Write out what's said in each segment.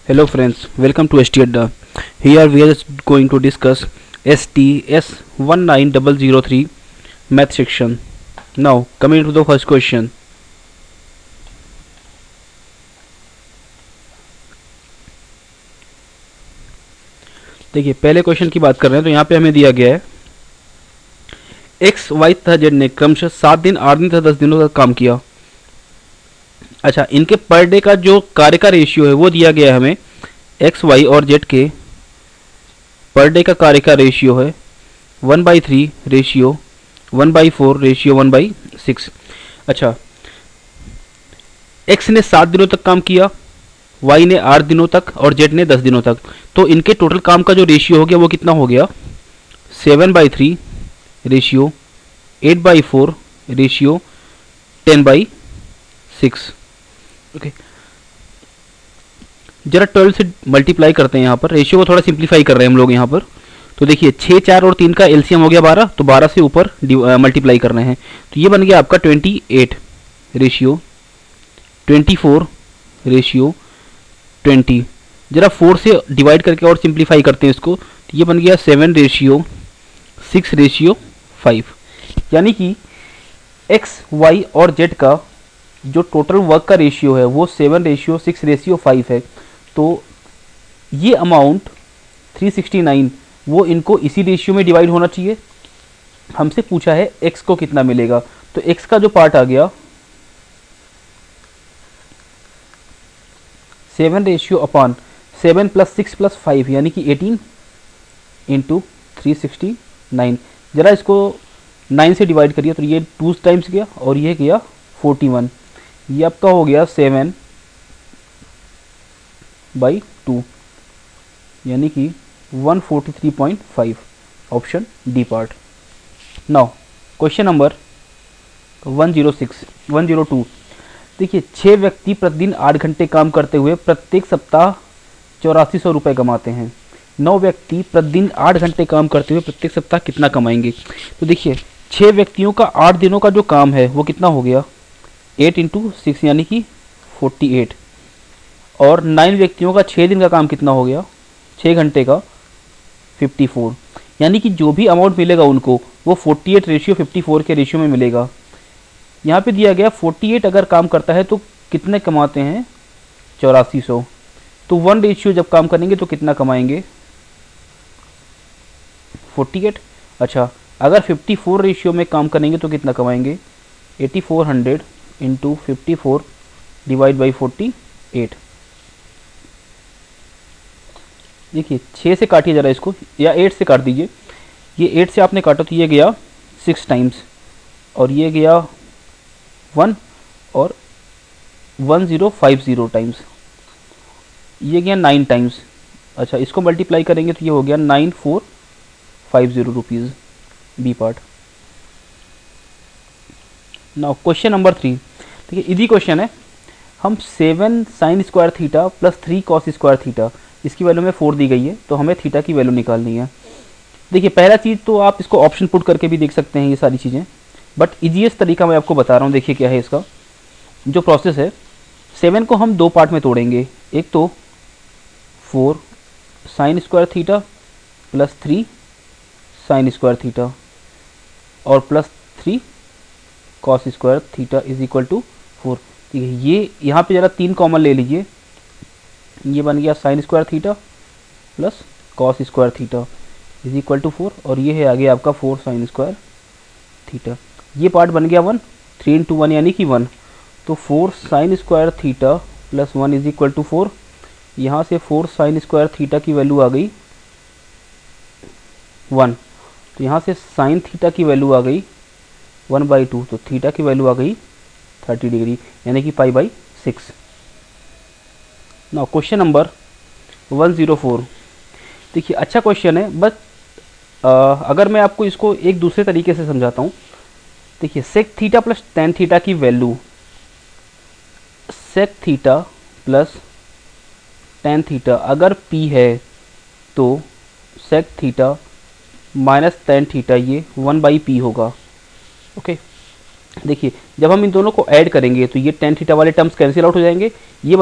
Hello friends, welcome to ST Adda. Here we are just going to discuss STS 19003 math section. Now coming to the first question. देखिए पहले question की बात कर रहे हैं तो यहाँ पे हमें दिया गया है एक्स वाई तथा जेड ने क्रमशः 7 दिन 8 दिन तथा 10 दिनों तक काम किया। अच्छा, इनके पर डे का जो कार्य का रेशियो है वो दिया गया है हमें। एक्स वाई और जेड के पर डे का कार्य का रेशियो है 1/3 रेशियो 1/4 रेशियो 1/6। अच्छा, एक्स ने 7 दिनों तक काम किया, वाई ने 8 दिनों तक और जेड ने 10 दिनों तक। तो इनके टोटल काम का जो रेशियो हो गया वो कितना हो गया 7/3 रेशियो 8/4 रेशियो 10/6। ओके, जरा 12 से मल्टीप्लाई करते हैं। यहाँ पर रेशियो को थोड़ा सिंप्लीफाई कर रहे हैं हम लोग यहाँ पर। तो देखिए 6, 4 और 3 का एलसीएम हो गया 12, तो 12 से ऊपर मल्टीप्लाई कर रहे हैं तो ये बन गया आपका 28 रेशियो 24 रेशियो 20। जरा 4 से डिवाइड करके और सिंप्लीफाई करते हैं इसको तो ये बन गया 7 रेशियो 6 रेशियो 5। यानी कि एक्स वाई और जेड का जो टोटल वर्क का रेशियो है वो 7 रेशियो 6 रेशियो 5 है। तो ये अमाउंट 369 वो इनको इसी रेशियो में डिवाइड होना चाहिए। हमसे पूछा है एक्स को कितना मिलेगा, तो एक्स का जो पार्ट आ गया 7 रेशियो अपॉन 7 + 6 + 5 यानी कि 18 इंटू 369। जरा इसको 9 से डिवाइड करिए तो ये 2 टाइम्स गया और ये गया 41। ये आपका हो गया 7/2 यानी कि 143.5। Option D part. Now question number 102। देखिए 6 व्यक्ति प्रतिदिन 8 घंटे काम करते हुए प्रत्येक सप्ताह 8400 रुपये कमाते हैं। 9 व्यक्ति प्रतिदिन 8 घंटे काम करते हुए प्रत्येक सप्ताह कितना कमाएंगे। तो देखिए 6 व्यक्तियों का 8 दिनों का जो काम है वो कितना हो गया 8 × 6 यानी कि 48। और 9 व्यक्तियों का 6 दिन का काम कितना हो गया 6 घंटे का 54। यानी कि जो भी अमाउंट मिलेगा उनको वो 48 रेशियो 54 के रेशियो में मिलेगा। यहाँ पे दिया गया 48 अगर काम करता है तो कितने कमाते हैं 8400। तो 1 रेशियो जब काम करेंगे तो कितना कमाएंगे 48। अच्छा, अगर 54 रेशियो में काम करेंगे तो कितना कमाएंगे 8400 इंटू 54 डिवाइड बाई 48। देखिए 6 से काटिए ज़रा इसको, या 8 से काट दीजिए। ये 8 से आपने काटा तो ये गया 6 टाइम्स और ये गया 1 और 1050 टाइम्स, ये गया 9 टाइम्स। अच्छा, इसको मल्टीप्लाई करेंगे तो ये हो गया 9450 rupees. B part. Now question number 3। देखिए इजी क्वेश्चन है। हम 7 sin square theta plus 3 cos square theta, इसकी वैल्यू में 4 दी गई है तो हमें थीटा की वैल्यू निकालनी है। देखिए पहला चीज़ तो आप इसको ऑप्शन पुट करके भी देख सकते हैं ये सारी चीज़ें, बट ईजीएस्ट तरीका मैं आपको बता रहा हूँ। देखिए क्या है इसका जो प्रोसेस है। 7 को हम 2 पार्ट में तोड़ेंगे। एक तो 4 sin square theta plus 3 sin square theta और plus 3 cos square theta is equal to 4। ठीक है, ये यहाँ पे ज़रा 3 कॉमन ले लीजिए। ये बन गया sin square theta plus cos square theta is equal to 4 और ये है आगे आपका 4 sin स्क्वायर थीटा। ये पार्ट बन गया 1, 3 × 1 यानी कि 1। तो 4 sin square theta plus 1 is equal to 4। यहाँ से 4 sin स्क्वायर थीटा की वैल्यू आ गई 1, तो यहाँ से sin थीटा की वैल्यू आ गई 1/2, तो थीटा की वैल्यू आ गई 30 डिग्री यानी कि π/6। Now question number 104। देखिए अच्छा क्वेश्चन है, बट अगर मैं आपको इसको एक दूसरे तरीके से समझाता हूँ। देखिए sec theta plus tan theta की वैल्यू, sec theta plus tan theta अगर p है तो sec theta minus tan theta ये 1/p होगा। ओके, देखिए जब हम इन दोनों को ऐड करेंगे तो ये टेन थीटा वाले टर्म्स कैंसिल आउट हो जाएंगे। ये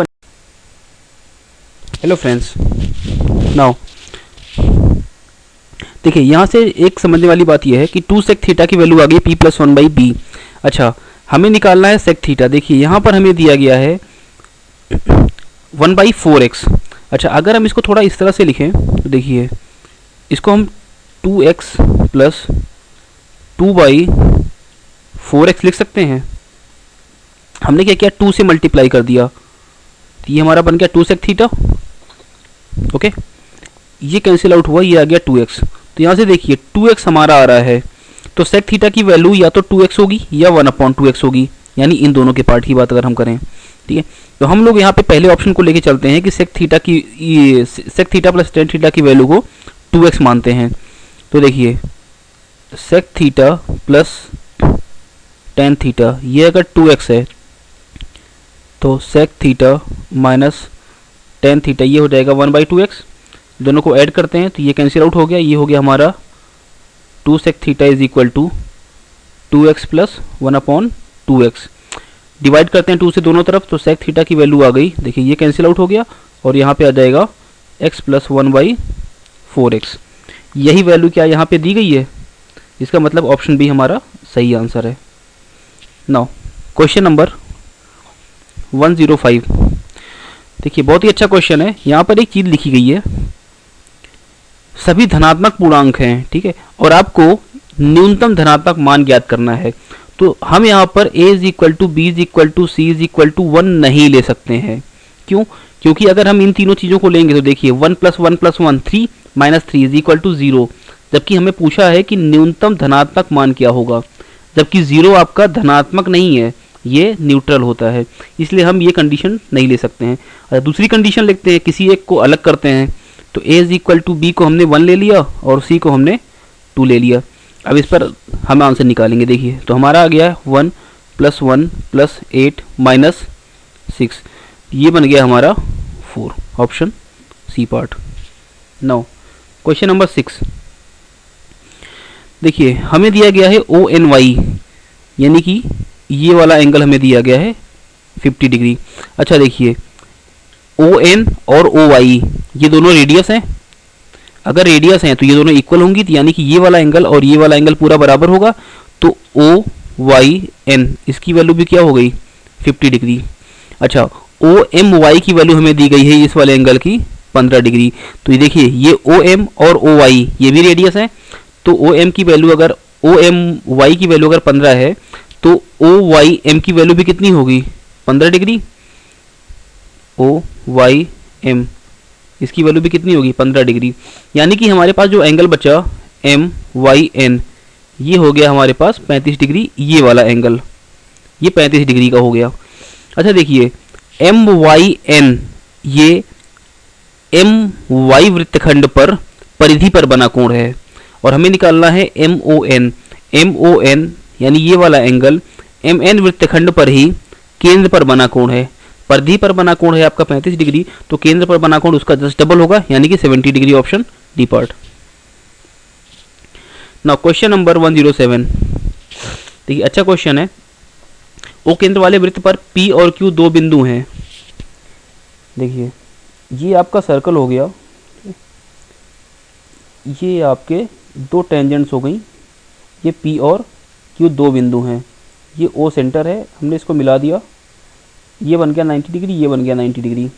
हेलो फ्रेंड्स, नाउ देखिए यहाँ से एक समझने वाली बात यह है कि 2 sec थीटा की वैल्यू आ गई p प्लस 1/b। अच्छा, हमें निकालना है sec थीटा। देखिए यहाँ पर हमें दिया गया है 1/4x। अच्छा, अगर हम इसको थोड़ा इस तरह से लिखें तो देखिए इसको हम 2x प्लस 2/4x लिख सकते हैं। हमने क्या किया, 2 से मल्टीप्लाई कर दिया तो ये हमारा बन गया 2 sec थीटा। ओके, ये कैंसिल आउट हुआ, ये आ गया 2x। तो यहाँ से देखिए 2x हमारा आ रहा है, तो sec थीटा की वैल्यू या तो 2x होगी या 1/2x होगी, यानी इन दोनों के पार्ट की बात अगर हम करें। ठीक है, तो हम लोग यहाँ पे पहले ऑप्शन को लेके चलते हैं कि sec theta plus tan theta की वैल्यू को 2x मानते हैं। तो देखिए sec theta plus tan theta, ये अगर 2x है तो sec theta minus tan theta ये हो जाएगा 1/2x। दोनों को ऐड करते हैं तो ये कैंसिल आउट हो गया, ये हो गया हमारा 2 sec theta is equal to 2x plus 1/2x। Divide करते हैं 2 से दोनों तरफ तो sec थीटा की वैल्यू आ गई, देखिए ये कैंसिल आउट हो गया और यहाँ पे आ जाएगा x प्लस 1/4x। यही वैल्यू क्या यहाँ पे दी गई है, इसका मतलब ऑप्शन बी हमारा सही आंसर है। Now question number 105। देखिए बहुत ही अच्छा क्वेश्चन है। यहाँ पर एक चीज़ लिखी गई है, सभी धनात्मक पूर्णांक हैं, ठीक है, और आपको न्यूनतम धनात्मक मान ज्ञात करना है। तो हम यहाँ पर a is equal to B is equal to C is equal to 1 नहीं ले सकते हैं। क्यों? क्योंकि अगर हम इन तीनों चीज़ों को लेंगे तो देखिए 1 + 1 + 1 3 - 3 इज इक्वल टू 0, जबकि हमें पूछा है कि न्यूनतम धनात्मक मान क्या होगा, जबकि 0 आपका धनात्मक नहीं है, ये न्यूट्रल होता है, इसलिए हम ये कंडीशन नहीं ले सकते हैं। अगर दूसरी कंडीशन लिखते हैं, किसी एक को अलग करते हैं, तो a is equal to B को हमने 1 ले लिया और c को हमने 2 ले लिया। अब इस पर हम आंसर निकालेंगे। देखिए तो हमारा आ गया 1 + 1 + 8 - 6, ये बन गया हमारा 4, option C part. Now question number 6। देखिए हमें दिया गया है ONY, यानी कि ये वाला एंगल हमें दिया गया है 50 डिग्री। अच्छा देखिए ON और OY ये दोनों रेडियस हैं। अगर रेडियस हैं तो ये दोनों इक्वल होंगी, तो यानी कि ये वाला एंगल और ये वाला एंगल पूरा बराबर होगा। तो OYN इसकी वैल्यू भी क्या हो गई 50 डिग्री। अच्छा OMY की वैल्यू हमें दी गई है इस वाले एंगल की 15 डिग्री। तो ये देखिए ये OM और OY ये भी रेडियस है, तो OM की वैल्यू अगर OMY की वैल्यू अगर 15 है तो OYM की वैल्यू भी कितनी होगी 15 डिग्री। OYM इसकी वैल्यू भी कितनी होगी 15 डिग्री, यानी कि हमारे पास जो एंगल बचा MYN ये हो गया हमारे पास 35 डिग्री। ये वाला एंगल ये 35 डिग्री का हो गया। अच्छा देखिए MYN ये MY वृत्तखंड पर परिधि पर बना कोण है, और हमें निकालना है MON यानी ये वाला एंगल MN वृत्तखंड पर ही केंद्र पर बना कोण है। परिधि पर बना कोण है आपका 35 डिग्री, तो केंद्र पर बना कोण उसका जस्ट डबल होगा, यानी कि 70 degree, option D part. Now question number 107। देखिए अच्छा क्वेश्चन है। ओ केंद्र वाले वृत्त पर P और Q दो बिंदु हैं। देखिए ये आपका सर्कल हो गया, ये आपके दो टेंजेंट्स हो गई, ये P और Q दो बिंदु हैं, ये O सेंटर है, हमने इसको मिला दिया, ये बन गया 90 डिग्री, ये बन गया 90 डिग्री।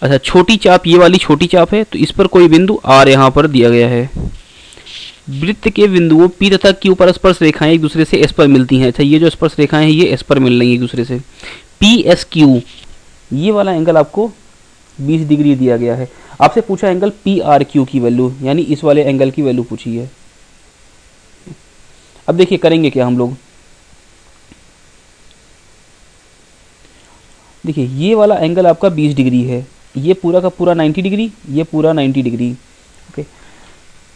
अच्छा छोटी चाप ये वाली छोटी चाप है, तो इस पर कोई बिंदु R यहाँ पर दिया गया है। वृत्त के बिंदुओं P तथा Q पर स्पर्श रेखाएं एक दूसरे से S पर मिलती हैं। अच्छा ये जो स्पर्श रेखाएं हैं ये S पर मिल रही हैं एक दूसरे से। PSQ ये वाला एंगल आपको 20 डिग्री दिया गया है। आपसे पूछा एंगल PRQ की वैल्यू, यानी इस वाले एंगल की वैल्यू पूछी है। अब देखिए करेंगे क्या हम लोग। देखिए ये वाला एंगल आपका 20 डिग्री है, ये पूरा का पूरा 90 डिग्री, ये पूरा 90 डिग्री। ओके,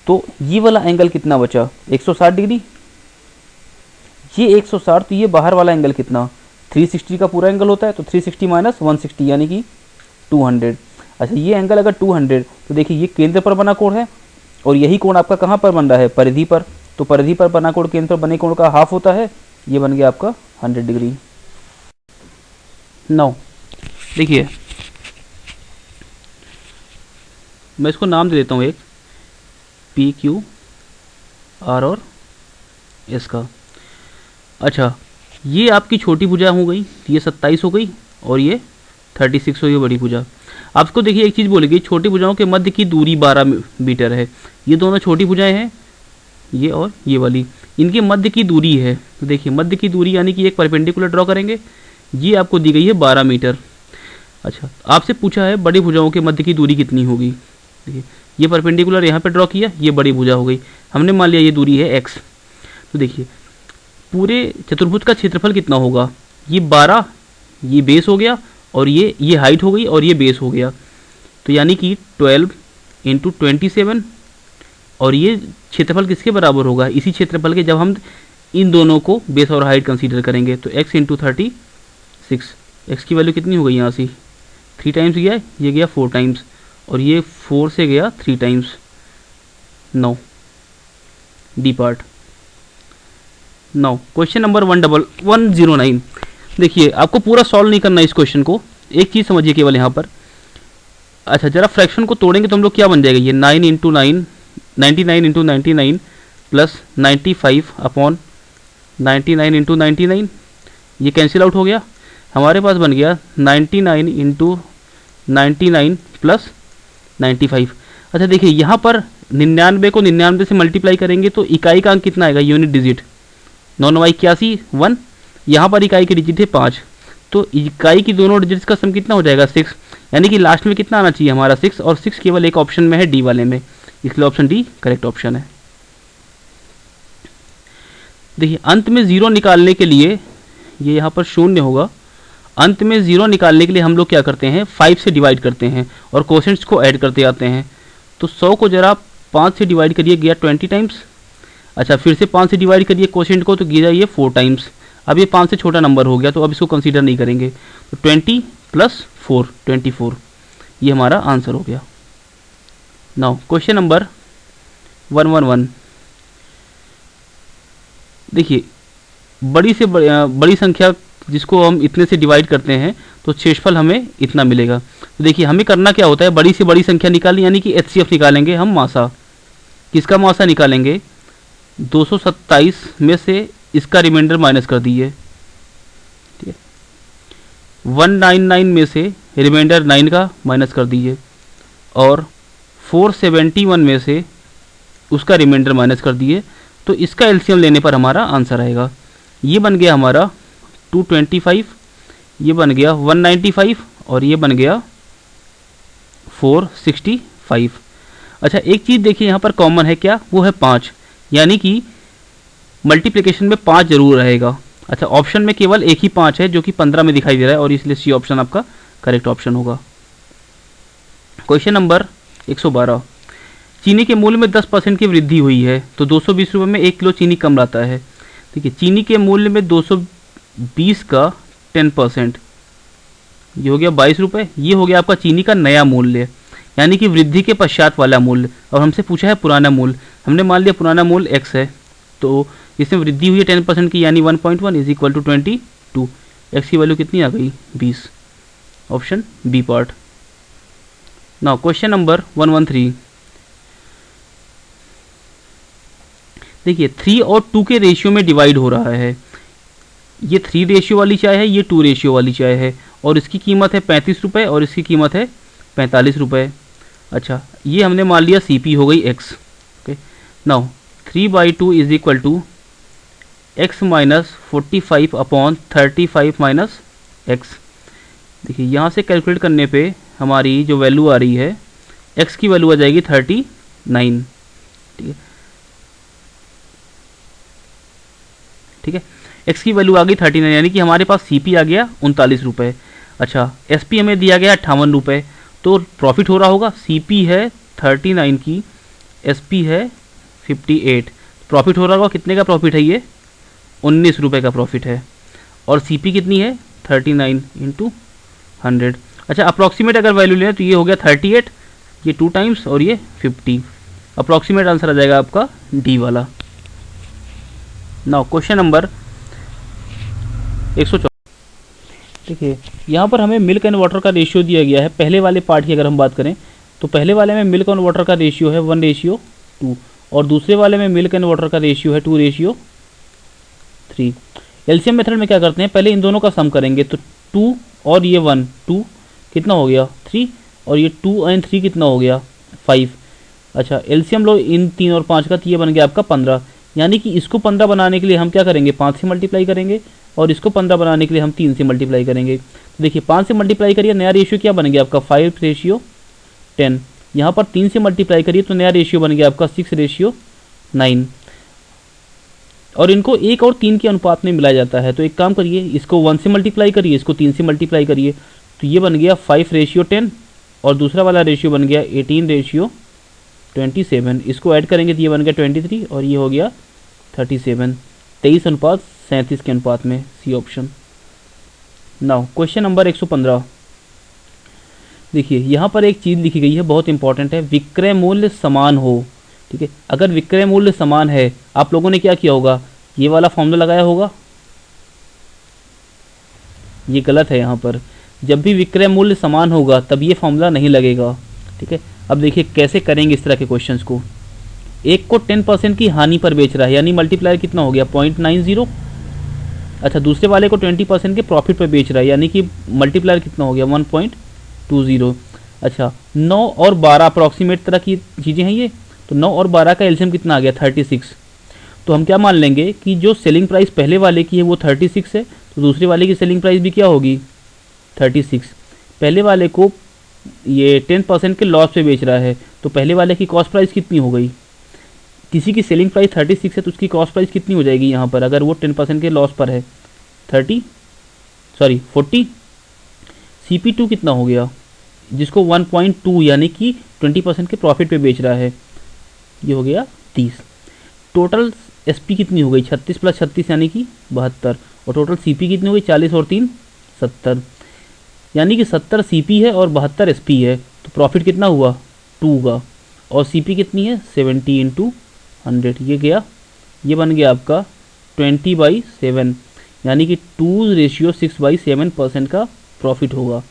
तो ये वाला एंगल कितना बचा 160 डिग्री, ये 160, तो ये बाहर वाला एंगल कितना 360 का पूरा एंगल होता है, तो 360 माइनस 160 यानी कि 200। अच्छा ये एंगल अगर 200, तो देखिए ये केंद्र पर बना कोण है, और यही कोण आपका कहाँ पर बन रहा है परिधि पर, तो परिधि पर बना कोण केंद्र पर बने कोण का हाफ होता है, ये बन गया आपका 100 डिग्री। नाउ देखिए मैं इसको नाम दे देता हूँ एक पी क्यू आर और एस का। अच्छा, ये आपकी छोटी भुजा हो गई, ये 27 हो गई और ये 36 हो गई बड़ी भुजा। आपको देखिए एक चीज़ बोलेगी, छोटी भुजाओं के मध्य की दूरी 12 मीटर है। ये दोनों छोटी भुजाएं हैं, ये और ये वाली, इनके मध्य की दूरी है। तो देखिए मध्य की दूरी यानी कि एक परपेंडिकुलर ड्रॉ करेंगे, ये आपको दी गई है 12 मीटर। अच्छा, आपसे पूछा है बड़ी भुजाओं के मध्य की दूरी कितनी होगी। देखिए ये परपेंडिकुलर यहाँ पे ड्रॉ किया, ये बड़ी भुजा हो गई, हमने मान लिया ये दूरी है x। तो देखिए पूरे चतुर्भुज का क्षेत्रफल कितना होगा, ये 12, ये बेस हो गया और ये हाइट हो गई और ये बेस हो गया। तो यानी कि 12 इंटू 27 और ये क्षेत्रफल किसके बराबर होगा, इसी क्षेत्रफल के, जब हम इन दोनों को बेस और हाइट कंसीडर करेंगे। तो x इंटू 36, x की वैल्यू कितनी हो गई, यहाँ से 3 टाइम्स गया, ये गया 4 टाइम्स और ये 4 से गया 3 times, 9 D part. Now question number 109। देखिए आपको पूरा सॉल्व नहीं करना इस क्वेश्चन को, एक चीज़ समझिए केवल यहाँ पर। अच्छा, जरा फ्रैक्शन को तोड़ेंगे तो हम लोग क्या बन जाएगा, ये 9 into 9, 99 into 99 plus 95 upon 99 into 99, ये कैंसिल आउट हो गया। हमारे पास बन गया 99 इंटू 99 प्लस 95। अच्छा देखिए यहाँ पर 99 को 99 से मल्टीप्लाई करेंगे तो इकाई का अंक कितना आएगा, यूनिट डिजिट, 9 9 81 1। यहाँ पर इकाई की डिजिट है 5, तो इकाई की दोनों डिजिट्स का सम कितना हो जाएगा 6, यानी कि लास्ट में कितना आना चाहिए हमारा 6, और 6 केवल एक ऑप्शन में है डी वाले में, इसलिए ऑप्शन डी करेक्ट ऑप्शन है। देखिए अंत में 0 निकालने के लिए, ये यहाँ पर शून्य होगा, अंत में 0 निकालने के लिए हम लोग क्या करते हैं, 5 से डिवाइड करते हैं और कोशेंट्स को ऐड करते आते हैं। तो 100 को जरा 5 से डिवाइड करिए, गया 20 टाइम्स। अच्छा फिर से 5 से डिवाइड करिए कोशेंट को, तो गया ये 4 टाइम्स। अब ये 5 से छोटा नंबर हो गया तो अब इसको कंसीडर नहीं करेंगे। तो 20 प्लस 4 24, ये हमारा आंसर हो गया। Now question number 111। देखिए बड़ी से बड़ी संख्या जिसको हम इतने से डिवाइड करते हैं तो शेषफल हमें इतना मिलेगा। तो देखिए हमें करना क्या होता है, बड़ी से बड़ी संख्या निकालनी, यानी कि HCF निकालेंगे हम, मासा। किसका मासा निकालेंगे, 227 में से इसका रिमाइंडर माइनस कर दीजिए, ठीक है। 199 में से रिमाइंडर 9 का माइनस कर दीजिए और 471 में से उसका रिमाइंडर माइनस कर दिए। तो इसका एलसीएम लेने पर हमारा आंसर आएगा, ये बन गया हमारा 225, ये बन गया 195 और ये बन गया 465। अच्छा एक चीज़ देखिए यहाँ पर कॉमन है क्या, वो है 5, यानी कि मल्टीप्लिकेशन में 5 जरूर रहेगा। अच्छा ऑप्शन में केवल एक ही 5 है जो कि 15 में दिखाई दे रहा है और इसलिए सी ऑप्शन आपका करेक्ट ऑप्शन होगा। Question number 112। चीनी के मूल्य में 10% की वृद्धि हुई है तो 220 रुपये में 1 किलो चीनी कम लाता है। देखिए चीनी के मूल्य में 220 का 10%, ये हो गया 22 रुपये, ये हो गया आपका चीनी का नया मूल्य, यानी कि वृद्धि के पश्चात वाला मूल्य। और हमसे पूछा है पुराना मूल्य, हमने मान लिया पुराना मूल्य x है, तो इसमें वृद्धि हुई है 10% की, यानी 1.1 इज इक्वल टू 22। x की वैल्यू कितनी आ गई, 20, option B part. Now question number 113। देखिए 3 और 2 के रेशियो में डिवाइड हो रहा है, ये 3 रेशियो वाली चाय है, ये 2 रेशियो वाली चाय है, और इसकी कीमत है 35 रुपये और इसकी कीमत है 45 रुपये। अच्छा ये हमने मान लिया CP हो गई x। Okay now 3/2 is equal to x minus 45 upon 35 minus x। देखिए यहाँ से कैलकुलेट करने पे हमारी जो वैल्यू आ रही है, x की वैल्यू आ जाएगी 39, ठीक है, ठीक है, x की वैल्यू आ गई 39, यानी कि हमारे पास CP आ गया 39 रुपये। अच्छा SP हमें दिया गया 58 रुपये, तो प्रॉफिट हो रहा होगा, CP है 39 की, SP है 58, प्रॉफिट हो रहा होगा, कितने का प्रॉफिट है ये, 19 रुपये का प्रॉफिट है, और CP कितनी है 39 इंटू 100। अच्छा अप्रॉक्सीमेट अगर वैल्यू लें तो ये हो गया 38, ये 2 टाइम्स और ये 50, अप्रॉक्सीमेट आंसर आ जाएगा आपका डी वाला। Now question number 114। देखिए यहाँ पर हमें मिल्क एंड वाटर का रेशियो दिया गया है। पहले वाले पार्ट की अगर हम बात करें तो पहले वाले में मिल्क एंड वाटर का रेशियो है 1:2 और दूसरे वाले में मिल्क एंड वाटर का रेशियो है 2:3। एलसीएम मेथड में क्या करते हैं, पहले इन दोनों का सम करेंगे, तो 2 और ये 1, 2 कितना हो गया 3, और ये 2 एंड 3 कितना हो गया 5। अच्छा एलसीएम लो इन 3 और 5 का, तो ये बन गया आपका 15। यानी कि इसको 15 बनाने के लिए हम क्या करेंगे, 5 से मल्टीप्लाई करेंगे, और इसको 15 बनाने के लिए हम 3 से मल्टीप्लाई करेंगे। तो देखिए 5 से मल्टीप्लाई करिए, नया रेशियो क्या बन गया आपका 5:10। यहाँ पर 3 से मल्टीप्लाई करिए तो नया रेशियो बन गया आपका 6:9। और इनको 1 और 3 के अनुपात में मिलाया जाता है। तो एक काम करिए, इसको 1 से मल्टीप्लाई करिए, इसको 3 से मल्टीप्लाई करिए, तो ये बन गया 5:10 और दूसरा वाला रेशियो बन गया 18:27। इसको ऐड करेंगे तो ये बन गया 23 और ये हो गया 37। 23:37 के अनुपात में, C option. Now question number 115। देखिए यहाँ पर एक चीज़ लिखी गई है, बहुत इंपॉर्टेंट है, विक्रय मूल्य समान हो। ठीक है, अगर विक्रय मूल्य समान है, आप लोगों ने क्या किया होगा, ये वाला फॉर्मूला लगाया होगा। ये गलत है, यहाँ पर जब भी विक्रय मूल्य समान होगा तब ये फॉर्मूला नहीं लगेगा। ठीक है, अब देखिए कैसे करेंगे इस तरह के क्वेश्चंस को। एक को 10% की हानि पर बेच रहा है, यानी मल्टीप्लायर कितना हो गया 0.90। अच्छा दूसरे वाले को 20% के प्रॉफिट पर बेच रहा है, यानी कि मल्टीप्लायर कितना हो गया 1.20। अच्छा 9 और 12 अप्रॉक्सीमेट तरह की चीज़ें हैं ये, तो 9 और 12 का एलसीएम कितना आ गया 36। तो हम क्या मान लेंगे कि जो सेलिंग प्राइस पहले वाले की है वो 36 है, तो दूसरे वाले की सेलिंग प्राइस भी क्या होगी 36। पहले वाले को ये 10% के लॉस पे बेच रहा है, तो पहले वाले की कॉस्ट प्राइस कितनी हो गई, किसी की सेलिंग प्राइस 36 है तो उसकी कॉस्ट प्राइस कितनी हो जाएगी यहाँ पर, अगर वो 10% के लॉस पर है 40। CP2 कितना हो गया, जिसको 1.2 यानी कि 20% के प्रॉफिट पे बेच रहा है, ये हो गया 30। टोटल SP कितनी हो गई 36 + 36 यानी कि 72, और टोटल CP कितनी हो गई 40 और 3 70, यानी कि 70 CP है और 72 SP है। तो प्रॉफिट कितना हुआ 2 का, और CP कितनी है 70 × 100, ये गया, ये बन गया आपका 20/7, यानी कि 2:6/7% का प्रॉफिट होगा।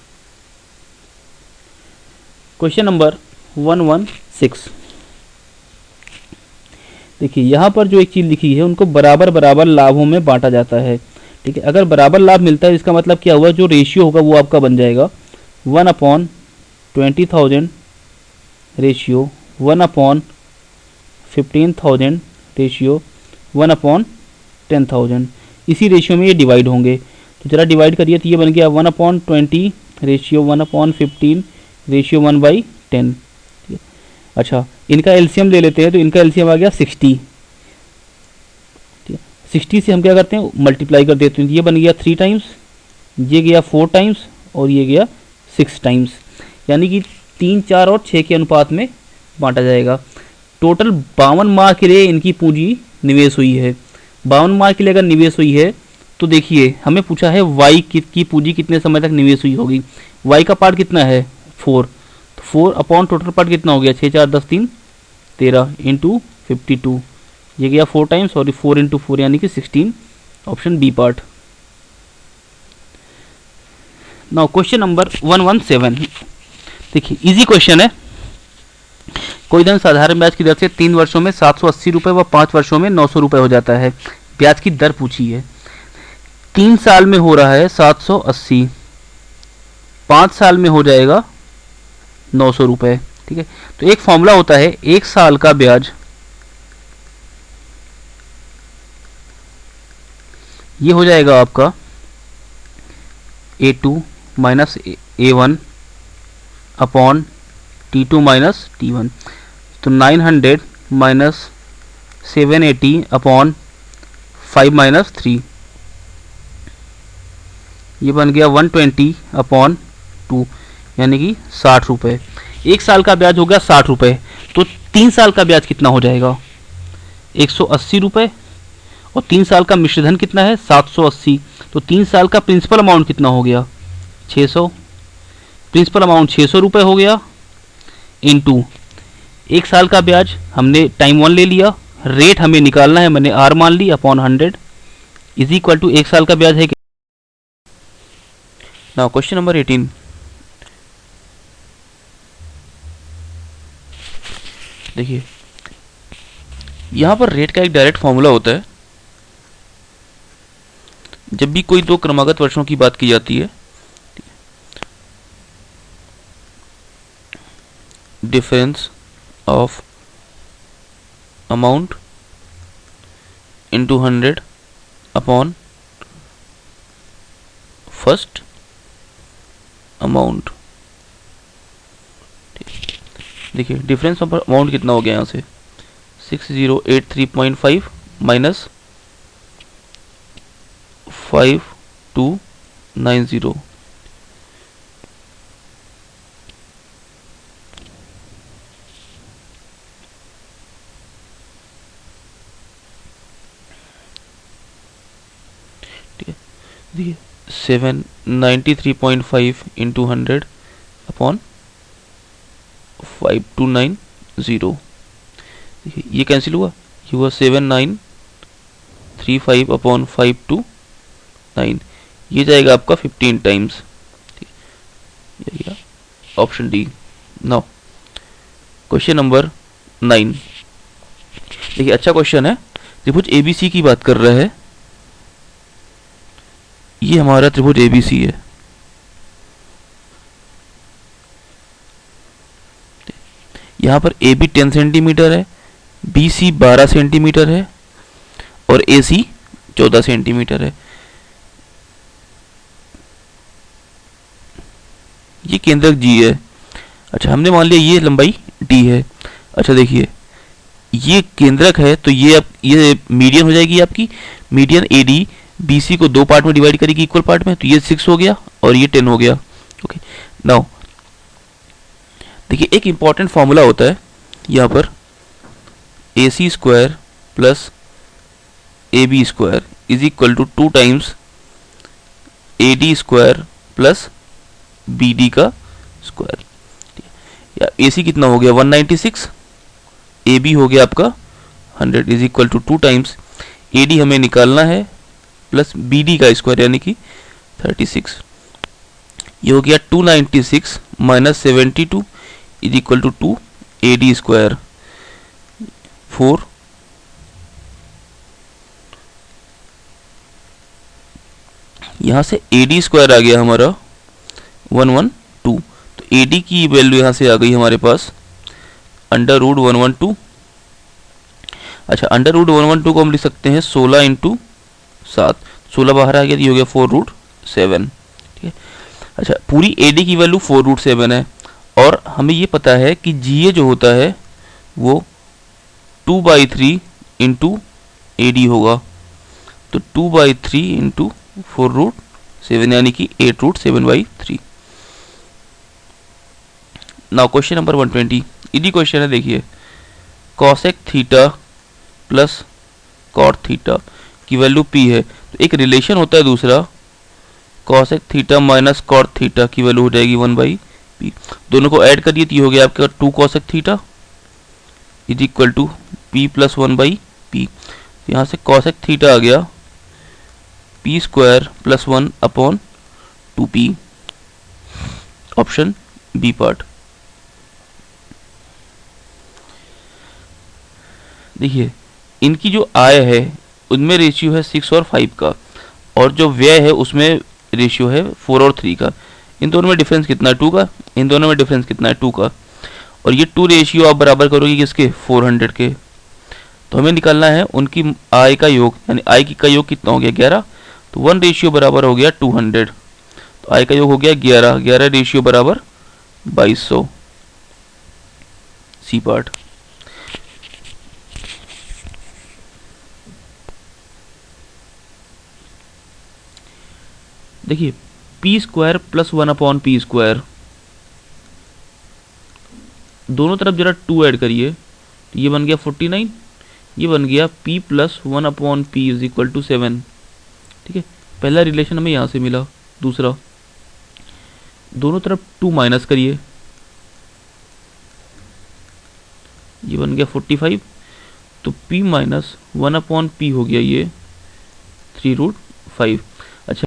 Question number 116। देखिए यहाँ पर जो एक चीज़ लिखी है, उनको बराबर बराबर लाभों में बांटा जाता है। ठीक है, अगर बराबर लाभ मिलता है इसका मतलब क्या हुआ, जो रेशियो होगा वो आपका बन जाएगा 1/20,000 रेशियो, 1/15,000 रेशियो, 1/10,000। इसी रेशियो में ये डिवाइड होंगे, तो जरा डिवाइड करिए, तो ये बन गया 1/20 रेशियो 1/15 रेशियो 1/10। अच्छा इनका एलसीएम ले लेते हैं, तो इनका एलसीएम आ गया 60। 60 से हम क्या करते हैं मल्टीप्लाई कर देते हैं, ये बन गया 3 टाइम्स, ये गया 4 टाइम्स और ये गया 6 टाइम्स, यानी कि 3, 4 और 6 के अनुपात में बांटा जाएगा। टोटल 52 माह के लिए इनकी पूंजी निवेश हुई है। 52 माह के लिए अगर निवेश हुई है तो देखिए हमें पूछा है वाई की पूंजी कितने समय तक निवेश हुई होगी। वाई का पार्ट कितना है 4, तो 4 अपॉन टोटल पार्ट कितना हो गया 6, 4, 10, 3, 13 × 52, ये गया 4 टाइम्स और 4 × 4 यानी कि 16, option B part. Now question number 117। देखिए इजी क्वेश्चन है। कोई धन साधारण ब्याज की दर से 3 वर्षों में 780 रुपये व 5 वर्षों में 900 रुपये हो जाता है। ब्याज की दर पूछी है। 3 साल में हो रहा है 780, 5 साल में हो जाएगा 900 रुपये। ठीक है, तो एक फॉर्मूला होता है, 1 साल का ब्याज ये हो जाएगा आपका A2 minus A1 upon T2 minus T1, तो 900 माइनस 780 अपॉन 5 माइनस 3, ये बन गया 120 अपॉन 2 यानी कि 60 रुपये। 1 साल का ब्याज हो गया 60 रुपये, तो 3 साल का ब्याज कितना हो जाएगा 180 रुपये, और 3 साल का मिश्रधन कितना है 780, तो 3 साल का प्रिंसिपल अमाउंट कितना हो गया 600, प्रिंसिपल अमाउंट 600 रुपये हो गया, इनटू 1 साल का ब्याज हमने टाइम 1 ले लिया, रेट हमें निकालना है मैंने R मान ली अपॉन 100 इज इक्वल टू 1 साल का ब्याज है। Now question number 18। देखिए यहाँ पर रेट का एक डायरेक्ट फॉर्मूला होता है जब भी कोई दो क्रमागत वर्षों की बात की जाती है। Difference of amount into 100 upon first amount. देखिए डिफरेंस ऑफ अमाउंट कितना हो गया यहाँ से 6083.5 माइनस 5290। ठीक है, देखिए 793.5 इंटू 100 अपॉन 5290। देखिए ये कैंसिल हुआ, ये हुआ 7935 अपॉन 529, ये जाएगा आपका 15 टाइम्स। ये गया option D. Now question number 9। देखिए अच्छा क्वेश्चन है, त्रिभुज एबीसी की बात कर रहा है। ये हमारा त्रिभुज एबीसी है। यहाँ पर ए बी 10 सेंटीमीटर है, बी सी 12 सेंटीमीटर है और ए सी 14 सेंटीमीटर है। ये केंद्रक जी है। अच्छा हमने मान लिया ये लंबाई डी है। अच्छा देखिए ये केंद्रक है तो ये अब ये मीडियन हो जाएगी आपकी। Median A D B C को दो पार्ट में डिवाइड करेगी इक्वल पार्ट में, तो ये 6 हो गया और ये 10 हो गया। ओके नाउ देखिए एक इंपॉर्टेंट फॉर्मूला होता है यहाँ पर, A C square plus A B square is equal to 2 times A D square plus B D का स्क्वायर। ए सी कितना हो गया 196, ए बी हो गया आपका 100 is equal to 2 times A D हमें निकालना है प्लस बी डी का स्क्वायर यानी कि 36। ये हो गया 296 minus 72 is equal to 2 A D square 4। यहाँ से ए डी स्क्वायर आ गया हमारा 112, तो ए डी की वैल्यू यहाँ से आ गई हमारे पास अंडर रूट 112। अच्छा अंडर रूट 112 को हम लिख सकते हैं 16 इंटू 7, 16 बाहर आ गया तो ये हो गया 4√7। ठीक है, अच्छा पूरी ए डी की वैल्यू 4√7 है और हमें ये पता है कि जी ए जो होता है वो 2/3 इंटू ए डी होगा, तो 2/3 इंटू 4√7 यानी कि 8√7/3। Now question number 120 easy question है। देखिए cosec theta plus cot theta की वैल्यू पी है, तो एक रिलेशन होता है दूसरा cosec theta minus cot theta की वैल्यू हो जाएगी 1/p। दोनों को ऐड करिए तो ये हो गया आपका 2 cosec theta is equal to p plus 1/p। यहाँ से कॉसेक थीटा आ गया p square plus 1 upon 2p। Option B part. देखिए इनकी जो आय है उनमें रेशियो है 6 और 5 का, और जो व्यय है उसमें रेशियो है 4 और 3 का। इन दोनों में डिफरेंस कितना है 2 का, इन दोनों में डिफरेंस कितना है 2 का, और ये 2 रेशियो आप बराबर करोगे किसके 400 के। तो हमें निकालना है उनकी आय का योग, यानी आय की का योग कितना हो गया 11, तो 1 रेशियो बराबर हो गया 200, तो आय का योग हो गया 11, 11 रेशियो बराबर 2200। C part. देखिए P square plus 1 upon P square, दोनों तरफ जरा 2 ऐड करिए तो ये बन गया 49, ये बन गया p plus 1 upon p is equal to 7। ठीक है, पहला रिलेशन हमें यहाँ से मिला। दूसरा दोनों तरफ 2 माइनस करिए, ये बन गया 45, तो p माइनस 1 अपॉन पी हो गया ये 3√5। अच्छा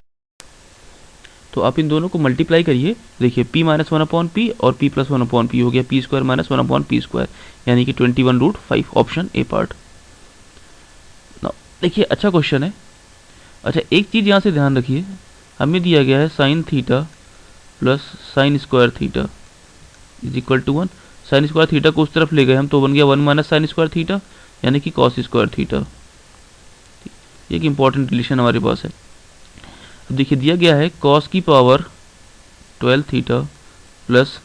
तो आप इन दोनों को मल्टीप्लाई करिए, देखिए p minus one upon P और p plus one upon P हो गया p square minus one upon P square, यानी कि 21√5, ऑप्शन ए पार्ट। देखिए अच्छा क्वेश्चन है। अच्छा एक चीज़ यहाँ से ध्यान रखिए, हमें दिया गया है sine theta plus sine square theta is equal to 1। Sine square theta को उस तरफ ले गए हम तो बन गया 1 माइनस साइन स्क्वायर थीटा, यानी कि कॉस स्क्वायर थीटा। ये एक इंपॉर्टेंट रिलेशन हमारे पास है। अब देखिए दिया गया है कॉस की पावर 12 थीटा प्लस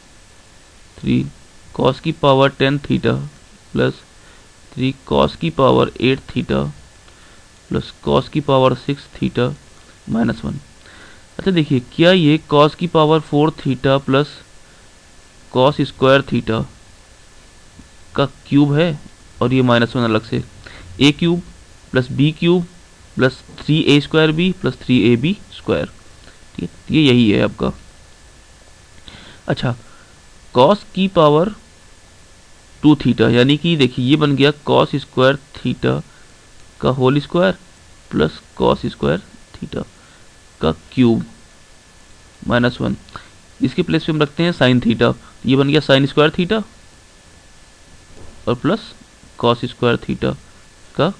3 कॉस की पावर 10 थीटा प्लस 3 कॉस की पावर 8 थीटा प्लस कॉस की पावर 6 थीटा माइनस 1। अच्छा देखिए क्या ये कॉस की power 4 theta plus cos square theta का क्यूब है, और ये माइनस 1 अलग से, A cube plus B cube plus 3a square B plus 3ab square, ठीक है, ये यही है आपका। अच्छा कॉस की पावर 2 थीटा, यानी कि देखिए ये बन गया कॉस स्क्वायर थीटा का whole square plus cos square theta का क्यूब माइनस 1। इसके प्लेस पे हम रखते हैं साइन थीटा, ये बन गया साइन स्क्वायर थीटा और प्लस कॉस स्क्वायर थीटा का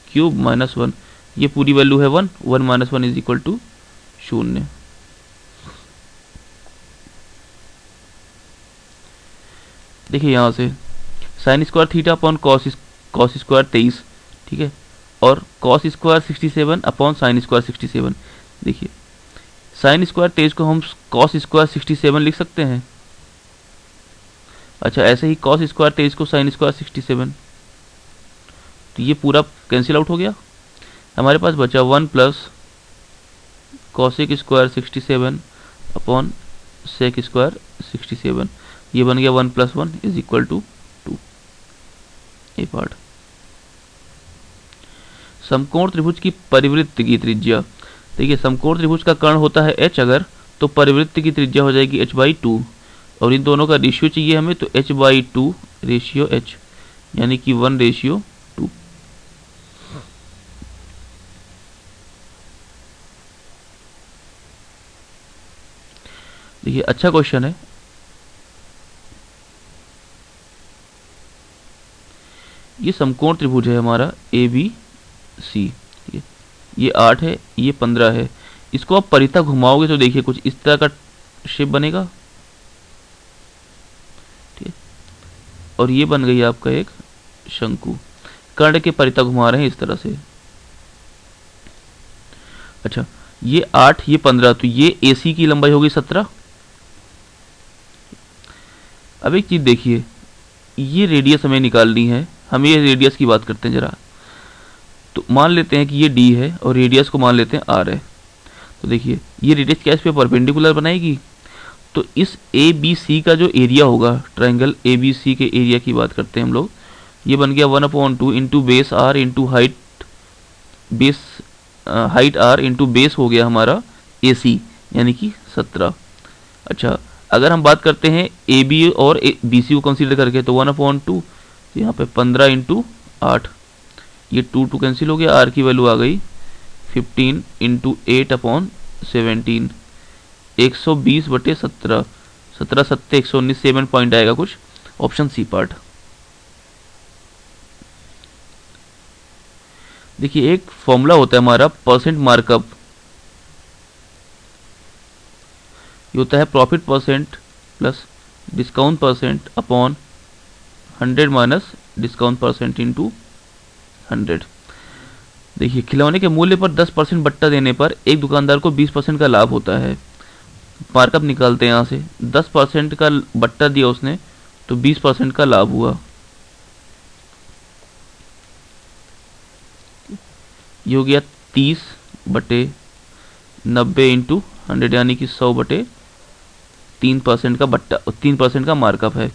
क्यूब माइनस 1। ये पूरी वैल्यू है 1, 1 माइनस 1 इज इक्वल टू 0। देखिए यहाँ से sign square theta upon cos square 23, ठीक है, और cos square 67 upon sine square 67। देखिए साइन स्क्वायर 23 को हम कॉस स्क्वायर 67 लिख सकते हैं। अच्छा ऐसे ही कॉस स्क्वायर 23 को साइन स्क्वायर 67, तो ये पूरा कैंसिल आउट हो गया। हमारे पास बचा 1 plus cosec square 67 upon sec square 67, ये बन गया 1 plus 1 is equal to 2, A part. समकोण त्रिभुज की परिवृत्त की त्रिज्या, देखिए समकोण त्रिभुज का कर्ण होता है h, अगर तो परिवृत्त की त्रिज्या हो जाएगी h/2, और इन दोनों का रेशियो चाहिए हमें, तो h/2 रेशियो h, यानी कि 1:2। देखिए अच्छा क्वेश्चन है। ये समकोण त्रिभुज है हमारा ABC, ठीक है, ये 8 है, ये 15 है। इसको आप परिता घुमाओगे तो देखिए कुछ इस तरह का शेप बनेगा, ठीक है, और ये बन गई आपका एक शंकु। कर्ण के परिता घुमा रहे हैं इस तरह से। अच्छा ये 8 ये 15, तो ये AC की लंबाई होगी 17। अब एक चीज देखिए, ये रेडियस हमें निकालनी है, हम ये रेडियस की बात करते हैं जरा। तो मान लेते हैं कि ये D है और रेडियस को मान लेते हैं R है। तो देखिए ये रेडियस क्या इस पे परपेंडिकुलर बनाएगी, तो इस ABC का जो एरिया होगा, ट्रायंगल ABC के एरिया की बात करते हैं हम लोग, ये बन गया 1/2 into base R into height, base height R into base हो गया हमारा AC, यानी कि 17। अच्छा अगर हम बात करते हैं AB और BC को कंसीडर करके, तो 1/2, यहाँ पे 15 इंटू 8, ये 2 कैंसिल हो गया, R की वैल्यू आ गई 15 इंटू 8/17, 120/17, 17 सत्ते 119, 7 पॉइंट आएगा कुछ, ऑप्शन सी पार्ट। देखिए एक फॉर्मूला होता है हमारा परसेंट मार्कअप, ये होता है profit percent plus discount percent upon 100 minus discount percent into 100। देखिए खिलौने के मूल्य पर 10% बट्टा देने पर एक दुकानदार को 20% का लाभ होता है। मार्कअप निकालते हैं यहाँ से, 10% का बट्टा दिया उसने तो 20% का लाभ हुआ, ये हो गया 30/90 इंटू 100, यानी कि 100/3% का बट्टा, 3% का मार्कअप है।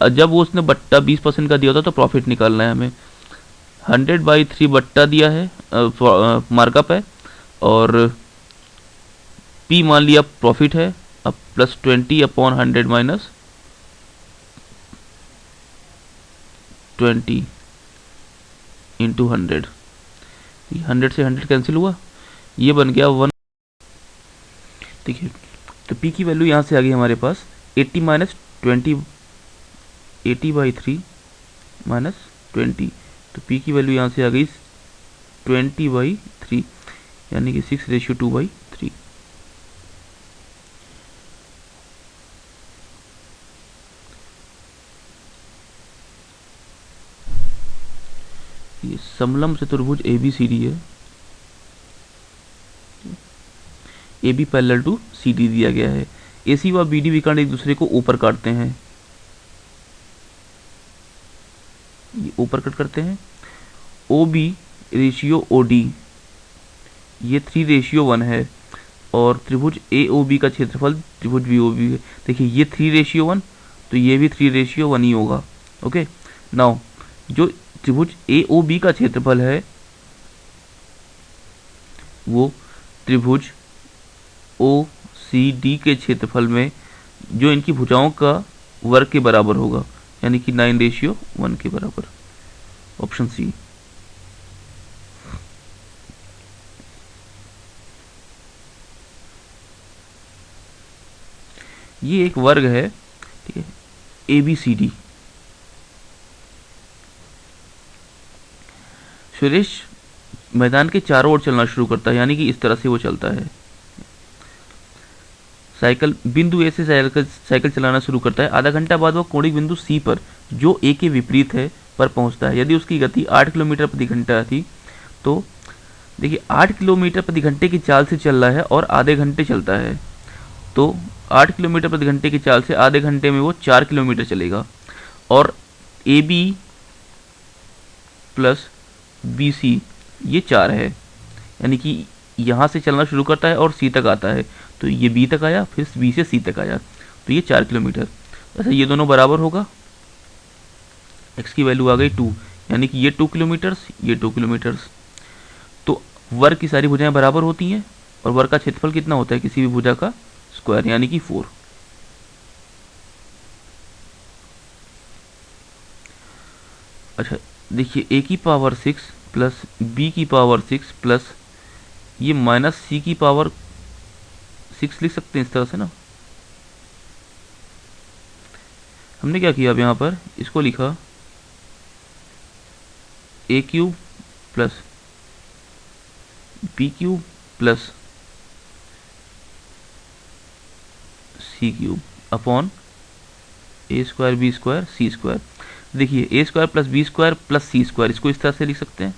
जब वो उसने बट्टा 20% का दिया था तो प्रॉफिट निकालना है हमें। 100/3 बट्टा दिया है, मार्कअप है, और P मान लिया प्रॉफिट है, अब प्लस 20/100 माइनस 20 इंटू 100, 100 से 100 कैंसिल हुआ, ये बन गया 1। देखिए, तो p की वैल्यू यहाँ से आ गई हमारे पास 80 माइनस 20, 80/3 माइनस 20, तो p की वैल्यू यहाँ से आ गई 20/3, यानी कि 6:2/3। ये समलंब चतुर्भुज ABCD है, AB पैरेलल टू CD दिया गया है। AC व BD विकर्ण एक दूसरे को ऊपर काटते हैं, ये ऊपर कट करते हैं। OB रेशियो OD ये 3:1 है, और त्रिभुज AOB का क्षेत्रफल त्रिभुज BOB है। देखिए ये 3:1, तो ये भी 3:1 ही होगा। ओके, नाउ जो त्रिभुज AOB का क्षेत्रफल है वो त्रिभुज OCD के क्षेत्रफल में जो इनकी भुजाओं का वर्ग के बराबर होगा, यानी कि 9:1 के बराबर। Option C. ये एक वर्ग है, ठीक है, ABCD। सुरेश मैदान के चारों ओर चलना शुरू करता है, यानी कि इस तरह से वो चलता है। साइकिल बिंदु ए से साइकिल चलाना शुरू करता है। आधा घंटा बाद वह कोणिक बिंदु सी पर, जो ए के विपरीत है, पर पहुंचता है। यदि उसकी गति 8 किलोमीटर प्रति घंटा थी, तो देखिए 8 किलोमीटर प्रति घंटे की चाल से चल रहा है और आधे घंटे चलता है, तो 8 किलोमीटर प्रति घंटे की चाल से आधे घंटे में वो 4 किलोमीटर चलेगा। और AB प्लस BC ये 4 है, यानी कि यहाँ से चलना शुरू करता है और C तक आता है, तो ये B तक आया, फिर B से C तक आया, तो ये 4 किलोमीटर। ऐसा ये दोनों बराबर होगा। x की वैल्यू आ गई 2, यानी कि ये 2 किलोमीटर्स, ये 2 किलोमीटर्स। तो वर्ग की सारी भुजाएं बराबर होती हैं, और वर्ग का क्षेत्रफल कितना होता है किसी भी भुजा का? स्क्वायर, यानी कि 4। अच्छा देखिए, a की पावर 6 प्लस b की पावर 6 प्लस ये माइनस c की पावर 6 लिख सकते हैं इस तरह से ना। हमने क्या किया अब यहाँ पर, इसको लिखा a³ plus b³ plus c³ upon a² b² c²। देखिए a² plus b² plus c², इसको इस तरह से लिख सकते हैं,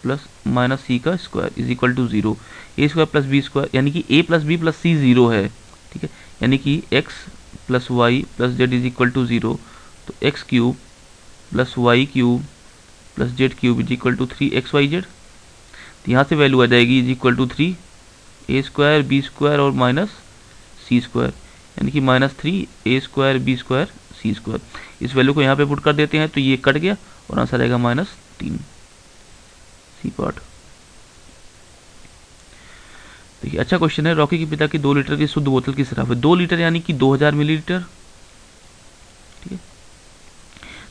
प्लस माइनस सी का square is equal to 0। a² plus b², यानी कि a plus B plus C 0 है, ठीक है, यानी कि x plus Y plus Z is equal to 0, तो x³ plus y³ plus z³ is equal to 3xyz। तो यहाँ से वैल्यू आ जाएगी is equal to 3 a² b² और माइनस c², यानी कि माइनस 3 a² b² c²। इस वैल्यू को यहाँ पे पुट कर देते हैं, तो ये कट गया और आंसर आएगा -3 सी पार्ट। देखिए अच्छा क्वेश्चन है। रॉकी के पिता की 2 लीटर की शुद्ध बोतल की शराब है। 2 लीटर यानी कि 2000 मिलीलीटर, ठीक है।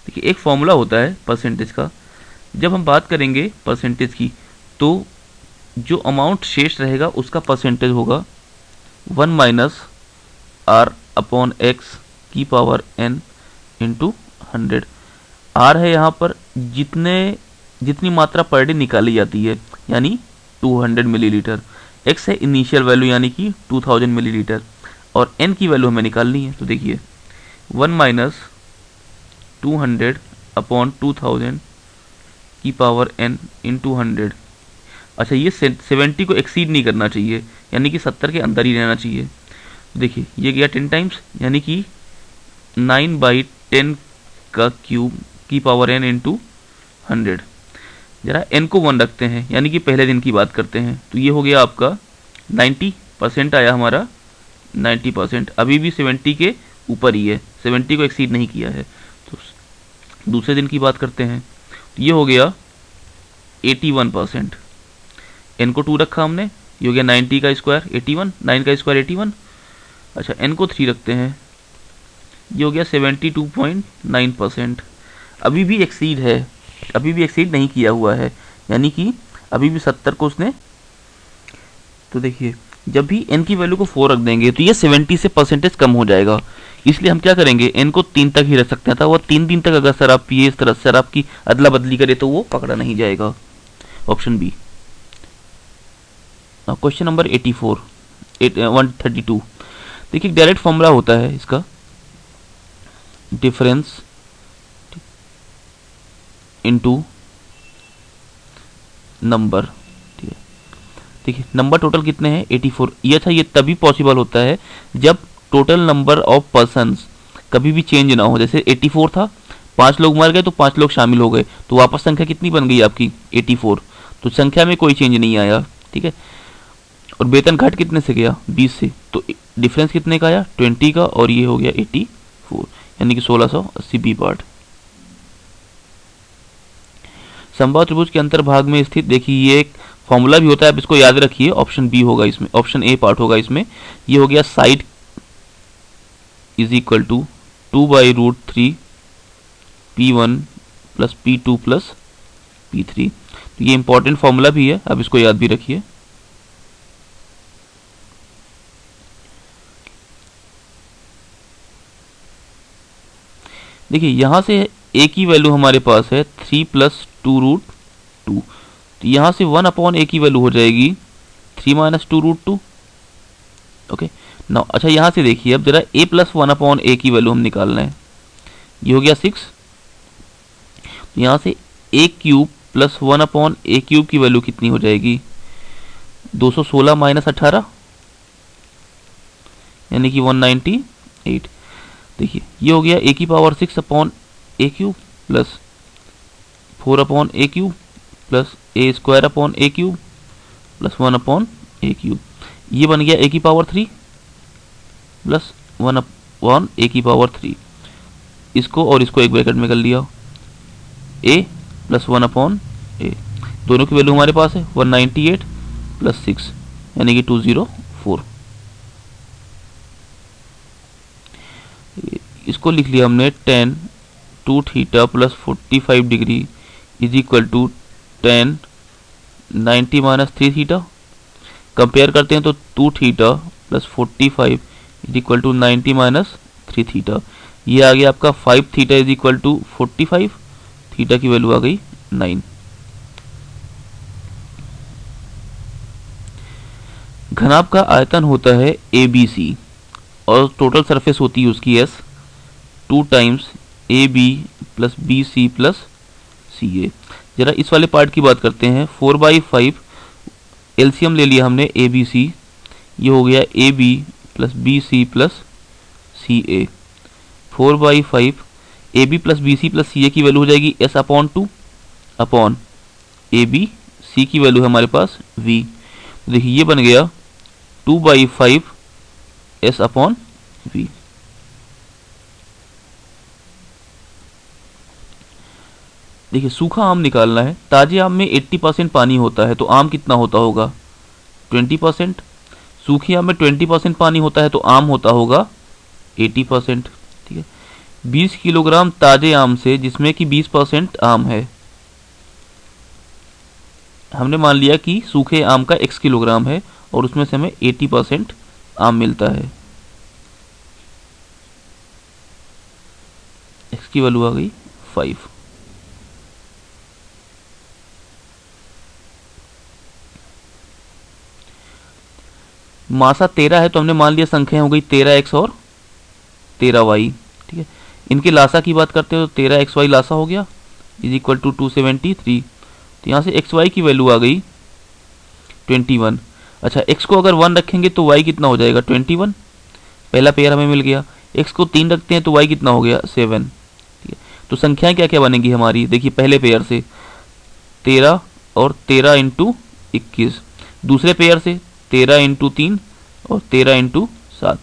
देखिए एक फॉर्मूला होता है परसेंटेज का। जब हम बात करेंगे परसेंटेज की, तो जो अमाउंट शेष रहेगा उसका परसेंटेज होगा 1 माइनस आर अपॉन एक्स की पावर n इंटू 100। आर है यहाँ पर जितनी मात्रा पर डे निकाली जाती है, यानी 200 मिलीलीटर। एक्स है इनिशियल वैल्यू, यानी कि 2000 मिलीलीटर, और एन की वैल्यू हमें निकालनी है। तो देखिए 1 माइनस 200 अपॉन 2000 की पावर n इंटू 100। अच्छा ये 70 को एक्सीड नहीं करना चाहिए, यानी कि 70 के अंदर ही रहना चाहिए। देखिए ये गया 10 टाइम्स, यानी कि 9/10 का क्यूब की पावर n इंटू 100। जरा n को 1 रखते हैं, यानी कि पहले दिन की बात करते हैं, तो ये हो गया आपका 90% आया हमारा, 90%। अभी भी 70 के ऊपर ही है, 70 को एक्सीड नहीं किया है। तो दूसरे दिन की बात करते हैं, तो ये हो गया 81%। n को 2 रखा हमने, ये हो गया 90 का स्क्वायर 81, 9 का स्क्वायर 81। अच्छा n को 3 रखते हैं, ये हो गया 72.9%। अभी भी एक्सीड है, अभी भी एक्सीड नहीं किया हुआ है, यानी कि अभी भी 70 को उसने। तो देखिए जब भी n की वैल्यू को 4 रख देंगे तो ये 70 से परसेंटेज कम हो जाएगा। इसलिए हम क्या करेंगे, n को 3 तक ही रख सकते हैं था। वो 3 दिन तक अगर शराब पिए इस तरह शराब की अदला बदली करे तो वो पकड़ा नहीं जाएगा। Option B. Question number 84 132। देखिए डायरेक्ट फॉर्मूला होता है इसका, डिफरेंस इनटू नंबर। ठीक है, देखिए नंबर टोटल कितने हैं 84। ये अच्छा, ये तभी पॉसिबल होता है जब टोटल नंबर ऑफ पर्सन्स कभी भी चेंज ना हो। जैसे 84 था, 5 लोग मर गए तो 5 लोग शामिल हो गए, तो वापस संख्या कितनी बन गई आपकी 84। तो संख्या में कोई चेंज नहीं आया। ठीक है, और वेतन घट कितने से गया 20 से, तो डिफरेंस कितने का आया 20 का, और ये हो गया 84, यानी कि 1680 बी पार्ट। समबाहु त्रिभुज के अंतर्भाग में स्थित, देखिए ये एक फॉर्मूला भी होता है, आप इसको याद रखिए। ऑप्शन बी होगा इसमें, ऑप्शन ए पार्ट होगा इसमें। ये हो गया side is equal to 2/√3 P1 plus P2 plus P3। तो ये इंपॉर्टेंट फॉर्मूला भी है, आप इसको याद भी रखिए। देखिए यहां से a की वैल्यू हमारे पास है 3 प्लस 2√2, तो यहां से 1/a की वैल्यू हो जाएगी 3 माइनस 2√2। ओके ना, अच्छा यहां से देखिए अब जरा a प्लस 1/a की वैल्यू हम निकाल रहे हैं। ये हो गया 6, तो यहां से a cube plus 1/a cube की वैल्यू कितनी हो जाएगी 216 माइनस 18, यानी कि 198। देखिए ये हो गया a की power 6/a cube plus 4/a cube plus a² cube plus 1/a cube. ये बन गया a की पावर 3 प्लस 1/a की पावर 3। इसको और इसको एक ब्रैकेट में कर लिया, a प्लस 1/a। दोनों की वैल्यू हमारे पास है 198 प्लस 6, यानी कि 204। इसको लिख लिया हमने tan 2 theta plus 45 degree is equal to tan 90 minus 3 theta. Compare करते हैं तो 2 theta plus 45 is equal to 90 minus 3 theta. ये आ गया आपका 5 theta is equal to 45, theta की वैल्यू आ गई 9। घनाभ का आयतन होता है ABC और टोटल सरफेस होती है उसकी S, 2 times AB plus BC plus CA। जरा इस वाले पार्ट की बात करते हैं। 4/5 एलसीएम ले लिया हमने ABC, ये हो गया AB plus BC plus CA। 4/5 AB plus BC plus CA की वैल्यू हो जाएगी S/2 अपॉन AB, C की वैल्यू है हमारे पास V। देखिए ये बन गया 2/5 S/V। देखिए सूखा आम निकालना है। ताजे आम में 80% पानी होता है, तो आम कितना होता होगा 20%। सूखी आम में 20% पानी होता है, तो आम होता होगा 80%। ठीक है, 20 किलोग्राम ताजे आम से जिसमें कि 20% आम है, हमने मान लिया कि सूखे आम का x किलोग्राम है और उसमें से हमें 80% आम मिलता है। x की वैल्यू आ गई 5। मासा 13 है, तो हमने मान लिया संख्या हो गई 13x और 13y। ठीक है, इनके लासा की बात करते हो तो 13xy लासा हो गया इज इक्वल टू 273। तो यहाँ से xy की वैल्यू आ गई 21। अच्छा x को अगर 1 रखेंगे तो y कितना हो जाएगा 21, पहला पेयर हमें मिल गया। x को 3 रखते हैं तो y कितना हो गया 7। ठीक है, तो संख्याएं क्या क्या बनेगी हमारी, देखिए पहले पेयर से 13 और 13 इंटू 21, दूसरे पेयर से 13 इंटू 3 और 13 इंटू 7।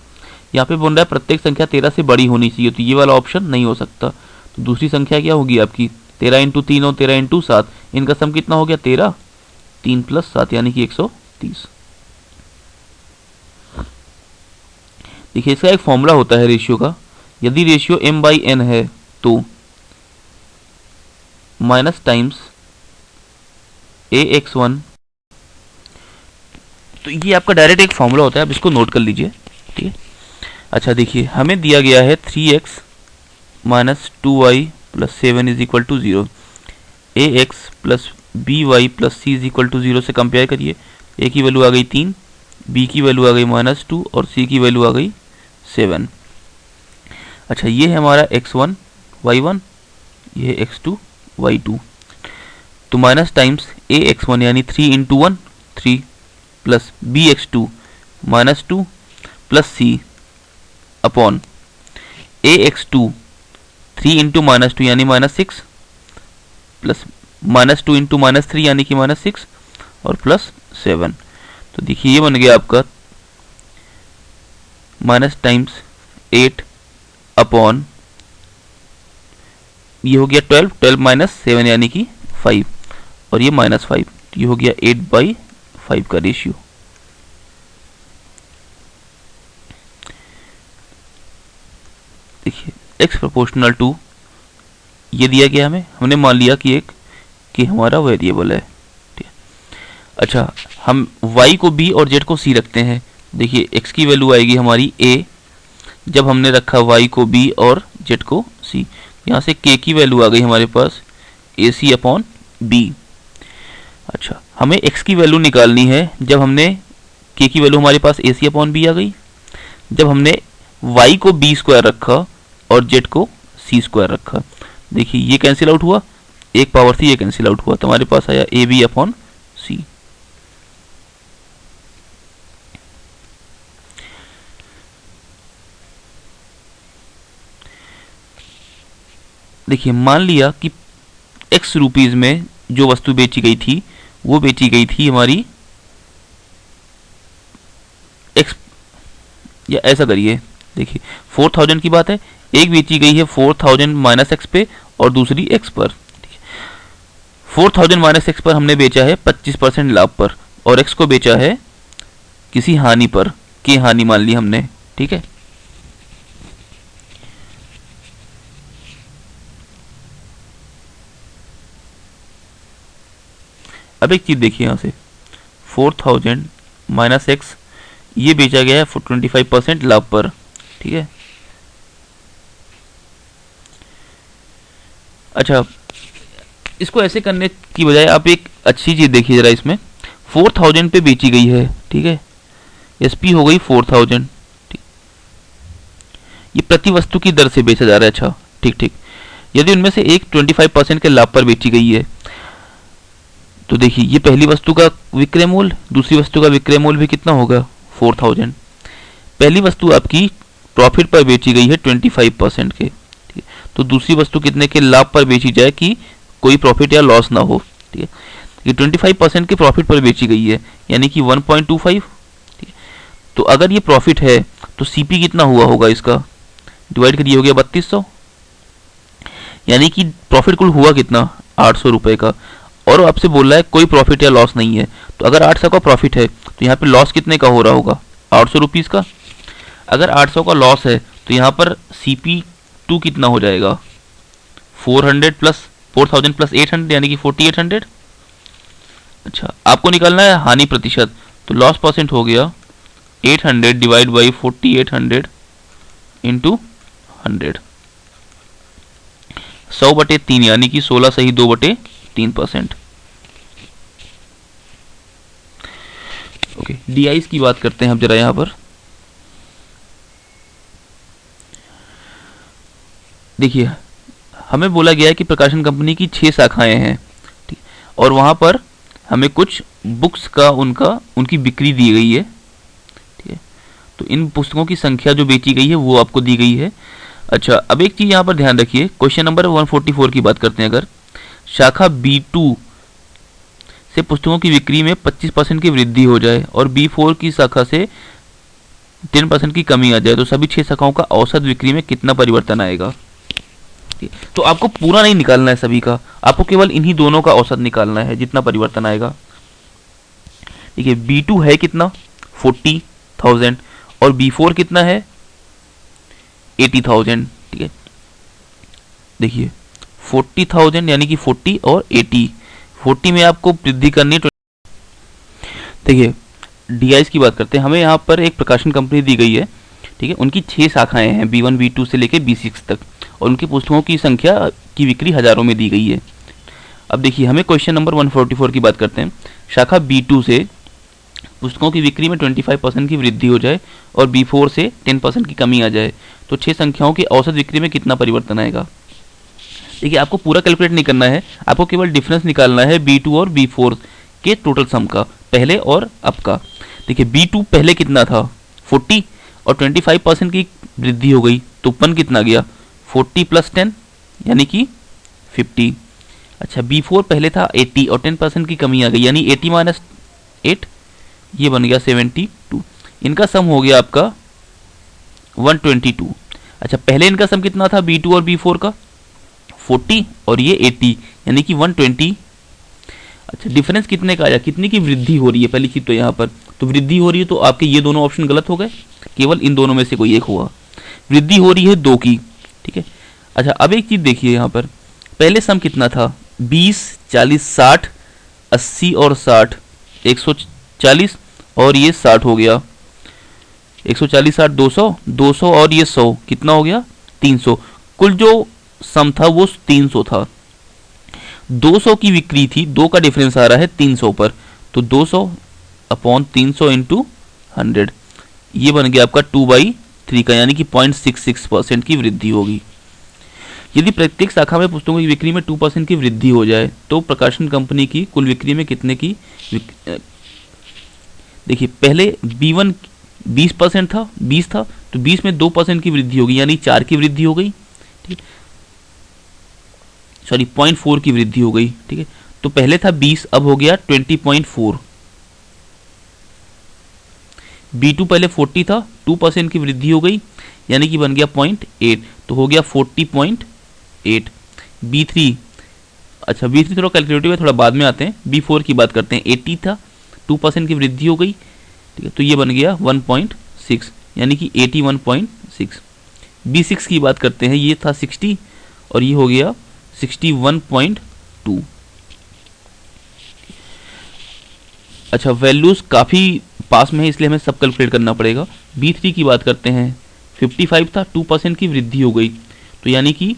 यहाँ पे बोल रहा है प्रत्येक संख्या 13 से बड़ी होनी चाहिए, तो ये वाला ऑप्शन नहीं हो सकता। तो दूसरी संख्या क्या होगी आपकी 13 इंटू 3 और 13 इंटू 7, इनका सम कितना हो गया 13, 3 प्लस 7 यानी कि 130। देखिए इसका एक फॉर्मूला होता है रेशियो का। यदि रेशियो m/n है तो माइनस टाइम्स ax1 तो ये आपका डायरेक्ट एक फॉर्मूला होता है, आप इसको नोट कर लीजिए, ठीक है। अच्छा देखिए, हमें दिया गया है 3x minus 2y plus 7 is equal to 0। A X plus B Y plus C is equal to 0 से कंपेयर करिए। ए की वैल्यू आ गई 3, बी की वैल्यू आ गई -2 और सी की वैल्यू आ गई 7। अच्छा, ये है हमारा x1 y1, ये है x2 y2। तो माइनस टाइम्स ए x1 यानी 3 into 1 3 plus B x2 -2 plus C upon A x2 3 into -2 यानी -6 प्लस -2 इंटू -3 यानी कि -6 और प्लस 7। तो देखिए ये बन गया आपका माइनस टाइम्स 8 अपॉन ये हो गया 12, 12 माइनस 7 यानी कि 5 और ये -5, तो ये हो गया 8/5 का रेशियो। देखिए x प्रोपोर्शनल टू ये दिया गया हमें, हमने मान लिया कि हमारा वेरिएबल है, ठीक है। अच्छा, हम y को b और z को c रखते हैं। देखिए x की वैल्यू आएगी हमारी a जब हमने रखा y को b और z को c। यहाँ से k की वैल्यू आ गई हमारे पास ac अपॉन b। अच्छा, हमें x की वैल्यू निकालनी है जब हमने k की वैल्यू हमारे पास ac अपॉन b आ गई, जब हमने y को b स्क्वायर रखा और z को c स्क्वायर रखा। देखिए ये कैंसिल आउट हुआ, एक पावर थी, ये कैंसिल आउट हुआ, तो हमारे पास आया ए बी अपॉन सी। देखिए मान लिया कि x रुपीज में जो वस्तु बेची गई थी वो बेची गई थी हमारी x, या ऐसा करिए, देखिए 4000 की बात है, एक बेची गई है 4000 माइनस एक्स पे और दूसरी x पर। 4000 माइनस एक्स पर हमने बेचा है 25% लाभ पर और x को बेचा है किसी हानि पर, की हानि मान ली हमने, ठीक है। अब एक चीज देखिए, यहाँ से 4000 माइनस एक्स ये बेचा गया है 25% लाभ पर, ठीक है। अच्छा, इसको ऐसे करने की बजाय आप एक अच्छी चीज देखिए जरा, इसमें 4000 पे बेची गई है, ठीक है, एसपी हो गई 4000, ठीक, ये प्रति वस्तु की दर से बेचा जा रहा है। अच्छा ठीक ठीक, यदि उनमें से एक 25% के लाभ पर बेची गई है, तो देखिए ये पहली वस्तु का विक्रय मूल्य, दूसरी वस्तु का विक्रय मूल्य भी कितना होगा 4000। पहली वस्तु आपकी प्रॉफिट पर बेची गई है 25% के, ठीक है, तो दूसरी वस्तु कितने के लाभ पर बेची जाए कि कोई प्रॉफिट या लॉस ना हो, ठीक है। ये 25% के प्रॉफिट पर बेची गई है यानी कि 1.25, ठीक है। तो अगर ये प्रॉफिट है तो सीपी कितना हुआ होगा, इसका डिवाइड करिए, हो गया 3200, यानी कि प्रॉफिट कुल हुआ कितना 800 रुपए का। और आपसे बोल रहा है कोई प्रॉफिट या लॉस नहीं है, तो अगर 800 का प्रॉफिट है तो यहाँ पे लॉस कितने का हो रहा होगा 800 रुपीज़ का। अगर 800 का लॉस है तो यहाँ पर CP2 कितना हो जाएगा 400 प्लस 4000 प्लस 800 यानी कि 4800। अच्छा, आपको निकालना है हानि प्रतिशत, तो लॉस परसेंट हो गया 800 डिवाइड बाई 4800 इंटू 100, 100/3 यानी कि 16 सही 2/3%। ओके, DIs की बात करते हैं अब जरा यहाँ पर। देखिए हमें बोला गया है कि प्रकाशन कंपनी की 6 शाखाएं हैं, ठीक, और वहाँ पर हमें कुछ बुक्स का उनकी बिक्री दी गई है, ठीक है। तो इन पुस्तकों की संख्या जो बेची गई है वो आपको दी गई है। अच्छा, अब एक चीज़ यहाँ पर ध्यान रखिए, क्वेश्चन नंबर 144 की बात करते हैं। अगर शाखा B2 से पुस्तकों की बिक्री में 25% की वृद्धि हो जाए और B4 की शाखा से 10% की कमी आ जाए तो सभी 6 शाखाओं का औसत बिक्री में कितना परिवर्तन आएगा। तो आपको पूरा नहीं निकालना है सभी का, आपको केवल इन्हीं दोनों का औसत निकालना है जितना परिवर्तन आएगा। देखिए B2 है कितना 40,000 और B4 कितना है 80,000, ठीक है। देखिए 40,000 यानी कि 40 और 80, 40 में आपको वृद्धि करनी है। देखिए डीआईज की बात करते हैं, हमें यहाँ पर एक प्रकाशन कंपनी दी गई है, ठीक है। उनकी 6 शाखाएं हैं, B1 B2 से लेकर B6 तक, और उनकी पुस्तकों की संख्या की बिक्री हजारों में दी गई है। अब देखिए, हमें क्वेश्चन नंबर 144 की बात करते हैं। शाखा B2 से पुस्तकों की बिक्री में 25% की वृद्धि हो जाए और B4 से 10% की कमी आ जाए तो 6 संख्याओं की औसत बिक्री में कितना परिवर्तन आएगा। देखिए, आपको पूरा कैलकुलेट नहीं करना है, आपको केवल डिफरेंस निकालना है B2 और B4 के टोटल सम का, पहले और अब का। देखिए, B2 पहले कितना था 40 और 25% की वृद्धि हो गई तो उपन कितना गया 40 + 10 यानी कि 50। अच्छा, B4 पहले था 80 और 10% की कमी आ गई यानी 80 - 8, ये बन गया 72। इनका सम हो गया आपका 122। अच्छा, पहले इनका सम कितना था B2 और B4 का 40 और ये 80 यानी कि 120। अच्छा, डिफरेंस कितने का आया, कितने की वृद्धि हो रही है, पहली चीज तो यहाँ पर तो वृद्धि हो रही है, तो आपके ये दोनों ऑप्शन गलत हो गए, केवल इन दोनों में से कोई एक होगा। वृद्धि हो रही है 2 की, ठीक है। अच्छा, अब एक चीज देखिए, यहाँ पर पहले सम कितना था 20 40 60 80 और 60 140 और ये 60 हो गया, 140 60 200 200 और ये 100 कितना हो गया 300। कुल जो सम था वो 300 था। 200 की बिक्री थी, 2 का डिफरेंस आ रहा है 300 पर, तो 200/300 × 100, ये बन गया आपका 2/3 का, यानी कि 0.66% की वृद्धि होगी। यदि प्रत्येक शाखा में पुस्तकों की बिक्री में 2% की वृद्धि हो जाए तो प्रकाशन कंपनी की कुल बिक्री में कितने की देखिए, पहले B1 20% था, 20 था, तो 20 में 2% की वृद्धि होगी यानी 4 की वृद्धि हो गई, ठीक, सॉरी 0.4 की वृद्धि हो गई, ठीक है। तो पहले था 20, अब हो गया 20.4। B2 पहले 40 था, 2% की वृद्धि हो गई यानी कि बन गया 0.8, तो हो गया 40.8। B3, अच्छा B3 थोड़ा कैलकुलेटिव है, थोड़ा बाद में आते हैं। B4 की बात करते हैं, 80 था, 2% की वृद्धि हो गई, ठीक है, तो ये बन गया 1.6 यानी कि 81.6। B6 की बात करते हैं, ये था 60 और ये हो गया 61.2। अच्छा, वैल्यूज काफ़ी पास में है इसलिए हमें सब कैलकुलेट करना पड़ेगा। B3 की बात करते हैं, 55 था, 2% की वृद्धि हो गई, तो यानी कि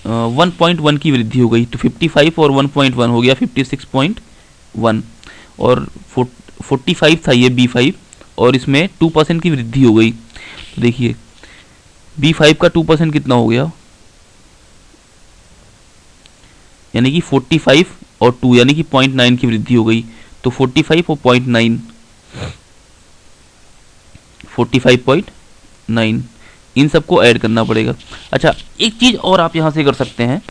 1.1 की वृद्धि हो गई, तो 55 और 1.1 हो गया 56.1। और 45 था ये B5 और इसमें 2% की वृद्धि हो गई, तो देखिए B5 का 2% कितना हो गया यानी कि 45 और 2 यानी कि 0.9 की वृद्धि हो गई, तो 45 और 0.9 45.9, इन सबको ऐड करना पड़ेगा। अच्छा, एक चीज और आप यहां से कर सकते हैं,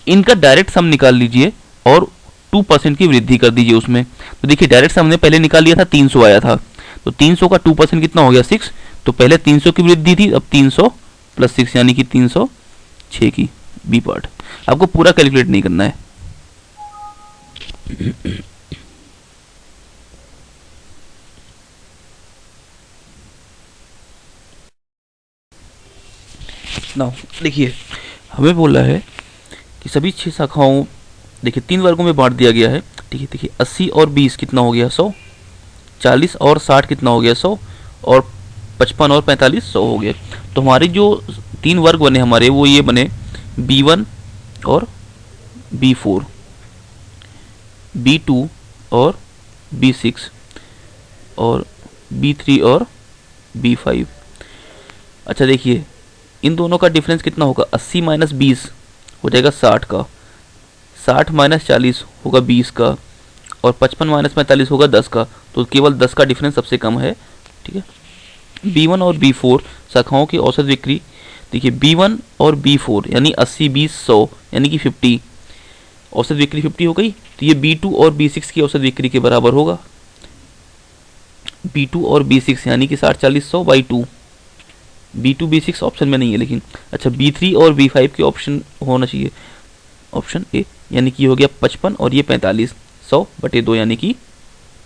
इनका डायरेक्ट सम निकाल लीजिए और 2% की वृद्धि कर दीजिए उसमें। तो देखिए, डायरेक्ट सम हमने पहले निकाल लिया था, 300 आया था, तो 300 का 2% कितना हो गया 6, तो पहले 300 की वृद्धि थी, अब 300 + 6 यानी कि 306 की बी पार्ट। आपको पूरा कैलकुलेट नहीं करना है। ना देखिए, हमें बोला है कि सभी 6 शाखाओं, देखिए 3 वर्गों में बांट दिया गया है, ठीक है। देखिए 80 और 20 कितना हो गया 100, 40 और 60 कितना हो गया 100, और 55 और 45 100 हो गया। तो हमारे जो 3 वर्ग बने हमारे, वो ये बने B1 और B4, B2 और B6 और B3 और B5। अच्छा, देखिए इन दोनों का डिफरेंस कितना होगा, 80 - 20 हो जाएगा 60 का, 60 - 40 होगा 20 का, और 55 - 45 होगा 10 का, तो केवल 10 का डिफरेंस सबसे कम है, ठीक है। B1 और B4 शाखाओं की औसत बिक्री, देखिए B1 और B4 यानी 80 20 100 यानी कि 50, औसत बिक्री 50 हो गई, तो ये B2 और B6 की औसत बिक्री के बराबर होगा। B2 और B6 यानी कि 60 40 100/2, B2 B6 ऑप्शन में नहीं है लेकिन। अच्छा, B3 और B5 के ऑप्शन होना चाहिए, ऑप्शन ए, यानी कि हो गया 55 और ये 45, 100/2 यानी कि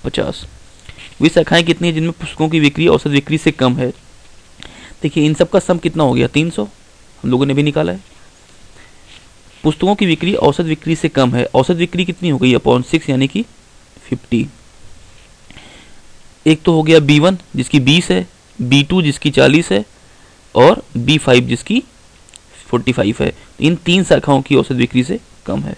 50। वे शाखाएं कितनी है जिनमें पुस्तकों की बिक्री औसत बिक्री से कम है। देखिए इन सब का सम कितना हो गया 300, हम लोगों ने भी निकाला है। पुस्तकों की बिक्री औसत बिक्री से कम है, औसत बिक्री कितनी हो गई 6 यानी कि 50। एक तो हो गया B1 जिसकी 20 है, B2 जिसकी 40 है और B5 जिसकी 45 है। इन 3 शाखाओं की औसत बिक्री से कम है।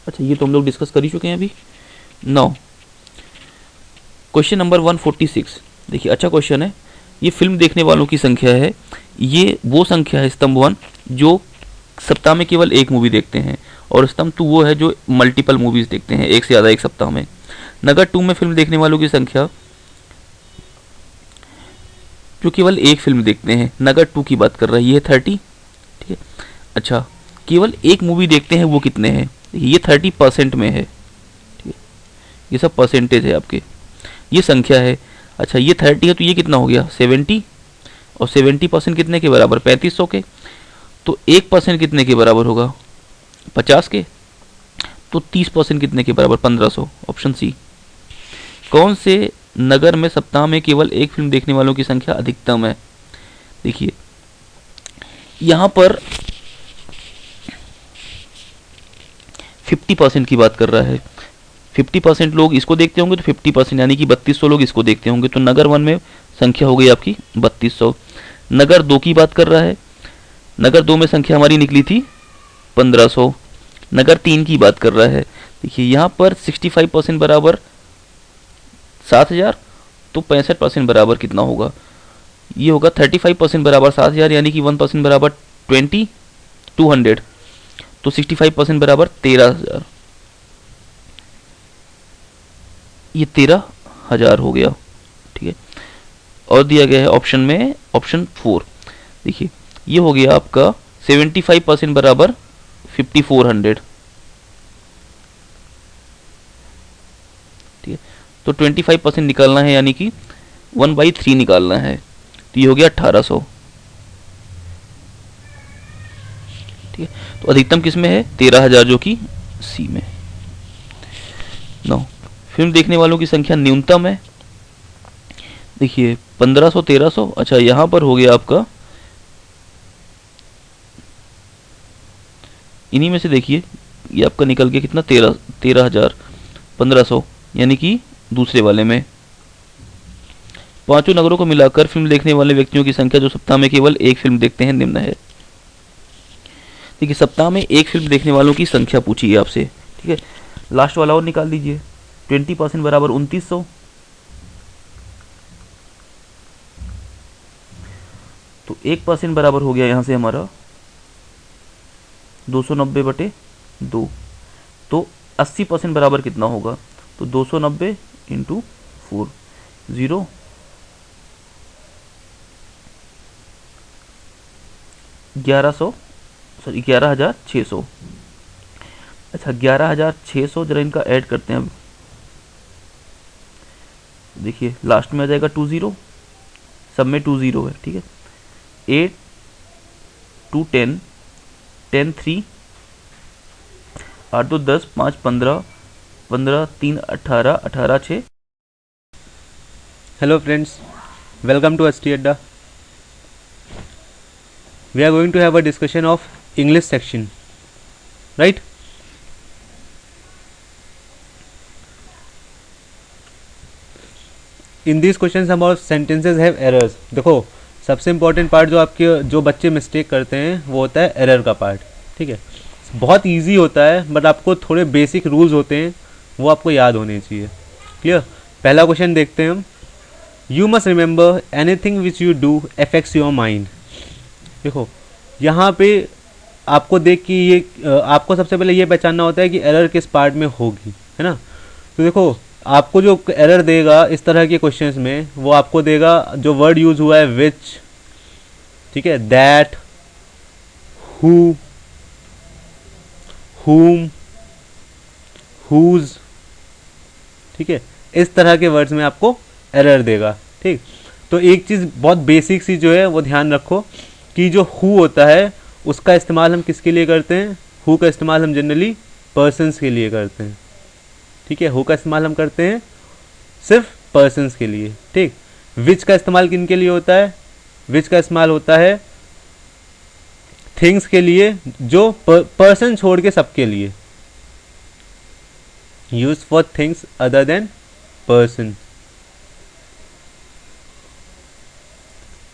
अच्छा, ये तो हम लोग डिस्कस कर ही चुके हैं अभी। 9 क्वेश्चन नंबर 146। देखिए अच्छा क्वेश्चन है। ये फिल्म देखने वालों की संख्या है। ये वो संख्या है स्तंभ 1 जो सप्ताह में केवल एक मूवी देखते हैं, और स्तंभ 2 वो है जो मल्टीपल मूवीज देखते हैं, एक से ज़्यादा एक सप्ताह में। नगर 2 में फिल्म देखने वालों की संख्या जो केवल एक फिल्म देखते हैं, नगर 2 की बात कर रहा है, ये है 30। ठीक है। अच्छा, केवल एक मूवी देखते हैं वो कितने हैं? ये 30% में है। ठीक है, ये सब परसेंटेज है आपके, ये संख्या है। अच्छा, ये 30 है तो ये कितना हो गया? 70। और 70% कितने के बराबर? 3500 के। तो 1% कितने के बराबर होगा? 50 के। तो 30% कितने के बराबर? 1500। Option C. कौन से नगर में सप्ताह में केवल एक फिल्म देखने वालों की संख्या अधिकतम है? देखिए यहां पर 50% की बात कर रहा है। 50% लोग इसको देखते होंगे तो 50% यानी कि 3200 लोग इसको देखते होंगे, तो नगर 1 में संख्या हो गई आपकी 3200। नगर 2 की बात कर रहा है, नगर 2 में संख्या हमारी निकली थी 1500। नगर 3 की बात कर रहा है, देखिए यहाँ पर 65% बराबर 7000, तो 65% बराबर कितना होगा? ये होगा 35% बराबर 7000 यानी कि 1% बराबर 200। तो 65% बराबर 13000, ये 13000 हो गया। ठीक है, और दिया गया है ऑप्शन में ऑप्शन 4। देखिए ये हो गया आपका 75% बराबर 5400। ठीक है, तो 25% निकालना है यानी कि 1/3 निकालना है, तो ये हो गया 1800। ठीक है, तो अधिकतम किस में है? 13000 जो कि सी में। 9 फिल्म देखने वालों की संख्या न्यूनतम है। देखिए 1500 1300। अच्छा, यहां पर हो गया आपका, इन्हीं में से देखिए ये आपका निकल गया कितना? 13000 1500 यानी कि दूसरे वाले में। पांचों नगरों को मिलाकर फिल्म देखने वाले व्यक्तियों की संख्या जो सप्ताह में केवल एक फिल्म देखते हैं निम्न है। देखिए सप्ताह में एक फिल्म देखने वालों की संख्या पूछी है आपसे। ठीक है, लास्ट वाला और निकाल दीजिए। 20% बराबर 2900। तो 1% बराबर हो गया यहां से हमारा 290/2। तो 80% बराबर कितना होगा? तो 290 इंटू 4 0 1100 सॉरी 11600। अच्छा 11600 जरा इनका ऐड करते हैं अब। देखिए लास्ट में आ जाएगा 20, सब में 20 है। ठीक है, 8 2 10 10 3 8 2 10 5 15 15 3 18 18 6। Hello friends, welcome to ST Adda. We are going to have a discussion of English section, right? In these questions about sentences have errors. देखो सबसे इम्पोर्टेंट पार्ट जो आपके जो बच्चे मिस्टेक करते हैं वो होता है एरर का पार्ट। ठीक है, बहुत इजी होता है बट आपको थोड़े बेसिक रूल्स होते हैं वो आपको याद होने चाहिए। क्लियर? पहला क्वेश्चन देखते हैं हम। You must remember anything which you do affects your mind. देखो यहाँ पे आपको देख कि ये आपको सबसे पहले ये पहचानना होता है कि एरर किस पार्ट में होगी, है ना। तो देखो आपको जो एरर देगा इस तरह के क्वेश्चंस में वो आपको देगा जो वर्ड यूज हुआ है विच, ठीक है, दैट, हु, whom, whose, ठीक है, इस तरह के वर्ड्स में आपको एरर देगा। ठीक, तो एक चीज़ बहुत बेसिक सी जो है वो ध्यान रखो कि जो हु होता है उसका इस्तेमाल हम किसके लिए करते हैं? हु का इस्तेमाल हम जनरली पर्सन्स के लिए करते हैं। ठीक है, हु का इस्तेमाल हम करते हैं सिर्फ पर्सन्स के लिए। ठीक, विच का इस्तेमाल किन के लिए होता है? विच का इस्तेमाल होता है थिंग्स के लिए, जो पर्सन छोड़ के सबके लिए, use for things other than person.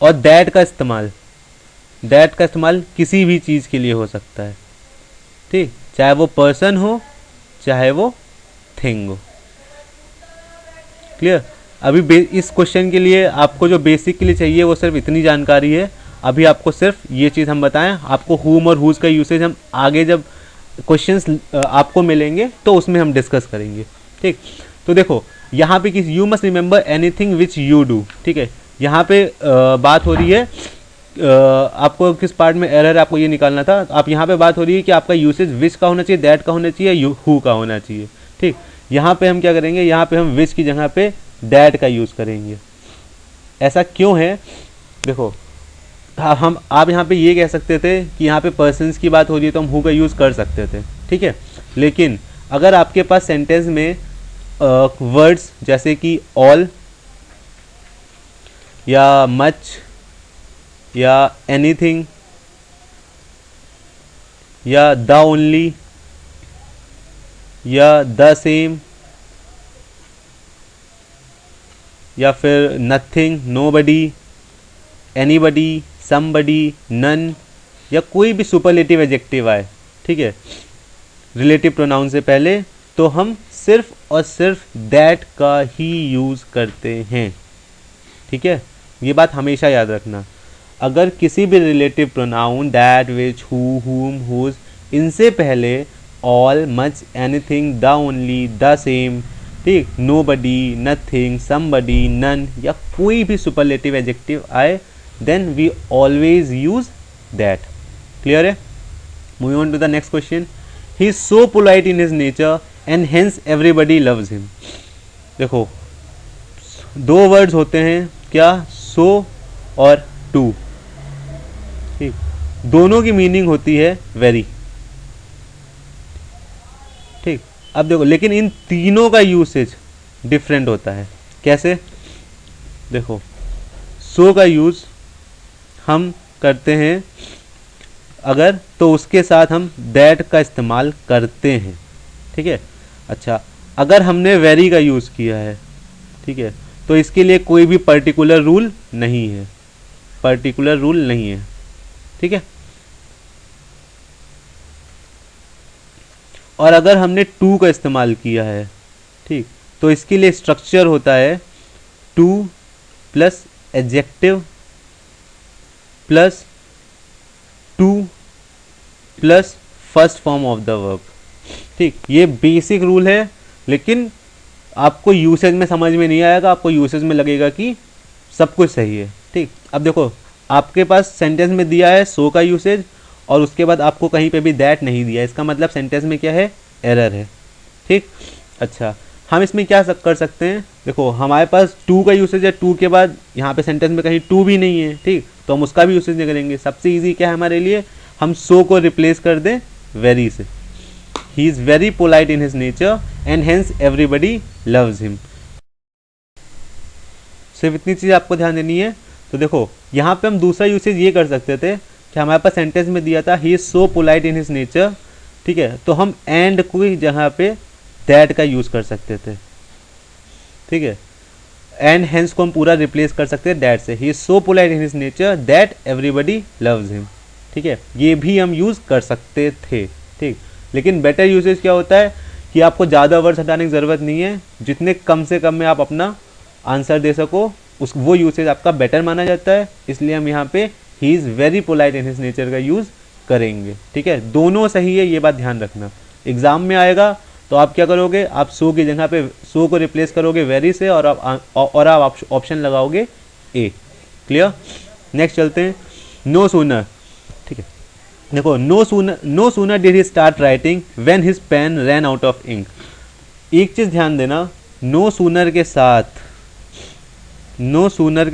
और दैट का इस्तेमाल किसी भी चीज़ के लिए हो सकता है, ठीक, चाहे वो पर्सन हो चाहे वो थिंग हो। क्लियर? अभी इस क्वेश्चन के लिए आपको जो बेसिक के लिए चाहिए वो सिर्फ इतनी जानकारी है। अभी आपको सिर्फ ये चीज़ हम बताएं, आपको हुम और हुज का यूसेज हम आगे जब क्वेश्चंस आपको मिलेंगे तो उसमें हम डिस्कस करेंगे, ठीक। तो देखो यहाँ पे किस, you must remember anything which you do, ठीक है। यहाँ पे बात हो रही है आपको किस पार्ट में एरर, आपको ये निकालना था। आप यहाँ पे बात हो रही है कि आपका यूसेज विच का होना चाहिए, दैट का होना चाहिए, हु का होना चाहिए, ठीक। यहाँ पे हम क्या करेंगे, यहाँ पे हम विच की जगह पे दैट का यूज़ करेंगे। ऐसा क्यों है? देखो हम आप यहाँ पे ये कह सकते थे कि यहाँ पे पर्सन्स की बात हो रही है तो हम हु का यूज़ कर सकते थे, ठीक है। लेकिन अगर आपके पास सेंटेंस में वर्ड्स जैसे कि ऑल या मच या एनीथिंग या द ओनली या द सेम या फिर nothing, nobody, anybody, somebody, none, या कोई भी सुपरलेटिव एडजेक्टिव आए, ठीक है, रिलेटिव प्रोनाउन से पहले, तो हम सिर्फ और सिर्फ दैट का ही यूज़ करते हैं, ठीक है। ये बात हमेशा याद रखना। अगर किसी भी relative pronoun that, which, who, whom, whose, इनसे पहले all, much, anything, the only, the same, ठीक, नोबडी, नथिंग, समबडी, नन, या कोई भी सुपरलेटिव एडजेक्टिव आए, then we always use that. Clear है? Moving on to the next question. He is so polite in his nature and hence everybody loves him. देखो दो words होते हैं क्या, सो और टू, ठीक, दोनों की मीनिंग होती है वेरी, ठीक। अब देखो लेकिन इन तीनों का यूसेज डिफरेंट होता है। कैसे? देखो सो का यूज हम करते हैं अगर, तो उसके साथ हम दैट का इस्तेमाल करते हैं, ठीक है। अच्छा, अगर हमने वेरी का यूज़ किया है, ठीक है, तो इसके लिए कोई भी पर्टिकुलर रूल नहीं है, ठीक है। और अगर हमने टू का इस्तेमाल किया है, ठीक, तो इसके लिए स्ट्रक्चर होता है two plus adjective plus two plus first form of the verb, ठीक। ये बेसिक रूल है, लेकिन आपको यूसेज में समझ में नहीं आएगा, आपको यूसेज में लगेगा कि सब कुछ सही है, ठीक। अब देखो आपके पास सेंटेंस में दिया है सो का यूसेज और उसके बाद आपको कहीं पे भी दैट नहीं दिया, इसका मतलब सेंटेंस में क्या है, एरर है, ठीक। अच्छा, हम इसमें क्या कर सकते हैं, देखो हमारे पास टू का यूसेज है, टू के बाद यहाँ पे सेंटेंस में कहीं टू भी नहीं है, ठीक, तो हम उसका भी यूसेज नहीं करेंगे। सबसे ईजी क्या है हमारे लिए, हम सो को रिप्लेस कर दें वेरी से। He is very polite in his nature and hence everybody loves him. सिर्फ इतनी चीज़ आपको ध्यान देनी है। तो देखो यहाँ पे हम दूसरा यूसेज ये कर सकते थे कि हमारे पास सेंटेंस में दिया था he is so polite in his nature, ठीक है, तो हम एंड कोई जगह पे दैट का यूज़ कर सकते थे, ठीक है। एंड हेंस को हम पूरा रिप्लेस कर सकते हैं दैट से। He is so polite in his nature that everybody loves him, ठीक है, ये भी हम यूज़ कर सकते थे, ठीक। लेकिन बेटर यूसेज क्या होता है कि आपको ज़्यादा वर्ड्स हटाने की ज़रूरत नहीं है, जितने कम से कम में आप अपना आंसर दे सको उस वो यूसेज आपका बेटर माना जाता है। इसलिए हम यहाँ पे he is very polite in his nature का यूज़ करेंगे, ठीक है। दोनों सही है, ये बात ध्यान रखना। एग्जाम में आएगा तो आप क्या करोगे, आप सो की जगह पे सो को रिप्लेस करोगे वेरी से और आप ऑप्शन लगाओगे ए। क्लियर? नेक्स्ट चलते हैं, नो सूनर, ठीक है। देखो no sooner did he start writing when his pen ran out of ink. एक चीज़ ध्यान देना, नो सूनर के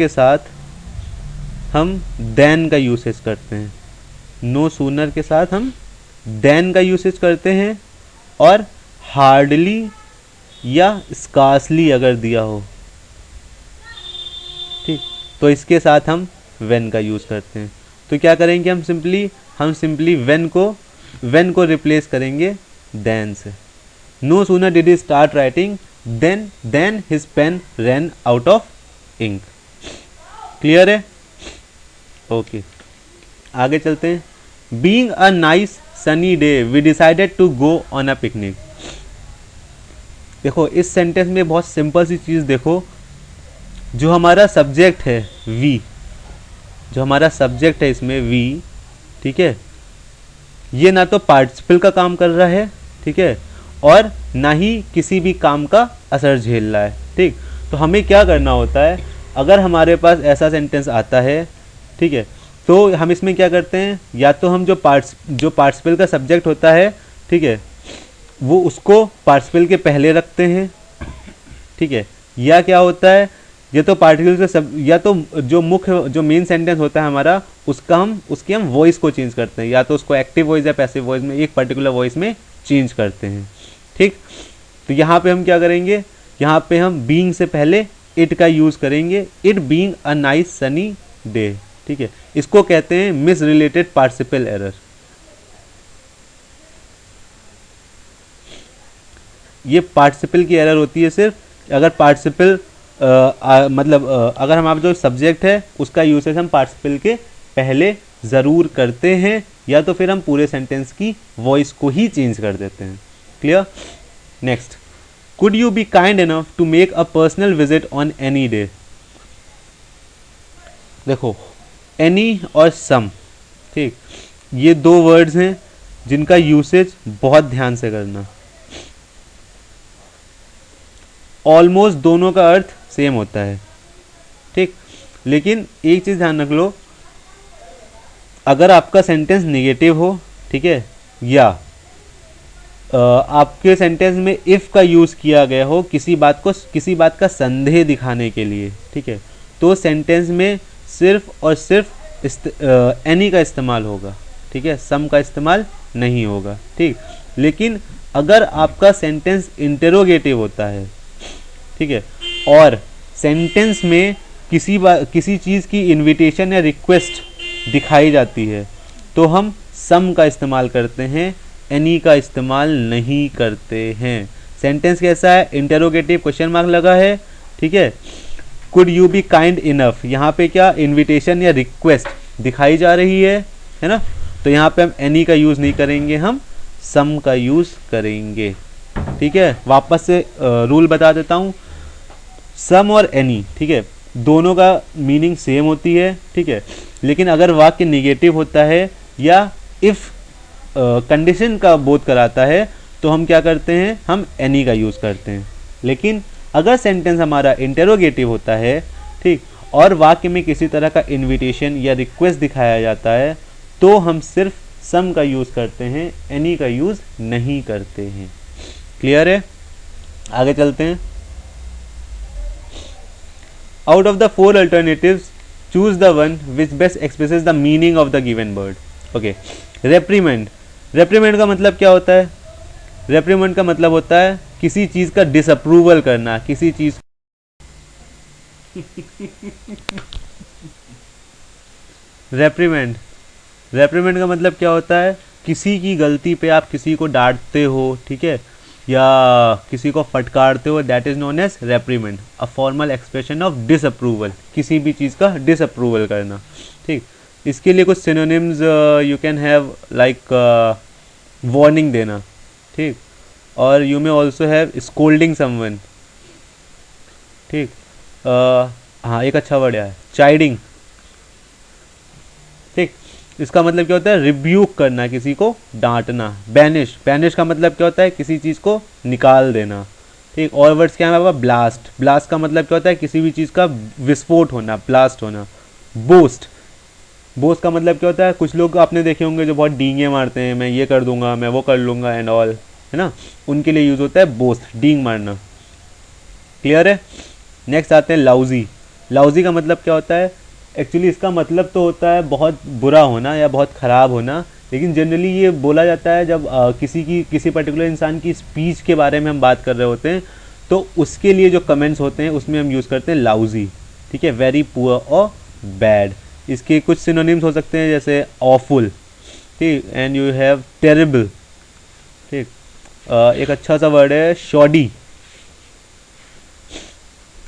साथ हम देन का यूसेज करते हैं। नो सूनर के साथ हम देन का यूसेज करते हैं, और हार्डली या स्कार्सली अगर दिया हो, ठीक, तो इसके साथ हम व्हेन का यूज़ करते हैं। तो क्या करेंगे हम, सिंपली हम सिंपली when को रिप्लेस करेंगे then से। No sooner did he start writing then his pen run out of ink. Clear है? ओके, आगे चलते हैं। Being a nice sunny day we decided to go on a picnic. देखो इस sentence में बहुत सिंपल सी चीज़ देखो, जो हमारा सब्जेक्ट है वी, जो हमारा सब्जेक्ट है इसमें वी, ठीक है, ये ना तो पार्टिसिपल का काम कर रहा है, ठीक है, और ना ही किसी भी काम का असर झेल रहा है, ठीक। तो हमें क्या करना होता है, अगर हमारे पास ऐसा सेंटेंस आता है, ठीक है, तो हम इसमें क्या करते हैं, या तो हम जो पार्टिसिपल का सब्जेक्ट होता है, ठीक है, वो उसको पार्टिसिपल के पहले रखते हैं, ठीक है, या क्या होता है, या तो पार्टिकल से या तो जो मेन सेंटेंस होता है हमारा, उसकी हम वॉइस को चेंज करते हैं, या तो उसको एक्टिव वॉइस या पैसिव वॉइस में एक पर्टिकुलर वॉइस में चेंज करते हैं, ठीक। तो यहाँ पे हम क्या करेंगे, यहाँ पे हम बीइंग से पहले इट का यूज़ करेंगे, it being a nice sunny day, ठीक है। इसको कहते हैं मिस रिलेटेड पार्टिसिपल एरर। ये पार्टिसिपल की एरर होती है सिर्फ अगर पार्टिसिपल अगर हमारा जो सब्जेक्ट है उसका यूसेज हम पार्टिसिपल के पहले ज़रूर करते हैं, या तो फिर हम पूरे सेंटेंस की वॉइस को ही चेंज कर देते हैं। Clear? Next, could you be kind enough to make a personal visit on any day. देखो एनी और सम, ठीक, ये दो वर्ड्स हैं जिनका यूसेज बहुत ध्यान से करना। ऑलमोस्ट दोनों का अर्थ सेम होता है, ठीक, लेकिन एक चीज़ ध्यान रख लो, अगर आपका सेंटेंस नेगेटिव हो, ठीक है, या आपके सेंटेंस में इफ़ का यूज़ किया गया हो किसी बात का संदेह दिखाने के लिए, ठीक है, तो सेंटेंस में सिर्फ और सिर्फ एनी का इस्तेमाल होगा, ठीक है, सम का इस्तेमाल नहीं होगा, ठीक। लेकिन अगर आपका सेंटेंस इंटेरोगेटिव होता है, ठीक है, और सेंटेंस में किसी चीज़ की इनविटेशन या रिक्वेस्ट दिखाई जाती है, तो हम सम का इस्तेमाल करते हैं, एनी का इस्तेमाल नहीं करते हैं। सेंटेंस कैसा है, इंटेरोगेटिव क्वेश्चन मार्क लगा है, ठीक है, could you be kind enough, यहाँ पे क्या इनविटेशन या रिक्वेस्ट दिखाई जा रही है ना, तो यहाँ पे हम एनी का यूज़ नहीं करेंगे, हम सम का यूज़ करेंगे, ठीक है। वापस से रूल बता देता हूँ, सम और एनी, ठीक है, दोनों का मीनिंग सेम होती है, ठीक है, लेकिन अगर वाक्य निगेटिव होता है या इफ़ कंडीशन का बोध कराता है तो हम क्या करते हैं, हम एनी का यूज़ करते हैं। लेकिन अगर सेंटेंस हमारा इंटेरोगेटिव होता है, ठीक, और वाक्य में किसी तरह का इनविटेशन या रिक्वेस्ट दिखाया जाता है, तो हम सिर्फ सम का यूज़ करते हैं, एनी का यूज़ नहीं करते हैं। क्लियर है? आगे चलते हैं। Out of the 4 alternatives choose the one which best expresses the meaning of the given word. Okay, रेप्रीमेंड। रेप्रीमेंड का मतलब क्या होता है? रेप्रीमेंड का मतलब होता है किसी चीज़ का डिसअप्रूवल करना, किसी चीज़ रेप्रीमेंड का मतलब क्या होता है, किसी की गलती पे आप किसी को डांटते हो, ठीक है, या किसी को फटकारते हो, that is known as reprimand, a formal expression of disapproval, किसी भी चीज़ का डिसअप्रूवल करना, ठीक। इसके लिए कुछ synonyms you can have like warning देना, ठीक, और you may also have scolding someone, ठीक, हाँ एक अच्छा वर्ड है चाइडिंग, ठीक, इसका मतलब क्या होता है, रिब्यूक करना, किसी को डांटना। बैनिश का मतलब क्या होता है, किसी चीज़ को निकाल देना, ठीक। और वर्ड्स क्या है बाबा, ब्लास्ट का मतलब क्या होता है, किसी भी चीज़ का विस्फोट होना, ब्लास्ट होना। बोस्ट का मतलब क्या होता है, कुछ लोग आपने देखे होंगे जो बहुत डींगे मारते हैं, मैं ये कर दूंगा, मैं वो कर लूँगा एंड ऑल, है ना, उनके लिए यूज़ होता है बोस्ट, डींग मारना। क्लियर है? नेक्स्ट आते हैं लाउजी का मतलब क्या होता है, एक्चुअली इसका मतलब तो होता है बहुत बुरा होना या बहुत ख़राब होना, लेकिन जनरली ये बोला जाता है जब किसी पर्टिकुलर इंसान की स्पीच के बारे में हम बात कर रहे होते हैं, तो उसके लिए जो कमेंट्स होते हैं उसमें हम यूज़ करते हैं लाउजी, ठीक है, वेरी पुअर और बैड। इसके कुछ सिनोनिम्स हो सकते हैं जैसे ऑफुल, ठीक, एंड यू हैव टेरेबल, ठीक। एक अच्छा सा वर्ड है शॉडी,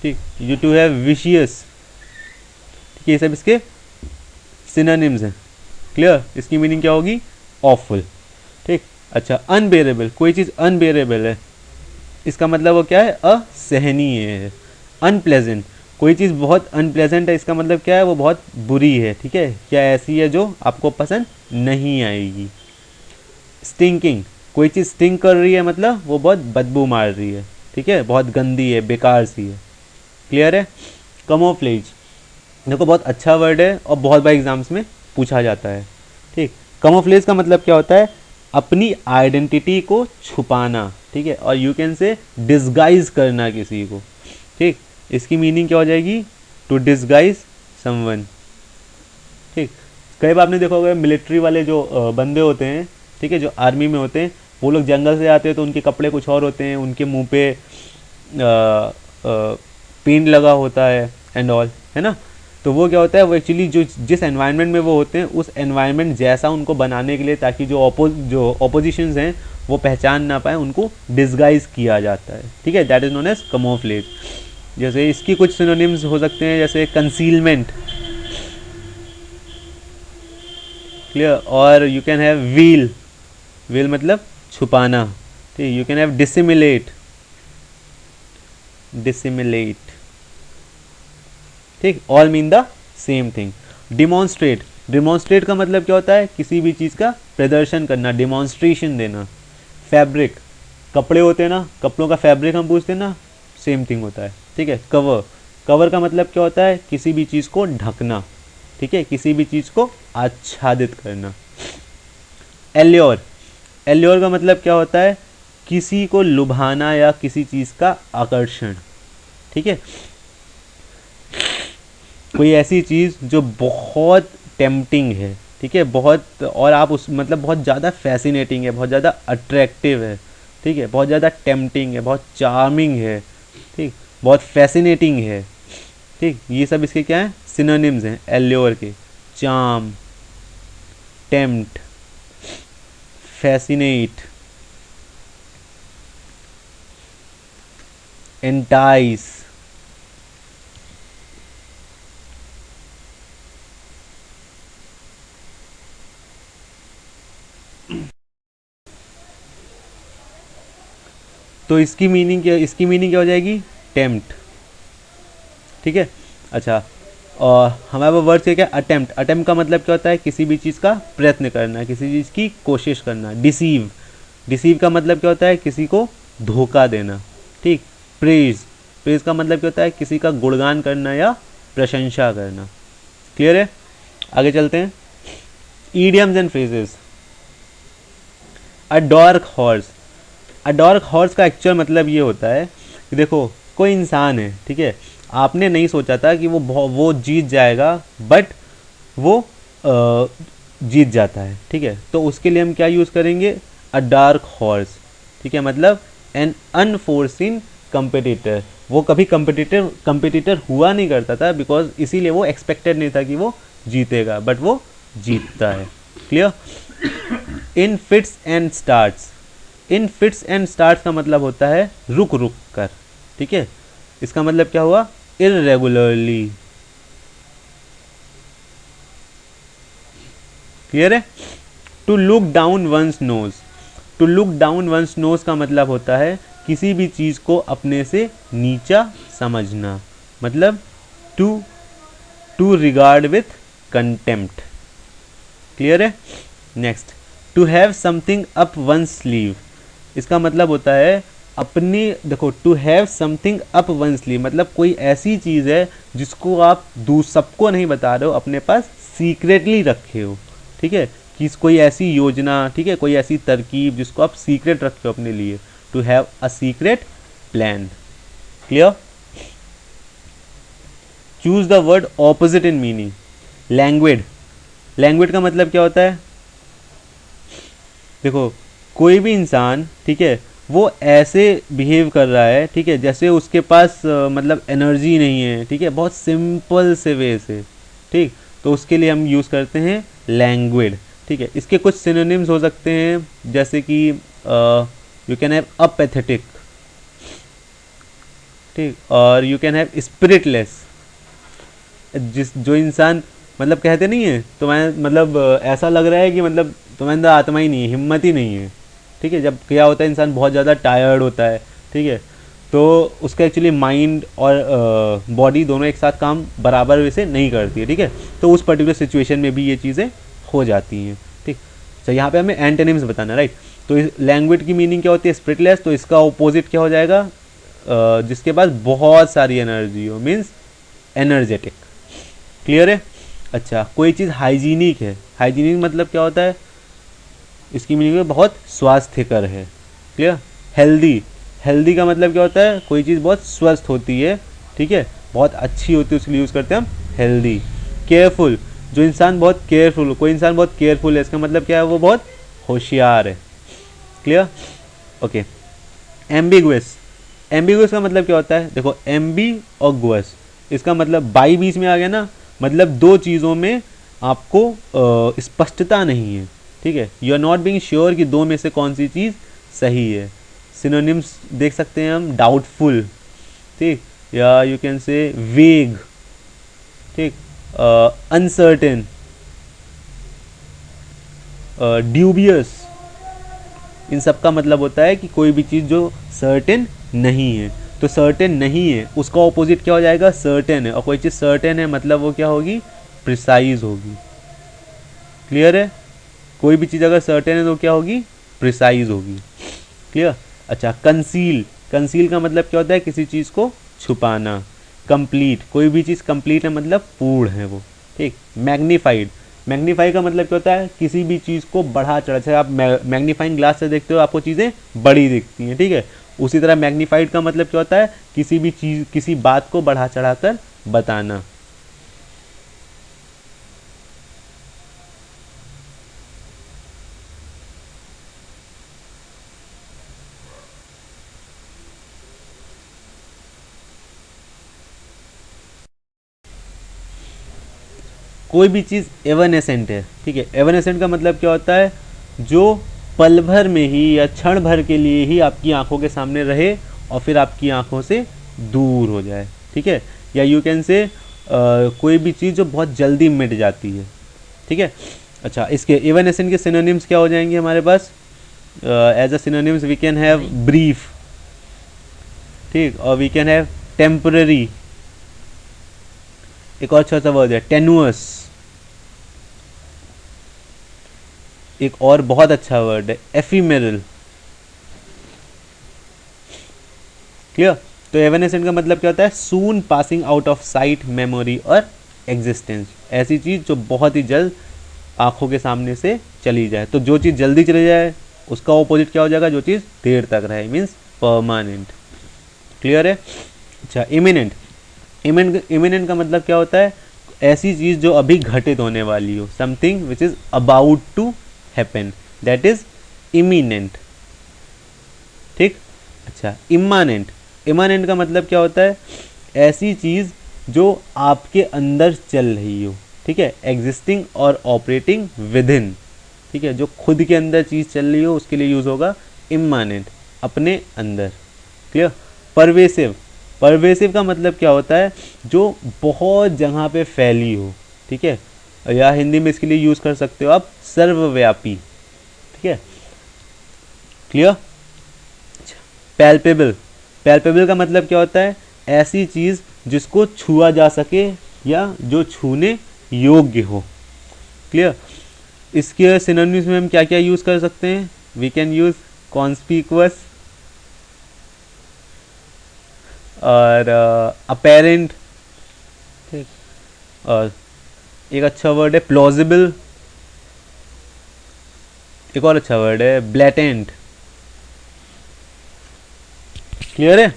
ठीक। यू टू हैव विशियस, ठीक, ये सब इसके सिनोनिम्स हैं। क्लियर, इसकी मीनिंग क्या होगी? ऑफुल, ठीक। अच्छा, अनबेरेबल, कोई चीज़ अनबेरेबल है, इसका मतलब वो क्या है? असहनीय है। अनप्लेजेंट, कोई चीज़ बहुत अनप्लेजेंट है, इसका मतलब क्या है? वो बहुत बुरी है, ठीक है, क्या ऐसी है जो आपको पसंद नहीं आएगी। स्टिंकिंग, कोई चीज़ स्टिंक कर रही है मतलब वो बहुत बदबू मार रही है, ठीक है, बहुत गंदी है, बेकार सी है। क्लियर है? कमोफ्लेज, देखो बहुत अच्छा वर्ड है और बहुत बार एग्जाम्स में पूछा जाता है, ठीक। कमोफ्लेज का मतलब क्या होता है? अपनी आइडेंटिटी को छुपाना, ठीक है, और यू कैन से डिस्गाइज करना किसी को, ठीक। इसकी मीनिंग क्या हो जाएगी? टू डिस्गाइज समवन, ठीक। कई बार आपने देखा होगा मिलिट्री वाले जो बंदे होते हैं, ठीक है, जो आर्मी में होते हैं, वो लोग जंगल से आते हैं तो उनके कपड़े कुछ और होते हैं, उनके मुंह पे पेंट लगा होता है एंड ऑल, है ना। तो वो क्या होता है? वो एक्चुअली जो जिस एनवायरनमेंट में वो होते हैं उस एनवायरनमेंट जैसा उनको बनाने के लिए, ताकि जो ऑपोजिशंस हैं वो पहचान ना पाए, उनको डिस्गाइज किया जाता है, ठीक है। That is known as camouflage. जैसे इसकी कुछ सिनोनिम्स हो सकते हैं, जैसे कंसीलमेंट, क्लियर, और you can have veil, veil मतलब छुपाना, ठीक। You can have dissimulate, dissimulate, ठीक, all mean the same thing. Demonstrate, demonstrate का मतलब क्या होता है? किसी भी चीज़ का प्रदर्शन करना, डिमॉन्स्ट्रेशन देना। फैब्रिक, कपड़े होते हैं ना, कपड़ों का फैब्रिक हम पूछते हैं ना, सेम थिंग होता है, ठीक है। कवर, कवर का मतलब क्या होता है? किसी भी चीज़ को ढकना, ठीक है, किसी भी चीज़ को आच्छादित करना। एल्योर, एल्योर का मतलब क्या होता है? किसी को लुभाना या किसी चीज़ का आकर्षण, ठीक है। कोई ऐसी चीज़ जो बहुत टेम्पटिंग है, ठीक है, बहुत, और आप उस मतलब बहुत ज़्यादा फैसिनेटिंग है, बहुत ज़्यादा अट्रैक्टिव है, ठीक है, बहुत ज़्यादा टेम्पटिंग है, बहुत चार्मिंग है, ठीक, बहुत फैसिनेटिंग है, ठीक। ये सब इसके क्या हैं? सिनोनिम्स हैं एल्योर के। चार्म, टेम्प्ट, फैसिनेट, एंटाइस, तो इसकी मीनिंग क्या हो जाएगी? टेम्प्ट, ठीक है। अच्छा, और हमारा वर्ड क्या क्या? अटेम्प्ट, अटेम्प्ट का मतलब क्या होता है? किसी भी चीज़ का प्रयत्न करना, किसी चीज़ की कोशिश करना। डिसीव, डिसीव का मतलब क्या होता है? किसी को धोखा देना, ठीक। प्रेज, प्रेज का मतलब क्या होता है? किसी का गुणगान करना या प्रशंसा करना। क्लियर है? आगे चलते हैं। Idioms and phrases. A dark horse, a dark horse का एक्चुअल मतलब ये होता है कि देखो कोई इंसान है, ठीक है, आपने नहीं सोचा था कि वो जीत जाएगा, बट वो जीत जाता है, ठीक है। तो उसके लिए हम क्या यूज़ करेंगे? अ डार्क हॉर्स, ठीक है, मतलब एन अनफोर्सिन कंपिटिटर। वो कभी कंपिटिटर हुआ नहीं करता था, बिकॉज इसीलिए वो एक्सपेक्टेड नहीं था कि वो जीतेगा, बट वो जीतता है। Clear? In fits and starts, in fits and starts का मतलब होता है रुक रुक कर, ठीक है। इसका मतलब क्या हुआ? इररेगुलरली। क्लियर है? To look down one's nose, to look down one's nose का मतलब होता है किसी भी चीज़ को अपने से नीचा समझना, मतलब to regard with contempt. Clear है? Next, to have something up one sleeve, इसका मतलब होता है अपनी, देखो, to have something up one sleeve मतलब कोई ऐसी चीज़ है जिसको आप सबको नहीं बता रहे हो, अपने पास सीक्रेटली रखे हो, ठीक है, कि कोई ऐसी योजना, ठीक है, कोई ऐसी तरकीब जिसको आप सीक्रेट रखे हो अपने लिए। To have a secret plan. Clear? Choose the word opposite in meaning. Language, language का मतलब क्या होता है? देखो, कोई भी इंसान, ठीक है, वो ऐसे बिहेव कर रहा है, ठीक है, जैसे उसके पास मतलब एनर्जी नहीं है, ठीक है, बहुत सिंपल से वे से, ठीक। तो उसके लिए हम यूज़ करते हैं लैंग्वेज। ठीक है। इसके कुछ सिनोनिम्स हो सकते हैं, जैसे कि यू कैन हैव अपैथेटिक, ठीक, और यू कैन हैव स्पिरिटलेस। जो इंसान मतलब कहते नहीं है तुम्हें, मतलब ऐसा लग रहा है कि मतलब तुम्हें अंदर आत्मा ही नहीं है, हिम्मत ही नहीं है, ठीक है। जब क्या होता है, इंसान बहुत ज़्यादा टायर्ड होता है, ठीक है, तो उसका एक्चुअली माइंड और बॉडी दोनों एक साथ काम बराबर वैसे नहीं करती है, ठीक है। तो उस पर्टिकुलर सिचुएशन में भी ये चीज़ें हो जाती हैं, ठीक। तो यहाँ पे हमें एंटोनिम्स बताना, राइट। तो लैंग्वेज की मीनिंग क्या होती है, स्पिरिटलेस। तो इसका ऑपोजिट क्या हो जाएगा, जिसके पास बहुत सारी एनर्जी हो, मीन्स एनर्जेटिक। क्लियर है। अच्छा, कोई चीज़ हाइजीनिक है, हाइजीनिक मतलब क्या होता है, इसकी मीनिंग में बहुत स्वास्थ्यकर है। क्लियर। हेल्दी, हेल्दी का मतलब क्या होता है, कोई चीज़ बहुत स्वस्थ होती है, ठीक है, बहुत अच्छी होती है, उसके लिए यूज़ करते हैं हम हेल्दी। केयरफुल, जो इंसान बहुत केयरफुल, कोई इंसान बहुत केयरफुल है, इसका मतलब क्या है, वो बहुत होशियार है। क्लियर। ओके। एम्बिगुअस, एम्बिगुअस का मतलब क्या होता है, देखो एम्बी और गुअस, इसका मतलब बाई बीच में आ गया ना, मतलब दो चीज़ों में आपको स्पष्टता नहीं है, ठीक है। You are not being sure कि दो में से कौन सी चीज़ सही है। सिनोनिम्स देख सकते हैं हम, डाउटफुल, ठीक, या यू कैन से वेग, ठीक, अनसर्टेन, ड्यूबियस। इन सब का मतलब होता है कि कोई भी चीज़ जो सर्टेन नहीं है। तो सर्टेन नहीं है, उसका ऑपोजिट क्या हो जाएगा, सर्टेन है। और कोई चीज़ सर्टेन है मतलब वो क्या होगी, प्रिसाइज होगी। क्लियर है। कोई भी चीज़ अगर सर्टेन है तो क्या होगी, प्रिसाइज होगी। क्लियर। अच्छा, कंसील, कंसील का मतलब क्या होता है, किसी चीज़ को छुपाना। कंप्लीट, कोई भी चीज़ कंप्लीट है मतलब पूर्ण है वो, ठीक। मैग्नीफाइड, मैग्नीफाई का मतलब क्या होता है, किसी भी चीज़ को बढ़ा चढ़ा, जैसे आप मैग्नीफाइंग ग्लास से देखते हो आपको चीज़ें बड़ी दिखती हैं, ठीक है। उसी तरह मैग्नीफाइड का मतलब क्या होता है, किसी भी चीज़, किसी बात को बढ़ा चढ़ा कर बताना। कोई भी चीज़ एवनेसेंट है, ठीक है। एवनेसेंट का मतलब क्या होता है, जो पल भर में ही या क्षण भर के लिए ही आपकी आंखों के सामने रहे और फिर आपकी आंखों से दूर हो जाए, ठीक है। या यू कैन से कोई भी चीज़ जो बहुत जल्दी मिट जाती है, ठीक है। अच्छा, इसके एवनेसेंट के सिनोनिम्स क्या हो जाएंगे हमारे पास, as a synonyms we can have brief, ठीक, और वी कैन हैव टेम्पररी। एक और अच्छा सा वर्ड है टेनुअस। एक और बहुत अच्छा वर्ड है एफिमेरल। क्लियर। तो एवनेसेंट का मतलब क्या होता है, soon passing out of sight, memory और एग्जिस्टेंस। ऐसी चीज़ जो बहुत ही जल्द आंखों के सामने से चली जाए। तो जो चीज़ जल्दी चली जाए उसका ऑपोजिट क्या हो जाएगा, जो चीज़ देर तक रहे, मीन्स परमानेंट। क्लियर है। अच्छा, इमिनेंट, इमिनेंट का मतलब क्या होता है, ऐसी चीज़ जो अभी घटित होने वाली हो, something which is about to happen, that is imminent, ठीक। अच्छा, इमानेंट, इमानेंट का मतलब क्या होता है, ऐसी चीज़ जो आपके अंदर चल रही हो, ठीक है, एग्जिस्टिंग और ऑपरेटिंग विद इन, ठीक है, जो खुद के अंदर चीज़ चल रही हो उसके लिए यूज़ होगा इमानेंट, अपने अंदर। क्लियर। परवेसिव, परवेसिव का मतलब क्या होता है, जो बहुत जगह पे फैली हो, ठीक है, या हिंदी में इसके लिए यूज़ कर सकते हो आप सर्वव्यापी, ठीक है। क्लियर। पैल्पेबल, पैल्पेबल का मतलब क्या होता है, ऐसी चीज़ जिसको छुआ जा सके या जो छूने योग्य हो। क्लियर। इसके सिनोनिम्स में हम क्या क्या यूज़ कर सकते हैं, वी कैन यूज़ कॉन्स्पिकुअस और अपेरेंट, ठीक, और एक अच्छा वर्ड है प्लॉजिबल, एक और अच्छा वर्ड है ब्लैटेंट। क्लियर है।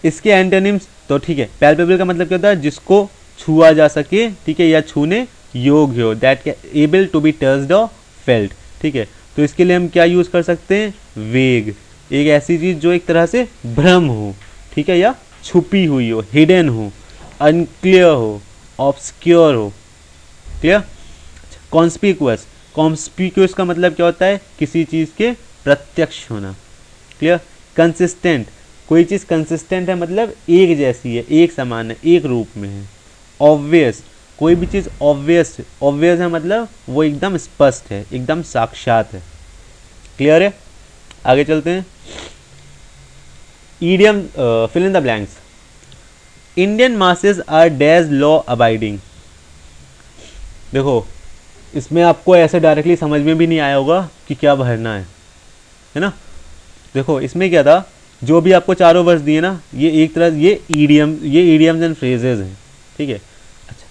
इसके एंटोनिम्स तो ठीक है, पैल्पेबल का मतलब क्या होता है, जिसको छुआ जा सके, ठीक है, या छूने योग्य हो, that able to be touched और फेल्ट, ठीक है। तो इसके लिए हम क्या यूज़ कर सकते हैं, वेग, एक ऐसी चीज़ जो एक तरह से भ्रम हो, ठीक है, या छुपी हुई हो, हिडन हो, अनक्लियर हो, ऑब्सक्योर हो। क्लियर। कॉन्स्पिक्यूअस, कॉन्स्पिक्यूअस का मतलब क्या होता है, किसी चीज़ के प्रत्यक्ष होना। क्लियर। कंसिस्टेंट, कोई चीज़ कंसिस्टेंट है मतलब एक जैसी है, एक समान है, एक रूप में है। ऑब्वियस, कोई भी चीज़ ऑब्वियस है मतलब वो एकदम स्पष्ट है, एकदम साक्षात है। क्लियर है। आगे चलते हैं। Idiom, fill in the blanks. Indian masses are dash law abiding. देखो इसमें आपको ऐसे डायरेक्टली समझ में भी नहीं आया होगा कि क्या भरना है ना। देखो इसमें क्या था, जो भी आपको चारों वर्ड्स दिए ना, ये एक तरह ये ईडियम्स एंड फ्रेजेज हैं। ठीक है। अच्छा,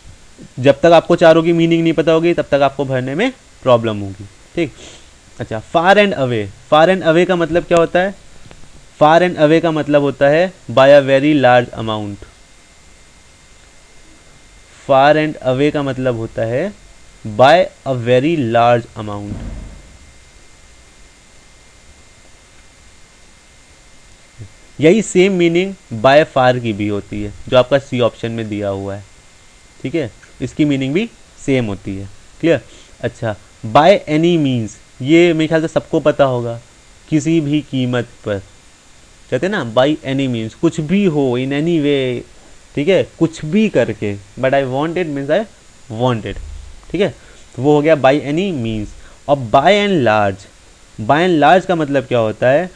जब तक आपको चारों की मीनिंग नहीं पता होगी तब तक आपको भरने में प्रॉब्लम होगी। ठीक। अच्छा, far and away. Far and away का मतलब क्या होता है? फार एंड अवे का मतलब होता है by a very large amount. Far and away का मतलब होता है by a very large amount. यही सेम मीनिंग बाय फार की भी होती है, जो आपका सी ऑप्शन में दिया हुआ है। ठीक है, इसकी मीनिंग भी सेम होती है। क्लियर। अच्छा, बाय एनी मीन्स, ये मेरे ख्याल से सबको पता होगा, किसी भी कीमत पर, कहते हैं ना बाय एनी मीन्स, कुछ भी हो, इन एनी वे। ठीक है, कुछ भी करके, but I want it means I want it. ठीक है, तो वो हो गया बाय एनी मीन्स। और by and large, by and large का मतलब क्या होता है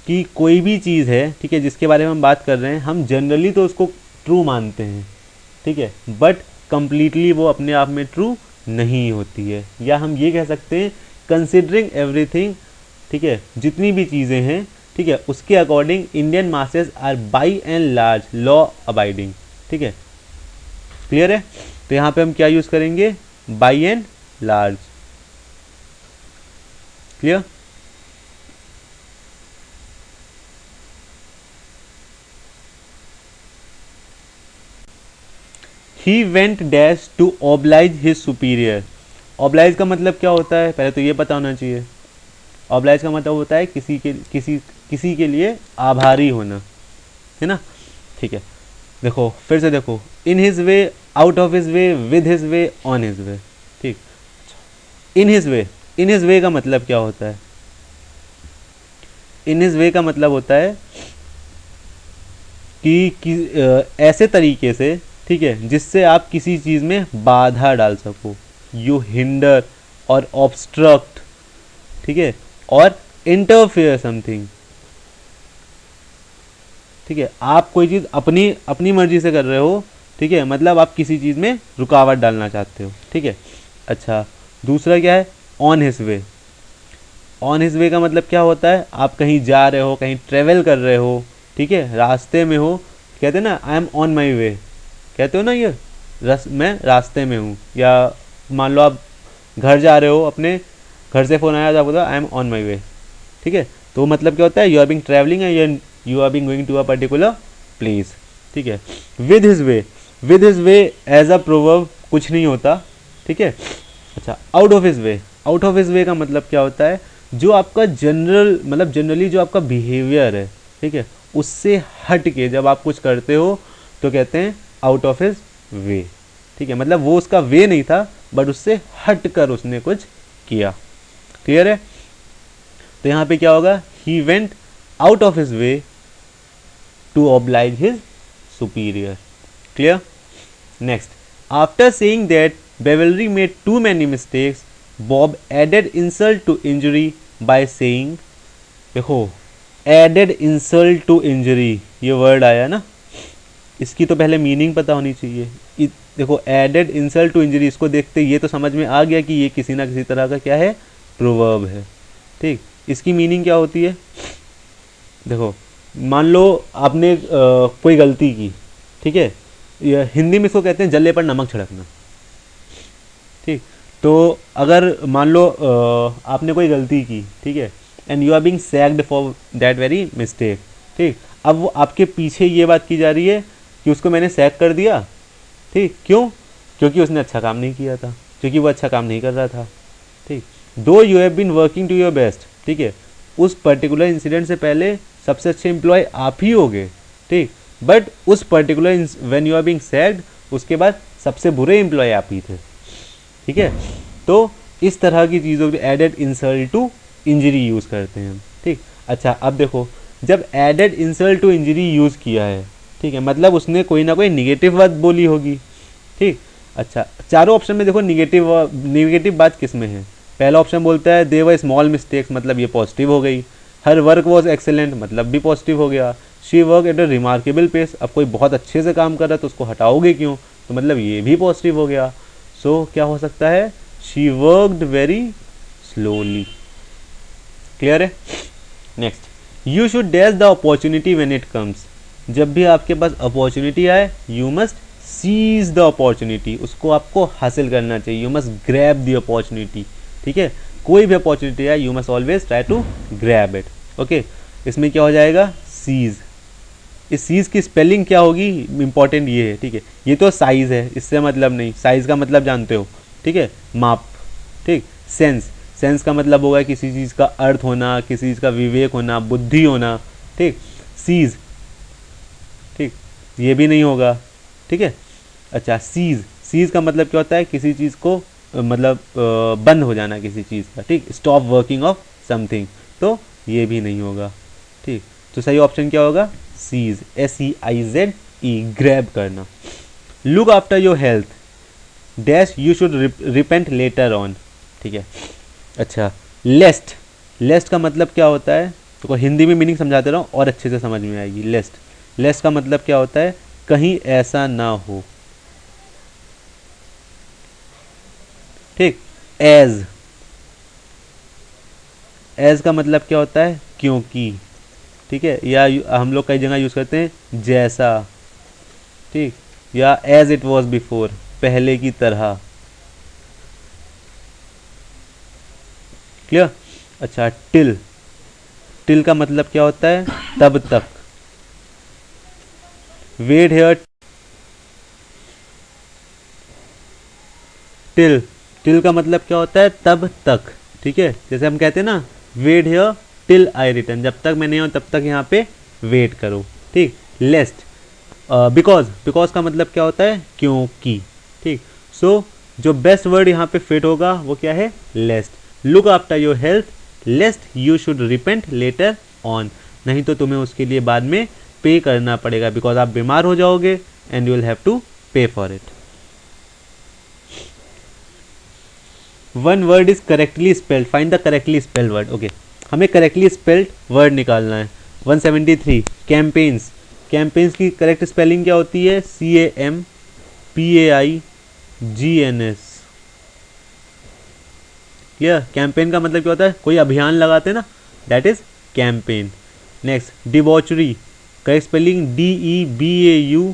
कि कोई भी चीज़ है, ठीक है, जिसके बारे में हम बात कर रहे हैं, हम जनरली तो उसको ट्रू मानते हैं, ठीक है, बट कंप्लीटली वो अपने आप में ट्रू नहीं होती है। या हम ये कह सकते हैं कंसिडरिंग एवरीथिंग, ठीक है, जितनी भी चीज़ें हैं, ठीक है, उसके according Indian masses are by and large law abiding. ठीक है, क्लियर है। तो यहाँ पे हम क्या यूज़ करेंगे? By and large. Clear. He went dash to oblige his superior. Oblige का मतलब क्या होता है, पहले तो ये पता होना चाहिए। ऑब्लाइज का मतलब होता है किसी के लिए आभारी होना, है ना। ठीक है, देखो फिर से देखो, in his way, out of his way, with his way, on his way. ठीक, in his way, in his way का मतलब क्या होता है? इन हिज वे का मतलब होता है कि ऐसे तरीके से, ठीक है, जिससे आप किसी चीज़ में बाधा डाल सको। यू हिंडर और ऑब्स्ट्रक्ट, ठीक है, और इंटरफेयर समथिंग। ठीक है, आप कोई चीज़ अपनी मर्जी से कर रहे हो, ठीक है, मतलब आप किसी चीज़ में रुकावट डालना चाहते हो। ठीक है। अच्छा, दूसरा क्या है? On his way. On his way का मतलब क्या होता है? आप कहीं जा रहे हो, कहीं ट्रेवल कर रहे हो, ठीक है, रास्ते में हो, कहते हैं ना आई एम ऑन माई वे, कहते हो ना, ये मैं रास्ते में हूँ। या मान लो आप घर जा रहे हो, अपने घर से फ़ोन आया तो आप बोलो आई एम ऑन माई वे। ठीक है, तो मतलब क्या होता है? You are being travelling and you are being going to a particular place. ठीक है। With his way, with his way as a proverb कुछ नहीं होता। ठीक है। अच्छा, out of his way, out of his way का मतलब क्या होता है? जो आपका जनरली जो आपका बिहेवियर है, ठीक है, उससे हट के जब आप कुछ करते हो तो कहते हैं आउट ऑफ हिज वे। ठीक है, मतलब वो उसका वे नहीं था, बट उससे हट कर उसने कुछ किया। क्लियर है। तो यहाँ पे क्या होगा? He went out of his way to oblige his superior. Clear. Next, after saying that Beverly made too many mistakes, Bob added insult to injury by saying. देखो, एडेड इंसल्ट टू इंजरी, ये word आया ना, इसकी तो पहले meaning पता होनी चाहिए। देखो, एडेड इंसल्ट टू इंजरी, इसको देखते ये तो समझ में आ गया कि ये किसी ना किसी तरह का क्या है? प्रोवर्ब है। ठीक, इसकी मीनिंग क्या होती है? देखो, मान लो आपने कोई गलती की, ठीक है, हिंदी में इसको कहते हैं जल्ले पर नमक छिड़कना। ठीक, तो अगर मान लो आपने कोई गलती की, ठीक है, and you are being sacked for that very mistake. ठीक, अब वो आपके पीछे ये बात की जा रही है कि उसको मैंने सैक कर दिया। ठीक, क्यों? क्योंकि उसने अच्छा काम नहीं किया था, क्योंकि वो अच्छा काम नहीं कर रहा था। ठीक, though you have been working to your best, ठीक है, उस पर्टिकुलर इंसिडेंट से पहले सबसे अच्छे एम्प्लॉय आप ही होगे। ठीक, बट उस particular when you are being sacked, उसके बाद सबसे बुरे एम्प्लॉय आप ही थे। ठीक है, तो इस तरह की चीज़ों को added insult to injury use करते हैं हम, ठीक। अच्छा अब देखो, जब added insult to injury use किया है, ठीक है, मतलब उसने कोई ना कोई निगेटिव बात बोली होगी, ठीक। अच्छा चारों ऑप्शन में देखो निगेटिव बात किस में है। पहला ऑप्शन बोलता है दे वर स्मॉल मिस्टेक्स, मतलब ये पॉजिटिव हो गई। हर वर्क वॉज एक्सेलेंट, मतलब भी पॉजिटिव हो गया। She work at a remarkable pace, अब कोई बहुत अच्छे से काम कर रहा है तो उसको हटाओगे क्यों, तो मतलब ये भी पॉजिटिव हो गया। सो क्या हो सकता है, she worked very slowly. Clear है। Next, you should dash the opportunity when it comes, जब भी आपके पास अपॉर्चुनिटी आए you must seize the opportunity, उसको आपको हासिल करना चाहिए। You must grab the opportunity, ठीक है। कोई भी अपॉर्चुनिटी आए you must always try to grab it. Okay, इसमें क्या हो जाएगा, सीज। इस सीज की स्पेलिंग क्या होगी, इंपॉर्टेंट ये है, ठीक है। ये तो साइज है, इससे मतलब नहीं, साइज का मतलब जानते हो, ठीक है, माप, ठीक। सेंस, सेंस का मतलब होगा किसी चीज़ का अर्थ होना, किसी चीज़ का विवेक होना, बुद्धि होना, ठीक। सीज, ठीक, ये भी नहीं होगा, ठीक है। अच्छा सीज, सीज का मतलब क्या होता है, किसी चीज़ को मतलब बंद हो जाना किसी चीज़ का, ठीक। स्टॉप वर्किंग ऑफ समथिंग, तो ये भी नहीं होगा, ठीक। तो सही ऑप्शन क्या होगा, सीज, SEIZE, ग्रैब करना। Look after your health dash you should repent later on, ठीक है। अच्छा लेस्ट, लेस्ट का मतलब क्या होता है, तो हिंदी में मीनिंग समझाते रहो और अच्छे से समझ में आएगी। लेस्ट, लेस्ट का मतलब क्या होता है, कहीं ऐसा ना हो, ठीक। एज, एज का मतलब क्या होता है, क्योंकि, ठीक है, या हम लोग कई जगह यूज करते हैं जैसा, ठीक, या एज इट वॉज बिफोर, पहले की तरह। क्लियर। अच्छा टिल, टिल का मतलब क्या होता है, तब तक। वेट हेयर, टिल, टिल का मतलब क्या होता है, तब तक, ठीक है। जैसे हम कहते हैं ना, wait here till I return, जब तक मैं नहीं हूं तब तक यहाँ पे वेट करो, ठीक। लेस्ट, बिकॉज, बिकॉज का मतलब क्या होता है, क्योंकि, ठीक। सो जो बेस्ट वर्ड यहाँ पे फिट होगा वो क्या है, lest. Look after your health lest you should repent later on, नहीं तो तुम्हें उसके लिए बाद में पे करना पड़ेगा, बिकॉज आप बीमार हो जाओगे and you will have to pay for it. One word is correctly spelled, find the correctly spelled word. Okay, हमें करेक्टली स्पेल्ड वर्ड निकालना है। 173 कैंपेन्स, कैंपेन्स की करेक्ट स्पेलिंग क्या होती है, CAMPAIGNS। क्लियर। कैंपेन का मतलब क्या होता है, कोई अभियान लगाते हैं ना, that is campaign. Next debauchery, correct spelling DEBAUCHERY।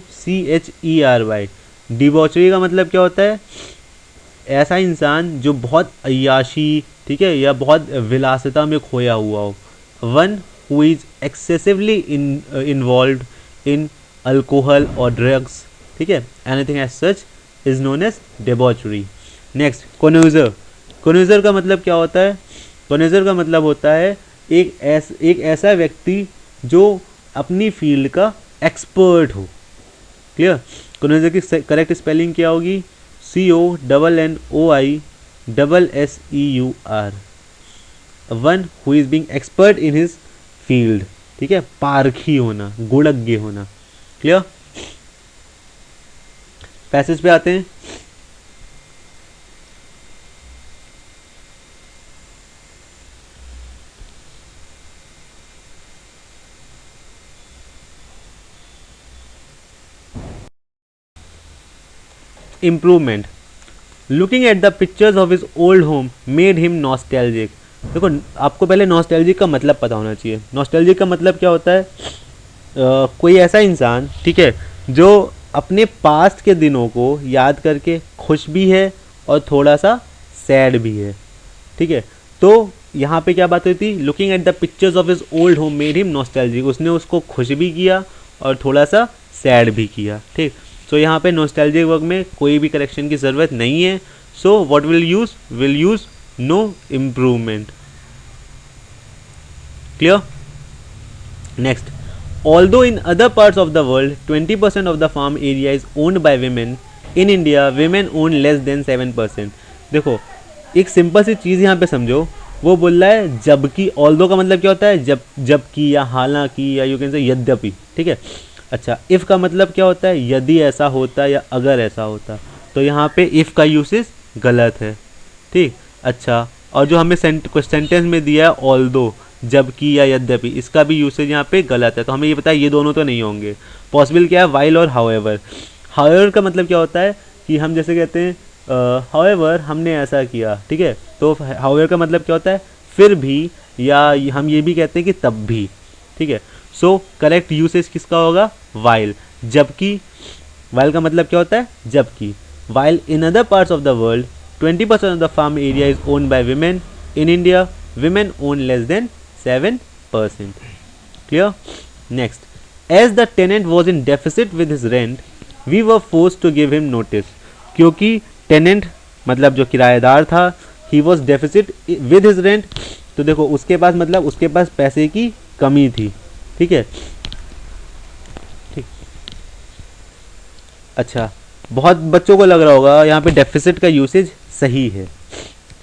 Debauchery का मतलब क्या होता है, ऐसा इंसान जो बहुत अय्याशी, ठीक है, या बहुत विलासिता में खोया हुआ हो। One who is excessively involve in alcohol और ड्रग्स, ठीक है, anything as such is known as debauchery. Next connoisseur, connoisseur का मतलब क्या होता है, कॉन्यूजर का मतलब होता है एक ऐसा व्यक्ति जो अपनी फील्ड का एक्सपर्ट हो। क्लियर। कॉन्यूजर की करेक्ट स्पेलिंग क्या होगी, CONNOISSEUR। One who is being expert in his field, ठीक है, पारखी होना, गुणज्ञ होना। क्लियर। पैसेज पे आते हैं। Improvement, looking at the pictures of his old home made him nostalgic. देखो आपको पहले नॉस्टैल्जिक का मतलब पता होना चाहिए। नॉस्टैल्जिक का मतलब क्या होता है, कोई ऐसा इंसान, ठीक है, जो अपने पास्ट के दिनों को याद करके खुश भी है और थोड़ा सा सैड भी है, ठीक है। तो यहाँ पे क्या बात हुई थी, looking at the pictures of his old home made him nostalgic, उसने उसको खुश भी किया और थोड़ा सा सैड भी किया, ठीक। सो यहाँ पे नॉस्टैल्जिक वर्क में कोई भी करेक्शन की ज़रूरत नहीं है। So what will use no improvement. Clear. Next, although in other parts of the world 20% of the farm area is owned by women, in India women own less than 7%। देखो एक simple सी चीज़ यहाँ पे समझो, वो बोल रहा है जबकि, ऑल्दो का मतलब क्या होता है, जबकि या हालांकि या यू कैन से यद्यपि, ठीक है। अच्छा, इफ़ का मतलब क्या होता है, यदि ऐसा होता या अगर ऐसा होता, तो यहाँ पे इफ़ का यूसेज गलत है, ठीक। अच्छा, और जो हमें सेंटेंस में दिया है ऑल्दो, जबकि या यद्यपि, इसका भी यूसेज यहाँ पे गलत है, तो हमें ये पता है ये दोनों तो नहीं होंगे। पॉसिबल क्या है, वाइल और हाउएवर। हाउएवर का मतलब क्या होता है कि हम जैसे कहते हैं हाउएवर हमने ऐसा किया, ठीक है, तो हाउएवर का मतलब क्या होता है, फिर भी, या हम ये भी कहते हैं कि तब भी, ठीक है। सो करेक्ट यूसेज किसका होगा, वाइल। जबकि, वाइल का मतलब क्या होता है, जबकि। While in other parts of the world 20% of the farm area is owned by women. In India, women own less than 7%. Clear? Next, as the tenant was in deficit with his rent, we were forced to give him notice. क्योंकि tenant मतलब जो किराएदार था, he was deficit with his rent, तो देखो उसके पास मतलब उसके पास पैसे की कमी थी, ठीक है, ठीक। अच्छा, बहुत बच्चों को लग रहा होगा यहाँ पे डेफिसिट का यूसेज सही है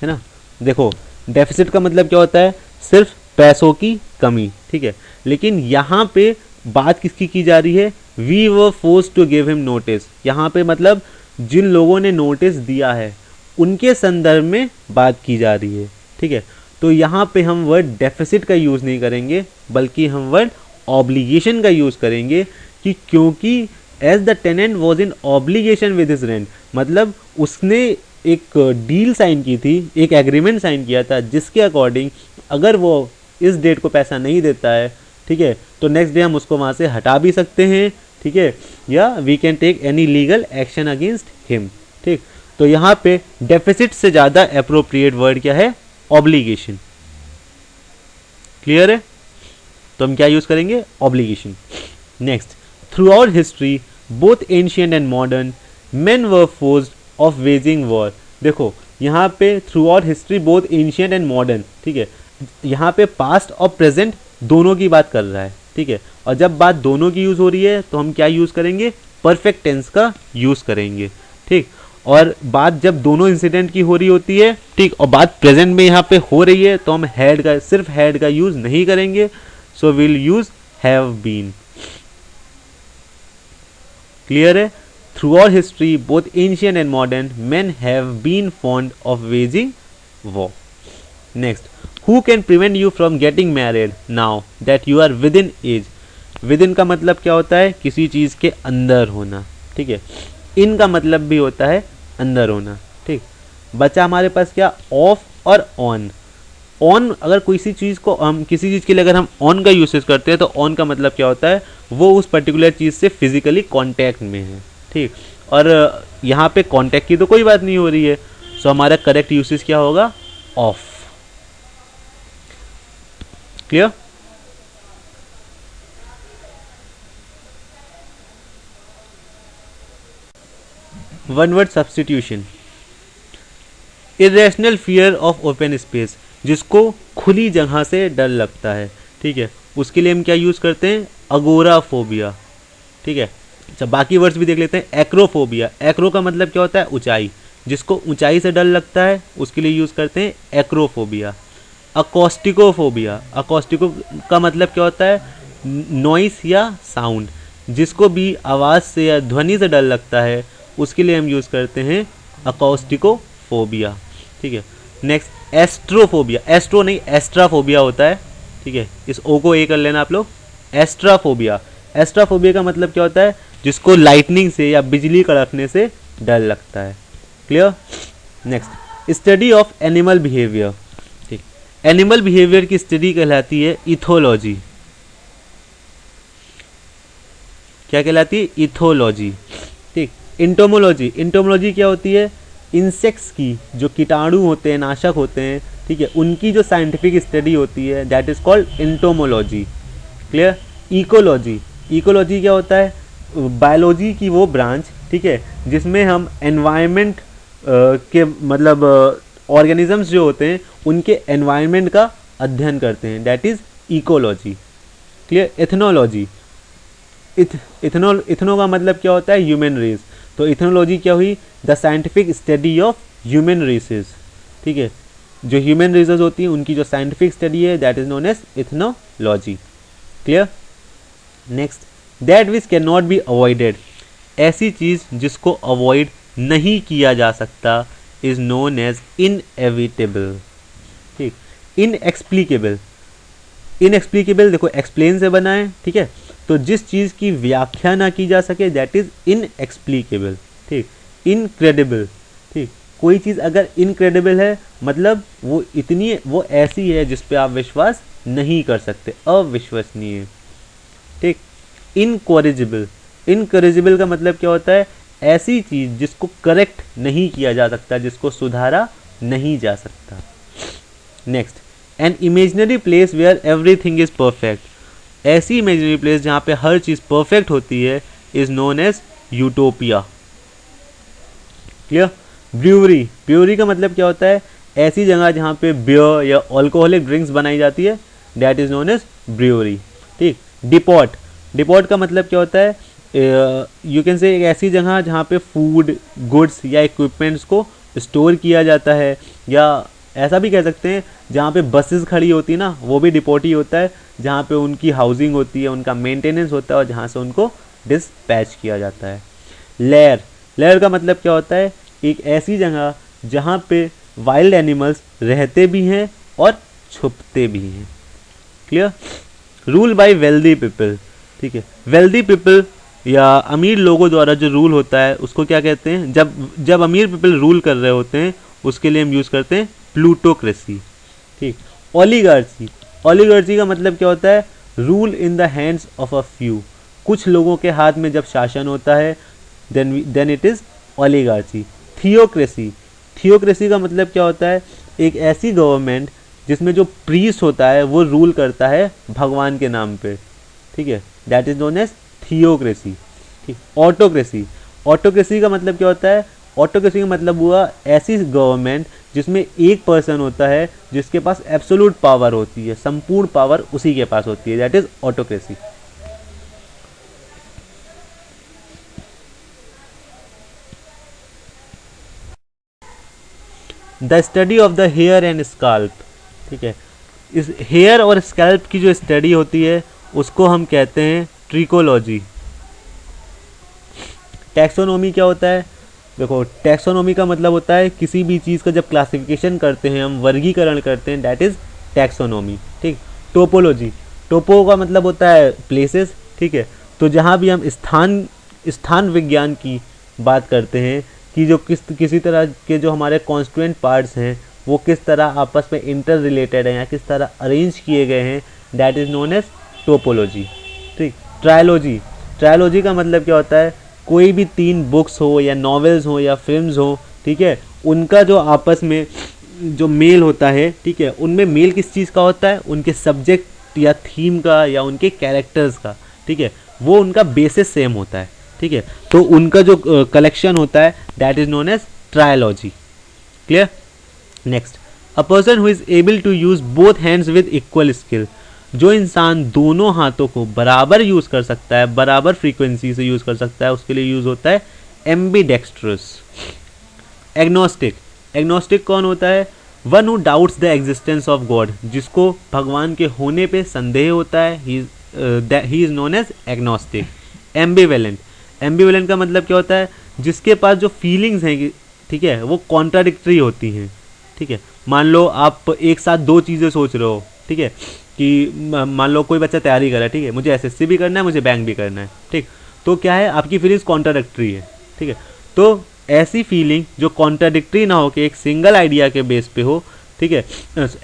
ना। देखो, डेफिसिट का मतलब क्या होता है, सिर्फ पैसों की कमी, ठीक है। लेकिन यहाँ पे बात किसकी की जा रही है, we were forced to give him notice. यहाँ पे मतलब जिन लोगों ने नोटिस दिया है उनके संदर्भ में बात की जा रही है, ठीक है। तो यहाँ पे हम वर्ड डेफिसिट का यूज़ नहीं करेंगे, बल्कि हम वर्ड ऑब्लिगेशन का यूज़ करेंगे, कि क्योंकि as the tenant was in obligation with his rent, मतलब उसने एक डील साइन की थी, एक एग्रीमेंट साइन किया था, जिसके अकॉर्डिंग अगर वो इस डेट को पैसा नहीं देता है, ठीक है, तो नेक्स्ट डे हम उसको वहाँ से हटा भी सकते हैं, ठीक है, या we can take any legal action against him, ठीक। तो यहाँ पे डेफिसिट से ज़्यादा अप्रोप्रिएट वर्ड क्या है, ऑब्लिगेशन। क्लियर है, तो हम क्या यूज़ करेंगे, obligation. Next, through out history both ancient and modern men were forced of waging war। देखो यहाँ पे through out history both ancient and modern, ठीक है, यहाँ पे पास्ट और प्रेजेंट दोनों की बात कर रहा है, ठीक है। और जब बात दोनों की यूज़ हो रही है तो हम क्या यूज़ करेंगे, परफेक्ट टेंस का यूज़ करेंगे, ठीक। और बात जब दोनों इंसिडेंट की हो रही होती है, ठीक, और बात प्रेजेंट में यहाँ पे हो रही है, तो हम हैड का, सिर्फ हैड का यूज़ नहीं करेंगे, so will use have been. Clear है, throughout history both ancient and modern men have been fond of waging war। next, who can prevent you from getting married now that you are within age। within का मतलब क्या होता है, किसी चीज़ के अंदर होना, ठीक है। इन का मतलब भी होता है अंदर होना, ठीक। बचा हमारे पास क्या, ऑफ और ऑन। ऑन, अगर किसी चीज़ को हम, किसी चीज़ के लिए अगर हम ऑन का यूसेज करते हैं, तो ऑन का मतलब क्या होता है, वो उस पर्टिकुलर चीज़ से फिजिकली कॉन्टैक्ट में है, ठीक। और यहाँ पे कॉन्टैक्ट की तो कोई बात नहीं हो रही है, सो हमारा करेक्ट यूसेज क्या होगा, of. Clear. One word substitution, irrational fear of open space, जिसको खुली जगह से डर लगता है, ठीक है, उसके लिए हम क्या यूज़ करते हैं, अगोराफोबिया, ठीक है। अच्छा, बाकी वर्ड्स भी देख लेते हैं। एक्रोफोबिया, एक्रो का मतलब क्या होता है, ऊंचाई, जिसको ऊंचाई से डर लगता है उसके लिए यूज़ करते हैं एक्रोफोबिया। अकोस्टिकोफोबिया, अकोस्टिको का मतलब क्या होता है, नॉइस या साउंड, जिसको भी आवाज़ से या ध्वनि से डर लगता है उसके लिए हम यूज़ करते हैं अकोस्टिकोफोबिया, ठीक है। नेक्स्ट, एस्ट्रोफोबिया, एस्ट्रो नहीं एस्ट्राफोबिया होता है, ठीक है, इस ओ को ए कर लेना आप लोग। एस्ट्राफोबिया, एस्ट्राफोबिया का मतलब क्या होता है, जिसको लाइटनिंग से या बिजली कड़कने से डर लगता है। Clear. Next, study of animal behaviour, ठीक, एनिमल बिहेवियर की स्टडी कहलाती है इथोलॉजी। क्या कहलाती है, इथोलॉजी, ठीक। इंटोमोलॉजी, इंटोमोलॉजी क्या होती है, इंसेक्ट्स की, जो कीटाणु होते हैं, नाशक होते हैं, ठीक है, उनकी जो साइंटिफिक स्टडी होती है, that is called entomology. Clear. Ecology, ecology क्या होता है, बायोलॉजी की वो ब्रांच, ठीक है, जिसमें हम एनवायरनमेंट के मतलब ऑर्गेनिजम्स जो होते हैं उनके एनवायरनमेंट का अध्ययन करते हैं, that is ecology. Clear. Ethnology, ethno का मतलब क्या होता है, ह्यूमन रेस, तो इथनोलॉजी क्या हुई, the scientific study of human races. ठीक है। जो ह्यूमन रेजेस होती हैं उनकी जो साइंटिफिक स्टडी है that is known as ethnology. Clear. Next, that which can not be avoided, ऐसी चीज़ जिसको अवॉइड नहीं किया जा सकता इज नोन एज इनएविटेबल। ठीक, इनएक्सप्लिकेबल, इनएक्सप्लिकेबल देखो एक्सप्लेन से बना है, ठीक है, तो जिस चीज़ की व्याख्या ना की जा सके दैट इज इनएक्सप्लिकेबल। ठीक, इनक्रेडिबल, ठीक, कोई चीज़ अगर इनक्रेडिबल है मतलब वो ऐसी है जिस पे आप विश्वास नहीं कर सकते, अविश्वसनीय। ठीक, इनकॉरिजिबल, इनकॉरिजिबल का मतलब क्या होता है, ऐसी चीज़ जिसको करेक्ट नहीं किया जा सकता, जिसको सुधारा नहीं जा सकता। Next, an imaginary place where everything is perfect, ऐसी इमेजिनरी प्लेस जहाँ पे हर चीज़ परफेक्ट होती है is known as utopia. Clear. Brewery, brewery का मतलब क्या होता है, ऐसी जगह जहाँ पे बियर या अल्कोहलिक ड्रिंक्स बनाई जाती है that is known as brewery. ठीक, डिपोट, डिपोट का मतलब क्या होता है, यू कैन से एक ऐसी जगह जहाँ पे फूड, गुड्स या इक्विपमेंट्स को स्टोर किया जाता है, या ऐसा भी कह सकते हैं जहाँ पे बसेस खड़ी होती है ना वो भी डिपोट ही होता है, जहाँ पे उनकी हाउसिंग होती है, उनका मेंटेनेंस होता है और जहाँ से उनको डिस्पैच किया जाता है। लेयर, लेयर का मतलब क्या होता है, एक ऐसी जगह जहाँ पे वाइल्ड एनिमल्स रहते भी हैं और छुपते भी हैं। Clear. Rule by wealthy people, ठीक है, वेल्दी पीपल या अमीर लोगों द्वारा जो रूल होता है उसको क्या कहते हैं, जब अमीर पीपल रूल कर रहे होते हैं उसके लिए हम यूज़ करते हैं प्लूटोक्रेसी। ठीक, ओलिगार्ची, ओलिगार्ची का मतलब क्या होता है, rule in the hands of a few, कुछ लोगों के हाथ में जब शासन होता है then it is oligarchy. Theocracy, theocracy का मतलब क्या होता है, एक ऐसी गवर्नमेंट जिसमें जो प्रीस्ट होता है वो रूल करता है भगवान के नाम पे, ठीक है, that is known as theocracy. ठीक, ऑटोक्रेसी, ऑटोक्रेसी का मतलब क्या होता है, ऑटोक्रेसी का मतलब हुआ ऐसी गवर्नमेंट जिसमें एक पर्सन होता है जिसके पास एब्सोल्यूट पावर होती है, संपूर्ण पावर उसी के पास होती है, that is autocracy. The study of the hair and scalp, ठीक है, इस हेयर और स्कैल्प की जो स्टडी होती है उसको हम कहते हैं ट्रिकोलॉजी। टैक्सोनॉमी क्या होता है, देखो टैक्सोनॉमी का मतलब होता है किसी भी चीज़ का जब क्लासिफिकेशन करते हैं, हम वर्गीकरण करते हैं, दैट इज टैक्सोनॉमी। ठीक, टोपोलॉजी, टोपो का मतलब होता है प्लेसेस, ठीक है, तो जहाँ भी हम स्थान विज्ञान की बात करते हैं कि जो किसी तरह के जो हमारे कॉन्स्टिट्यूएंट पार्ट्स हैं वो किस तरह आपस में इंटर रिलेटेड हैं या किस तरह अरेंज किए गए हैं, that is known as topology. ठीक, ट्रायोलॉजी, ट्रायोलॉजी का मतलब क्या होता है, कोई भी 3 बुक्स हो या नॉवेल्स हो या फिल्म्स हो, ठीक है, उनका जो आपस में जो मेल होता है, ठीक है, उनमें मेल किस चीज़ का होता है, उनके सब्जेक्ट या थीम का या उनके कैरेक्टर्स का, ठीक है, वो उनका बेसिस सेम होता है, ठीक है, तो उनका जो कलेक्शन होता है that is known as trilogy. Clear. Next, a person who is able to use both hands with equal skill, जो इंसान दोनों हाथों को बराबर यूज कर सकता है, बराबर फ्रीक्वेंसी से यूज कर सकता है, उसके लिए यूज होता है एम्बीडेक्स्ट्रस। एग्नोस्टिक, एग्नोस्टिक कौन होता है, one who doubts the existence of God, जिसको भगवान के होने पे संदेह होता है, he is known as agnostic. Ambivalent, ambivalent का मतलब क्या होता है, जिसके पास जो फीलिंग्स हैं, ठीक है, वो कॉन्ट्राडिक्टरी होती हैं। ठीक है, मान लो आप एक साथ 2 चीज़ें सोच रहे हो, ठीक है, कि मान लो कोई बच्चा तैयारी कर रहा है, ठीक है, मुझे एसएससी भी करना है, मुझे बैंक भी करना है, ठीक, तो क्या है आपकी फीलिंग्स कॉन्ट्राडिक्टरी है, ठीक है, तो ऐसी फीलिंग जो कॉन्ट्राडिक्टरी ना हो कि एक सिंगल आइडिया के बेस पे हो, ठीक है,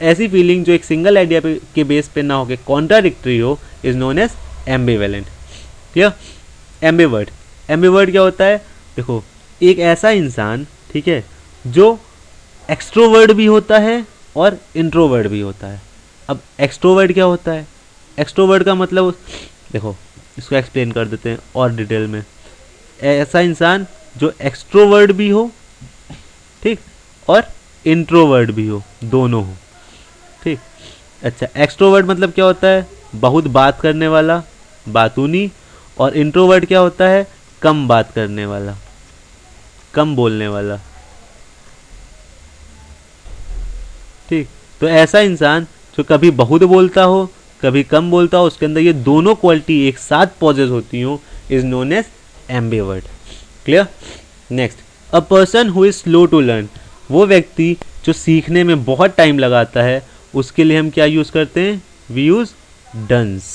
ऐसी फीलिंग जो एक सिंगल आइडिया के बेस पे ना हो कि कॉन्ट्राडिक्टरी हो is known as ambivalent. Clear. Ambivert, ambivert क्या होता है, देखो एक ऐसा इंसान, ठीक है, जो एक्सट्रोवर्ट भी होता है और इंट्रोवर्ट भी होता है। अब एक्सट्रोवर्ट क्या होता है, एक्सट्रोवर्ट का मतलब देखो इसको एक्सप्लेन कर देते हैं और डिटेल में, ऐसा इंसान जो एक्सट्रोवर्ट भी हो, ठीक, और इंट्रोवर्ट भी हो, दोनों हो। ठीक, अच्छा, एक्सट्रोवर्ट मतलब क्या होता है, बहुत बात करने वाला, बातूनी, और इंट्रोवर्ट क्या होता है, कम बात करने वाला, कम बोलने वाला। ठीक। तो ऐसा इंसान जो कभी बहुत बोलता हो कभी कम बोलता हो, उसके अंदर ये दोनों क्वालिटी एक साथ पॉजेस होती हो, is known as ambivert. Clear. Next, a person who is slow to learn, वो व्यक्ति जो सीखने में बहुत टाइम लगाता है, उसके लिए हम क्या यूज करते हैं? We use dunce.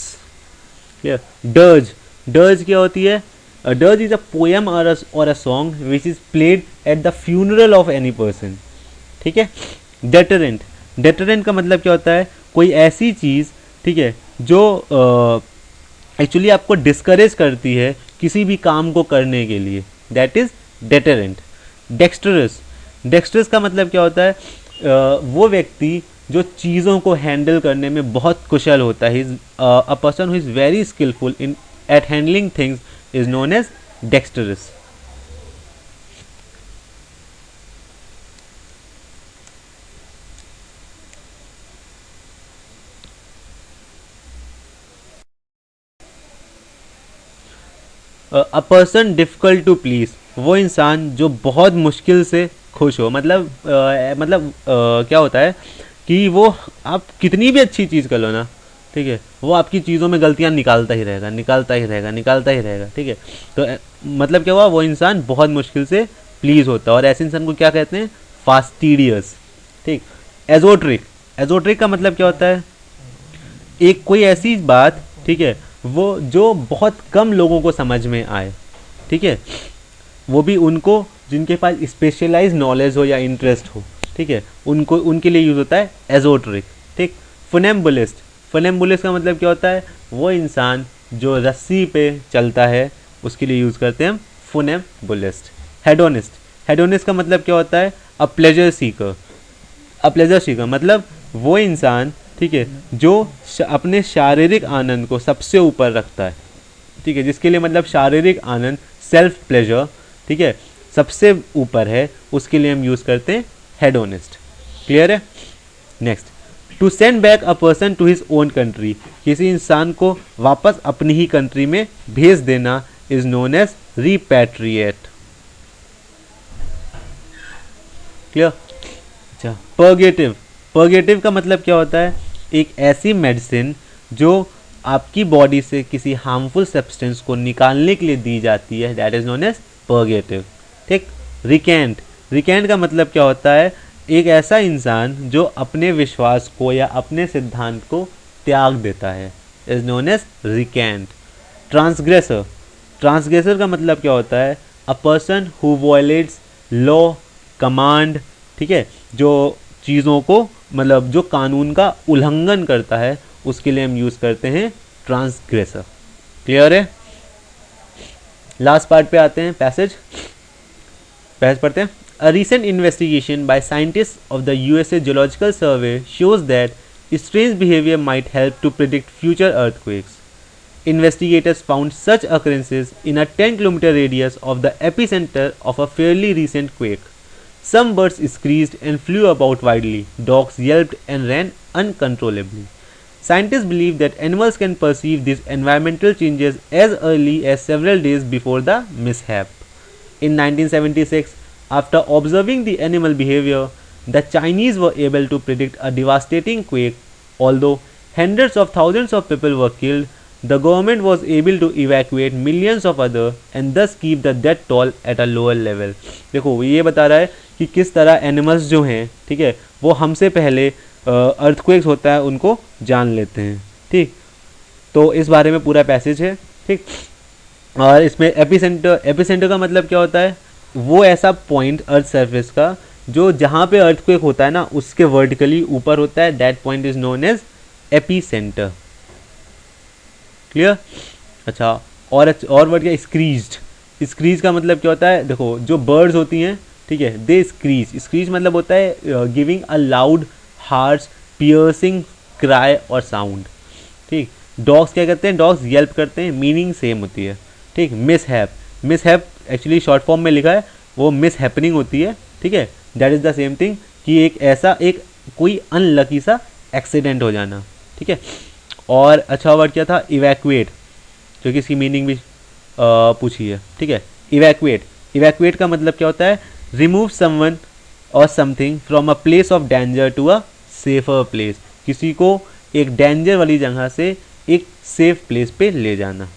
Clear. Dirge, dirge क्या होती है? A dirge is a poem or a song which is played at the funeral of any person। ठीक है। डेटरेंट, डेटरेंट का मतलब क्या होता है? कोई ऐसी चीज़, ठीक है, जो एक्चुअली आपको डिस्करेज करती है किसी भी काम को करने के लिए, दैट इज डेटरेंट। डेक्स्टरस, डेक्स्टरस का मतलब क्या होता है? वो व्यक्ति जो चीज़ों को हैंडल करने में बहुत कुशल होता है, a person who is very skilful in at handling things is known as dexterous। a person difficult to please, वो इंसान जो बहुत मुश्किल से खुश हो, मतलब क्या होता है कि वो आप कितनी भी अच्छी चीज़ कर लो ना, ठीक है, वो आपकी चीज़ों में गलतियां निकालता ही रहेगा, निकालता ही रहेगा, निकालता ही रहेगा। ठीक है। तो मतलब क्या हुआ? वो इंसान बहुत मुश्किल से प्लीज होता है, और ऐसे इंसान को क्या कहते हैं? फास्टिडियस। ठीक। एजोट्रिक, एजोट्रिक का मतलब क्या होता है? एक कोई ऐसी बात, ठीक है, वो जो बहुत कम लोगों को समझ में आए, ठीक है, वो भी उनको जिनके पास स्पेशलाइज नॉलेज हो या इंटरेस्ट हो, ठीक है, उनको, उनके लिए यूज होता है एजोट्रिक। ठीक। फनेम्बुलिस्ट, फनेम्बुलिस्ट का मतलब क्या होता है? वो इंसान जो रस्सी पे चलता है, उसके लिए यूज़ करते हैं हम फनेम्बुलिस्ट। हेडोनिस्ट, हेडोनिस्ट का मतलब क्या होता है? A pleasure Sikar, a pleasure Sikar मतलब वो इंसान, ठीक है, जो अपने शारीरिक आनंद को सबसे ऊपर रखता है, ठीक है, जिसके लिए मतलब शारीरिक आनंद, सेल्फ प्लेजर, ठीक है, सबसे ऊपर है, उसके लिए हम यूज़ करते हैं हेडोनिस्ट। क्लियर है। Next, to send back a person to his own country, किसी इंसान को वापस अपनी ही कंट्री में भेज देना, is known as repatriate. Clear. अच्छा, पर्गेटिव, पर्गेटिव का मतलब क्या होता है? एक ऐसी मेडिसिन जो आपकी बॉडी से किसी हार्मफुल सब्सटेंस को निकालने के लिए दी जाती है, that is known as purgative. ठीक। रिकेंट, रिकेंट का मतलब क्या होता है? एक ऐसा इंसान जो अपने विश्वास को या अपने सिद्धांत को त्याग देता है, इज नोन एज रिकेंट। ट्रांसग्रेसर, ट्रांसग्रेसर का मतलब क्या होता है? A person who violates law, command, ठीक है, जो चीज़ों को, मतलब जो कानून का उल्लंघन करता है, उसके लिए हम यूज़ करते हैं ट्रांसग्रेसर। क्लियर है। लास्ट पार्ट पे आते हैं, पैसेज पढ़ते हैं। A recent investigation by scientists of the USA Geological Survey shows that strange behavior might help to predict future earthquakes. Investigators found such occurrences in a 10-kilometer radius of the epicenter of a fairly recent quake. Some birds screeched and flew about wildly, dogs yelped and ran uncontrollably. Scientists believe that animals can perceive these environmental changes as early as several days before the mishap. In 1976, after observing the animal behavior, the Chinese were able to predict a devastating quake. Although hundreds of thousands of people were killed, the government was able to evacuate millions of others and thus keep the death toll at a lower level. देखो ये बता रहा है कि किस तरह animals जो हैं, ठीक है, वो हमसे पहले अर्थक्वेक्स होता है उनको जान लेते हैं। ठीक। तो इस बारे में पूरा पैसेज है। ठीक। और इसमें एपिसेंटर, एपिसेंटर का मतलब क्या होता है? वो ऐसा पॉइंट अर्थ सरफेस का जो जहाँ पे अर्थक्वेक होता है ना, उसके वर्टिकली ऊपर होता है, that point is known as epicentre. Clear. अच्छा, और वर्ड क्या? स्क्रीज्ड, स्क्रीज का मतलब क्या होता है? देखो जो बर्ड्स होती हैं, ठीक है, दे स्क्रीज, स्क्रीज मतलब होता है giving a loud harsh piercing cry और साउंड। ठीक। डॉग्स क्या करते हैं? डॉग्स येल्प करते हैं, मीनिंग सेम होती है। ठीक। Mishap, mishap actually short form में लिखा है, वो मिस हैपनिंग होती है। ठीक है, that is the same thing कि एक ऐसा एक कोई अनलकी सा एक्सीडेंट हो जाना। ठीक है। और अच्छा वर्ड क्या था? इवैक्यूएट, जो कि इसकी मीनिंग भी पूछी है। ठीक है। इवैक्यूएट, इवैक्यूएट का मतलब क्या होता है? Remove someone or something from a place of danger to a safer place, किसी को एक डेंजर वाली जगह से एक सेफ प्लेस पे ले जाना।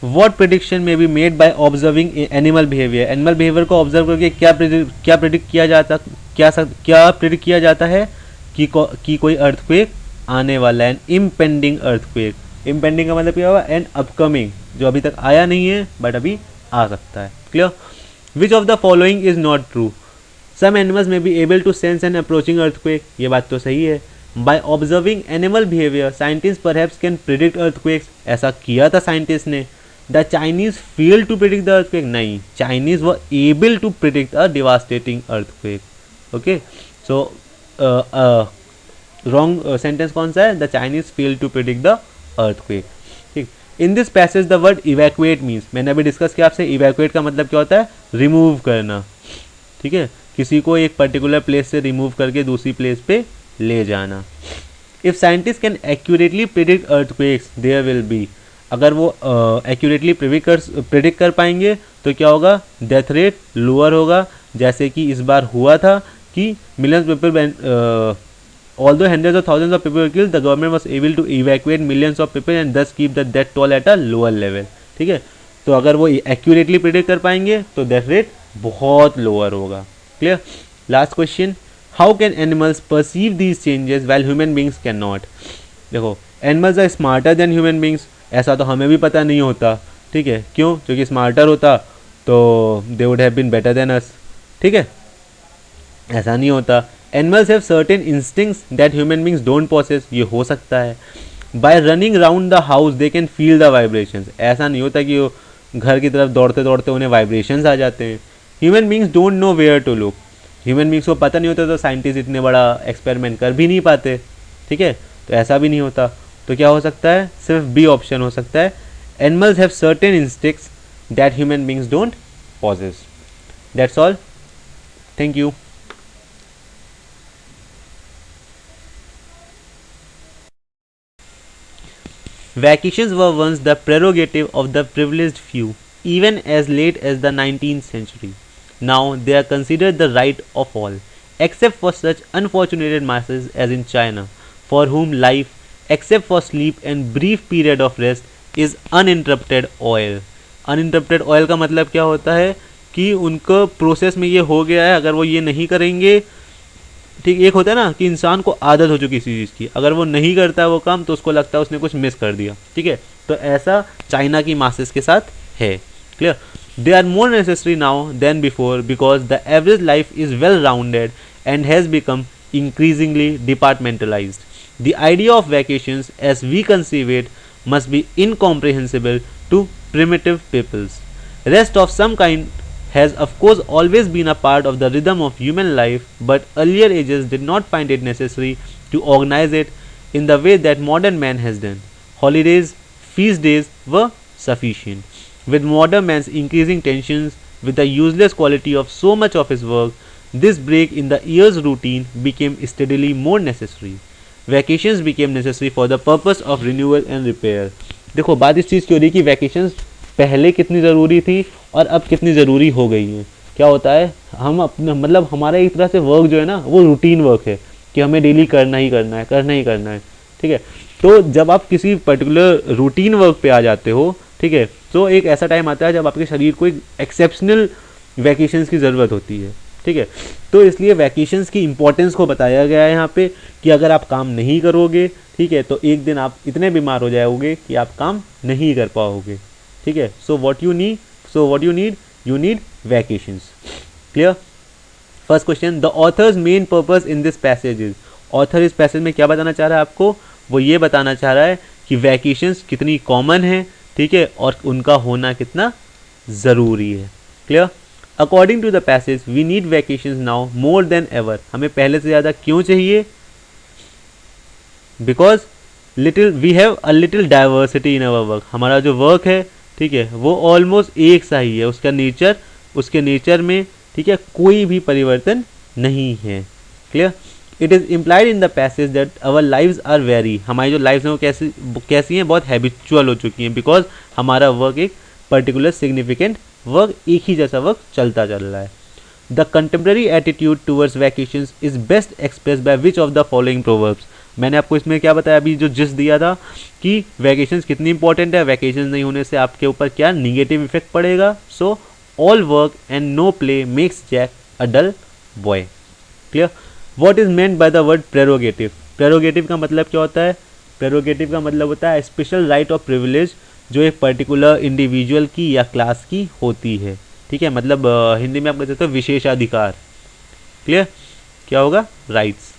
वॉट प्रिडिक्शन में be made by observing animal behaviour, animal behaviour को ऑब्जर्व करके क्या प्रिडिक्ट किया जाता है कि कोई अर्थक्वेक आने वाला है, इम्पेंडिंग अर्थक्वेक। इम्पेंडिंग का मतलब क्या होगा, एंड अपकमिंग, जो अभी तक आया नहीं है बट अभी आ सकता है। Clear. Which of the following is not true, some animals may be able to sense an approaching earthquake, ये बात तो सही है। By observing animal behaviour scientist perhaps can predict earthquakes, ऐसा किया था साइंटिस्ट ने। The Chinese fail to predict the earthquake, नहीं, Chinese were able to predict a devastating earthquake. Okay, so wrong sentence कौन सा है, the Chinese fail to predict the earthquake. ठीक, in this passage the word evacuate means, मैंने अभी discuss किया आपसे, evacuate का मतलब क्या होता है, रिमूव करना। ठीक है, किसी को एक पर्टिकुलर प्लेस से रिमूव करके दूसरी प्लेस पे ले जाना। If scientist can accurately predict earthquakes there will be, अगर वो एक्यूरेटली प्रिडिक्ट कर पाएंगे तो क्या होगा, डेथ रेट लोअर होगा, जैसे कि इस बार हुआ था कि millions people although hundreds of thousands of people were killed, the government was able to evacuate millions of people and thus keep the death toll at a lower level। ठीक है, तो अगर वो एक्यूरेटली प्रिडिक्ट कर पाएंगे तो death rate बहुत lower होगा। Clear. Last question, how can animals perceive these changes while human beings can not. देखो, animals are smarter than human beings, ऐसा तो हमें भी पता नहीं होता। ठीक है, क्यों, क्योंकि स्मार्टर होता तो they would have been better than us. ठीक है, ऐसा नहीं होता। Animals have certain instincts that human beings don't possess, ये हो सकता है। By running round the house they can feel the vibrations, ऐसा नहीं होता कि वो घर की तरफ दौड़ते दौड़ते उन्हें वाइब्रेशंस आ जाते हैं। Human beings don't know where to look, human beings को पता नहीं होता तो साइंटिस्ट इतने बड़ा एक्सपेरिमेंट कर भी नहीं पाते। ठीक है, तो ऐसा भी नहीं होता, तो क्या हो सकता है, सिर्फ बी ऑप्शन हो सकता है, animals have certain instincts that human beings don't possess. That's all, thank you. Vacations were once the prerogative of the privileged few, even as late as the 19th century. Now they are considered the right of all, except for such unfortunate masses as in China, for whom life, except for sleep and brief period of rest, is uninterrupted oil. Uninterrupted oil का मतलब क्या होता है कि उनको process में ये हो गया है, अगर वो ये नहीं करेंगे, ठीक, एक होता है ना कि इंसान को आदत हो चुकी किसी चीज़ की, अगर वो नहीं करता है वो काम तो उसको लगता है उसने कुछ मिस कर दिया। ठीक है, तो ऐसा चाइना की मासेस के साथ है। Clear. They are more necessary now than before because the average life is well rounded and has become increasingly departmentalised. The idea of vacations as we conceive it must be incomprehensible to primitive peoples. Rest of some kind has of course always been a part of the rhythm of human life, but earlier ages did not find it necessary to organize it in the way that modern man has done. Holidays, feast days were sufficient. With modern man's increasing tensions with the useless quality of so much of his work, this break in the year's routine became steadily more necessary. Vacations became necessary for the purpose of renewal and repair. देखो, बात इस चीज़ की हो रही कि vacations पहले कितनी ज़रूरी थी और अब कितनी ज़रूरी हो गई है। क्या होता है, हम अपना मतलब हमारा एक तरह से वर्क जो है ना वो रूटीन वर्क है कि हमें डेली करना ही करना है। ठीक है, तो जब आप किसी पर्टिकुलर रूटीन वर्क पे आ जाते हो, ठीक है, तो एक ऐसा टाइम आता है जब आपके शरीर को एक एक्सेप्शनल वैकेशंस की ज़रूरत होती है। ठीक है, तो इसलिए वैकेशंस की इंपॉर्टेंस को बताया गया है यहाँ पे कि अगर आप काम नहीं करोगे, ठीक है, तो एक दिन आप इतने बीमार हो जाओगे कि आप काम नहीं कर पाओगे। ठीक है, so what you need, you need vacations. Clear. First question, the author's main purpose in this passage is, author इस पैसेज में क्या बताना चाह रहा है आपको, वो ये बताना चाह रहा है कि वैकेशंस कितनी कॉमन है, ठीक है, और उनका होना कितना ज़रूरी है। Clear. According to the passage we need vacations now more than ever, हमें पहले से ज़्यादा क्यों चाहिए, because we have a little diversity in our work, हमारा जो वर्क है, ठीक है, वो ऑलमोस्ट एक सा ही है, उसके नेचर में, ठीक है, कोई भी परिवर्तन नहीं है। Clear. It is implied in the passage that our lives are very, हमारी जो लाइव्स हैं वो कैसी हैं, बहुत हैबिचुअल हो चुकी हैं, बिकॉज हमारा वर्क एक पर्टिकुलर सिग्निफिकेंट वर्क, एक ही जैसा वर्क चलता चल रहा है. The contemporary attitude towards vacations is best express by which of the following proverbs. मैंने आपको इसमें क्या बताया, अभी जो जिस दिया था कि वैकेशंस कितनी इंपॉर्टेंट है, वैकेशंस नहीं होने से आपके ऊपर क्या निगेटिव इफेक्ट पड़ेगा. So all work and no play makes Jack a dull boy. Clear. What is meant by the word prerogative. Prerogative का मतलब क्या होता है, प्रेरोगेटिव का मतलब होता है स्पेशल राइट ऑफ प्रिविलेज जो एक पर्टिकुलर इंडिविजुअल की या क्लास की होती है. ठीक है, मतलब हिंदी में आप कह सकते हो विशेषाधिकार. क्लियर. क्या होगा, राइट्स.